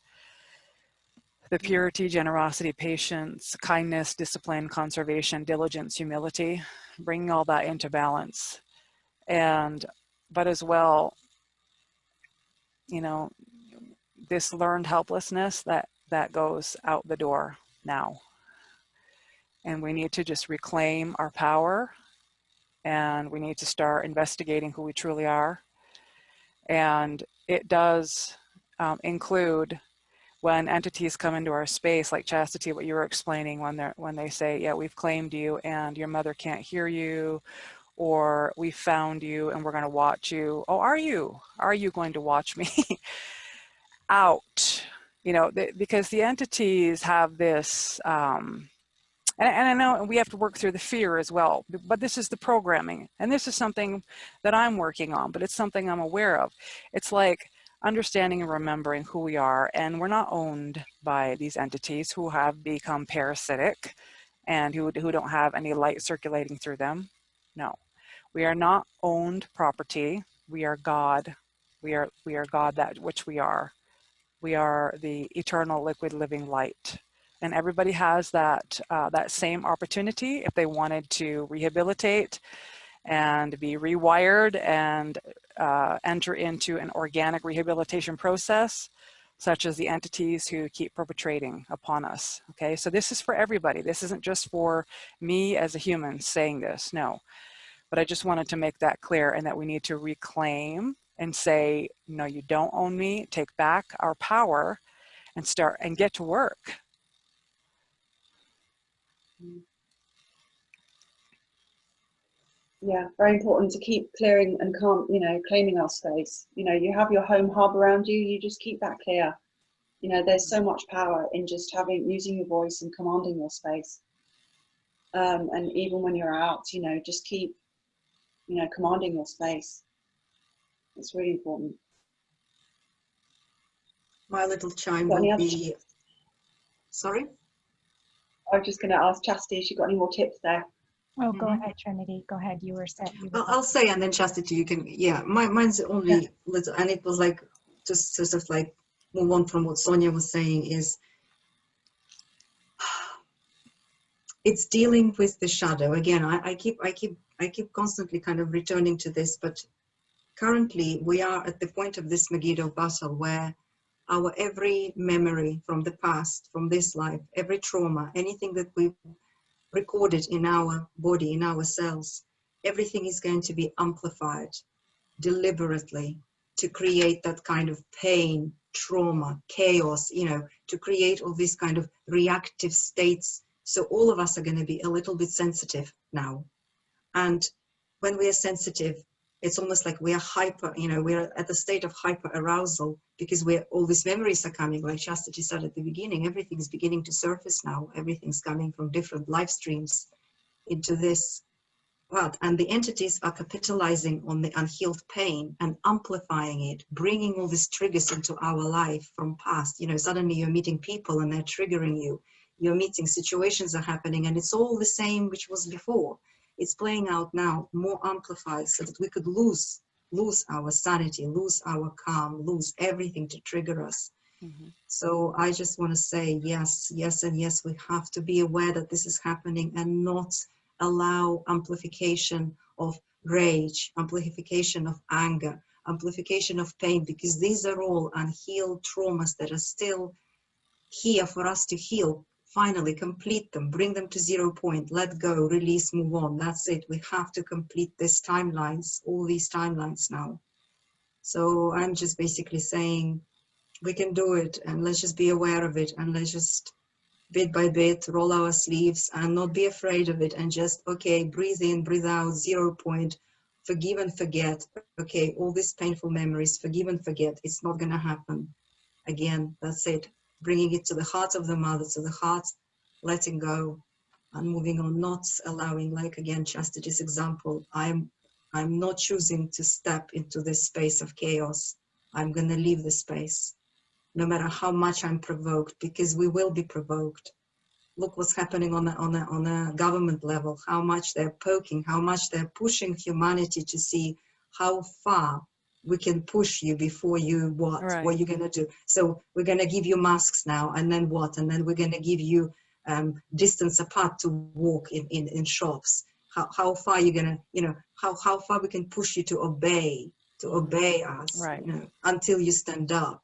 the purity, generosity, patience, kindness, discipline, conservation, diligence, humility, bringing all that into balance. But as well, you know, this learned helplessness that goes out the door now. And we need to just reclaim our power, and we need to start investigating who we truly are. And it does include when entities come into our space, like Chastity, what you were explaining, when they say, yeah, we've claimed you and your mother can't hear you, or we found you and we're going to watch you. Oh, are you going to watch me? Out, you know, because the entities have this, and I know we have to work through the fear as well, but this is the programming. And this is something that I'm working on, but it's something I'm aware of. It's like understanding and remembering who we are, and we're not owned by these entities who have become parasitic and who don't have any light circulating through them. No, we are not owned property. We are God. We are God, that which we are. We are the eternal liquid living light. And everybody has that same opportunity if they wanted to rehabilitate and be rewired and enter into an organic rehabilitation process, such as the entities who keep perpetrating upon us. Okay, so this is for everybody. This isn't just for me as a human saying this, no. But I just wanted to make that clear, and that we need to reclaim and say, no, you don't own me. Take back our power and start and get to work. Yeah, very important to keep clearing and you know, claiming our space. You know, you have your home hub around you, you just keep that clear. You know, there's so much power in just using your voice and commanding your space. And even when you're out, you know, just keep, you know, commanding your space. It's really important. My little chime Got any will other be, sorry? I was just going to ask Chastity if she got any more tips there. Oh, go ahead, Trinity. Go ahead. You were set. I'll say, and then Chastity, you can, yeah, mine's only little, and it was like, just sort of like move on from what Sonia was saying, is it's dealing with the shadow. Again, I keep constantly kind of returning to this, but currently we are at the point of this Megiddo battle where our every memory from the past, from this life, every trauma, anything that we've recorded in our body, in our cells, everything is going to be amplified deliberately to create that kind of pain, trauma, chaos, you know, to create all these kind of reactive states. So all of us are going to be a little bit sensitive now. And when we are sensitive, it's almost like we are hyper, you know, we're at a state of hyper arousal because all these memories are coming, like Chastity said at the beginning, everything's beginning to surface now. Everything's coming from different live streams into this. Well, and the entities are capitalizing on the unhealed pain and amplifying it, bringing all these triggers into our life from past. You know, suddenly you're meeting people and they're triggering you. You're meeting, situations are happening, and it's all the same which was before. It's playing out now, more amplified, so that we could lose our sanity, lose our calm, lose everything to trigger us. So I just want to say yes, yes, and yes, we have to be aware that this is happening and not allow amplification of rage, amplification of anger, amplification of pain, because these are all unhealed traumas that are still here for us to heal finally complete them, bring them to 0 point, let go, release, move on. That's it. We have to complete these timelines, all these timelines now. So I'm just basically saying we can do it, and let's just be aware of it, and let's just bit by bit roll our sleeves and not be afraid of it, and just, okay, breathe in, breathe out, 0 point, forgive and forget. Okay, all these painful memories, forgive and forget. It's not going to happen again. That's it. Bringing it to the heart of the mother, to the heart, letting go and moving on, not allowing, like again, Chastity's example, I'm not choosing to step into this space of chaos. I'm going to leave the space, no matter how much I'm provoked, because we will be provoked. Look what's happening on a government level, how much they're poking, how much they're pushing humanity to see how far we can push you before you what Right. you're going to do. So we're going to give you masks now, and then what? And then we're going to give you distance apart to walk in shops. How far you're going to, you know, how far we can push you to obey us, Right. you know, until you stand up.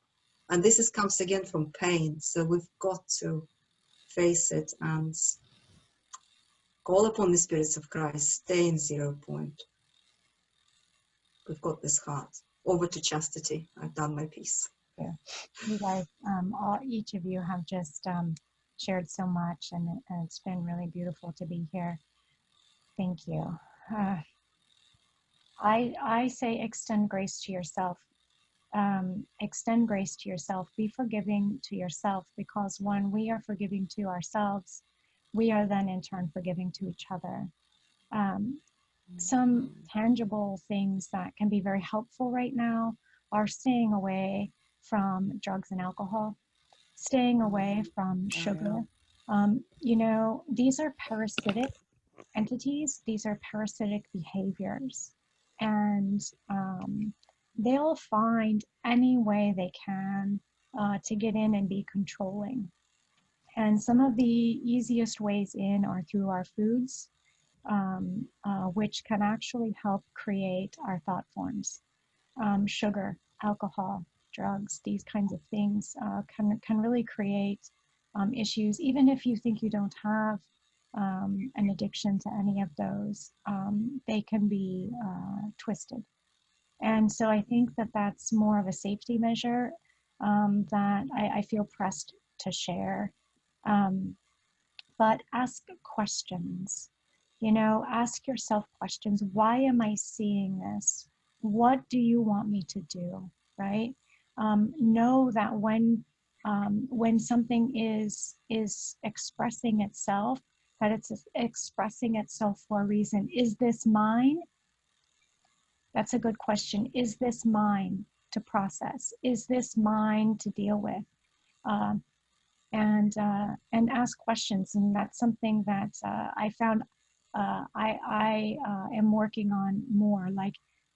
And this comes again from pain. So we've got to face it and call upon the spirits of Christ. Stay in 0 point. We've got this heart. Over to Chastity. I've done my piece. Yeah. You guys, each of you have just shared so much, and it's been really beautiful to be here. Thank you. I say extend grace to yourself. Extend grace to yourself. Be forgiving to yourself, because when we are forgiving to ourselves, we are then in turn forgiving to each other. Some tangible things that can be very helpful right now are staying away from drugs and alcohol, staying away from sugar. You know, these are parasitic entities, these are parasitic behaviors, and they'll find any way they can to get in and be controlling. And some of the easiest ways in are through our foods, which can actually help create our thought forms. Sugar, alcohol, drugs, these kinds of things can really create issues, even if you think you don't have an addiction to any of those. They can be twisted. And so I think that that's more of a safety measure that I feel pressed to share. But ask questions. You know, ask yourself questions. Why am I seeing this? What do you want me to do? Right? Know that when something is expressing itself, that it's expressing itself for a reason. Is this mine? That's a good question. Is this mine to process? Is this mine to deal with? And ask questions. And that's something that I found I am working on more. Like,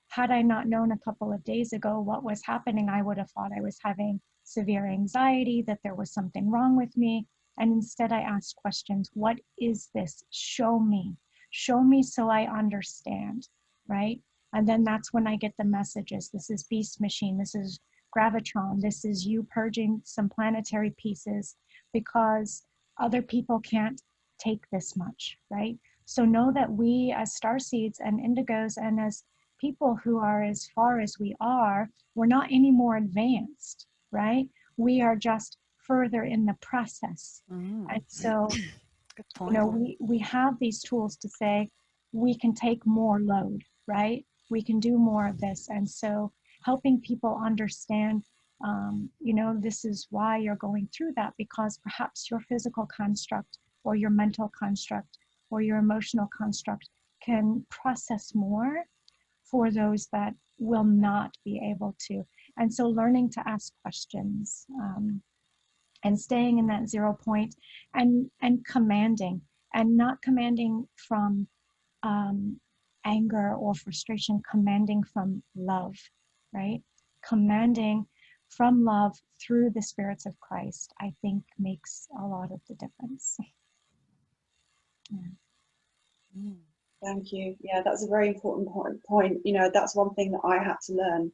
had I not known a couple of days ago what was happening, I would have thought I was having severe anxiety, that there was something wrong with me. And instead I asked questions. What is this? Show me. Show me so I understand, right? And then that's when I get the messages. This is Beast Machine. This is Gravitron. This is you purging some planetary pieces because other people can't take this much, right? So know that we as starseeds and indigos and as people who are as far as we are, we're not any more advanced, right? We are just further in the process. And so, Good point. you know, we have these tools to say, we can take more load, right? We can do more of this. And so helping people understand, you know, this is why you're going through that, because perhaps your physical construct or your mental construct or your emotional construct can process more for those that will not be able to. And so learning to ask questions and staying in that 0 point and commanding, and not commanding from anger or frustration, commanding from love, right? Commanding from love through the spirits of Christ, I think makes a lot of the difference. Yeah. Thank you. Yeah, that's a very important point. You know, that's one thing that I had to learn.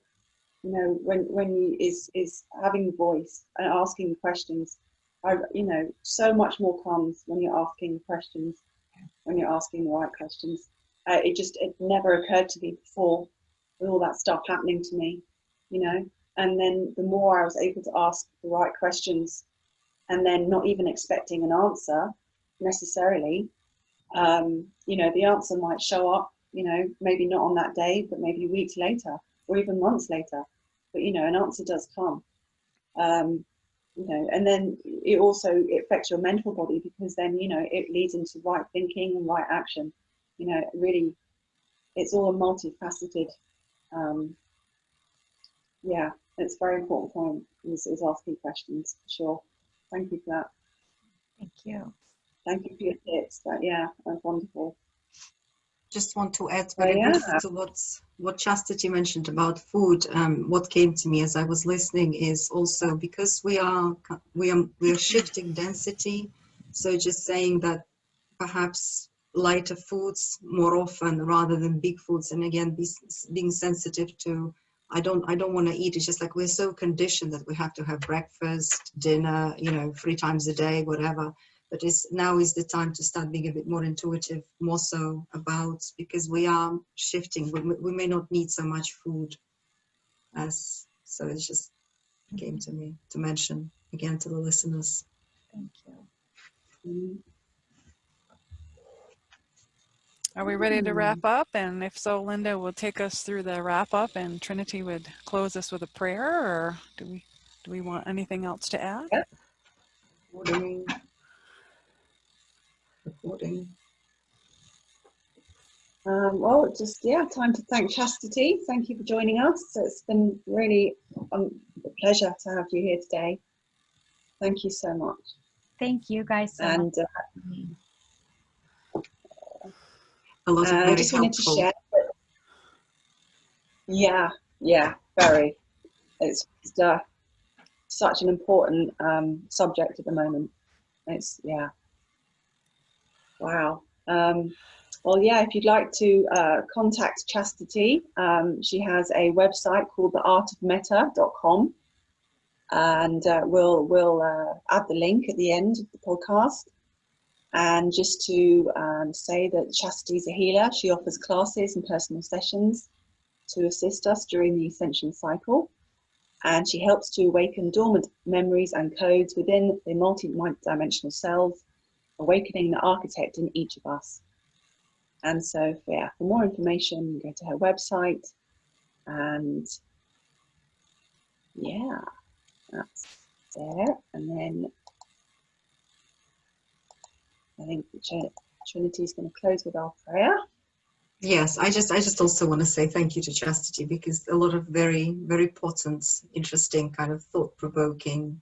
You know, when you is having voice and asking questions. you know, so much more comes when you're asking questions, when you're asking the right questions. It never occurred to me before, with all that stuff happening to me, you know. And then the more I was able to ask the right questions, and then not even expecting an answer necessarily, you know, the answer might show up, you know, maybe not on that day, but maybe weeks later or even months later. But, you know, an answer does come. You know, and then it affects your mental body, because then, you know, it leads into right thinking and right action. You know, really, it's all a multifaceted, yeah, it's a very important point, is asking questions, for sure. Thank you for that. Thank you. Thank you for your tips. Yeah, that's wonderful. Just want to add So, very yeah. briefly to what Chastity mentioned about food. What came to me as I was listening is also because we are shifting density. So just saying that perhaps lighter foods more often rather than big foods, and again being sensitive to I don't want to eat. It's just like we're so conditioned that we have to have breakfast, dinner, you know, 3 times a day, whatever. But now is the time to start being a bit more intuitive, more so about, because we are shifting. We may not need so much food as, so it just came to me to mention again to the listeners. Thank you. Mm. Are we ready to wrap up? And if so, Linda will take us through the wrap up, and Trinity would close us with a prayer, or do we want anything else to add? Yeah. Recording. Well, just, yeah, time to thank Chastity. Thank you for joining us. So it's been really a pleasure to have you here today. Thank you so much. Thank you guys so And much. A lot of I very just wanted to helpful. share. Yeah, very. It's just, such an important subject at the moment. It's, yeah. Wow. Well, yeah, if you'd like to contact Chastity, she has a website called theartofmeta.com, and we'll add the link at the end of the podcast. And just to say that Chastity is a healer. She offers classes and personal sessions to assist us during the ascension cycle, and she helps to awaken dormant memories and codes within the multi-dimensional selves, awakening the architect in each of us. And so, yeah, for more information, go to her website. And yeah, that's there. And then I think Trinity is going to close with our prayer. Yes, I just also want to say thank you to Chastity, because a lot of very, very potent, interesting, kind of thought-provoking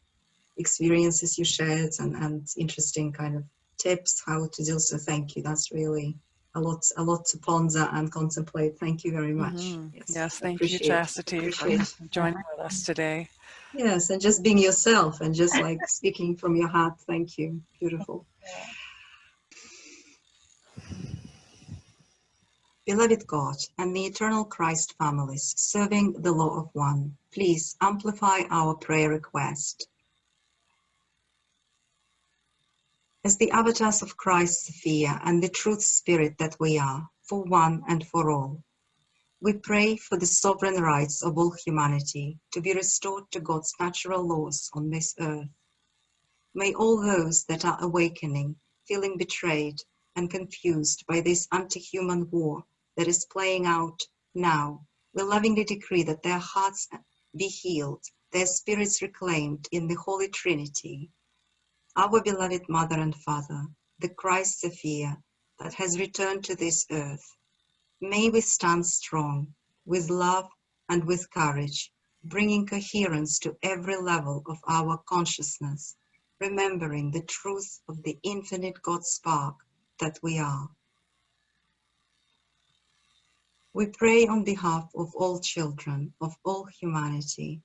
experiences you shared, and interesting kind of tips how to deal. So thank you. That's really a lot to ponder and contemplate. Thank you very much. Mm-hmm. Yes, Yes, thank you, Chastity, for joining with us today. Yes, and just being yourself and just like speaking from your heart. Thank you. Beautiful. Beloved God and the eternal Christ families serving the law of one, please amplify our prayer request. As the avatars of Christ's Sophia and the truth spirit that we are, for one and for all, we pray for the sovereign rights of all humanity to be restored to God's natural laws on this earth. May all those that are awakening, feeling betrayed and confused by this anti-human war that is playing out now, we lovingly decree that their hearts be healed, their spirits reclaimed in the Holy Trinity, our beloved Mother and Father, the Christ Sophia that has returned to this earth. May we stand strong with love and with courage, bringing coherence to every level of our consciousness, remembering the truth of the infinite God spark that we are. We pray on behalf of all children, of all humanity,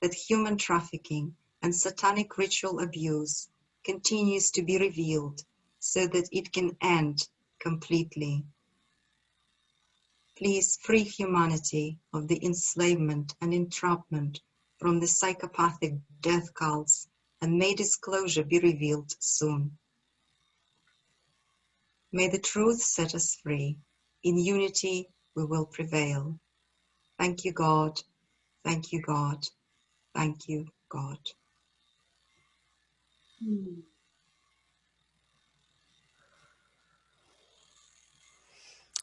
that human trafficking and satanic ritual abuse continues to be revealed so that it can end completely. Please free humanity of the enslavement and entrapment from the psychopathic death cults and may disclosure be revealed soon. May the truth set us free. In unity we will prevail. Thank you, God. Thank you, God. Thank you, God.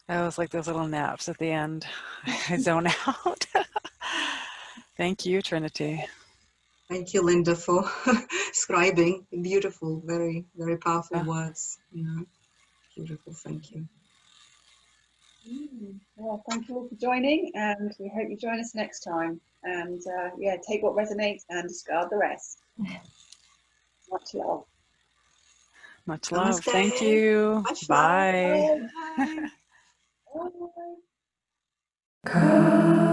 That was like those little naps at the end. I zone out. Thank you, Trinity. Thank you, Linda, for scribing beautiful, very, very powerful words. Yeah, beautiful. Thank you. Well, thank you all for joining, and we hope you join us next time. And yeah, take what resonates and discard the rest. Much love. Much love. Namaste. Thank you. Much love. Bye. Bye. Bye.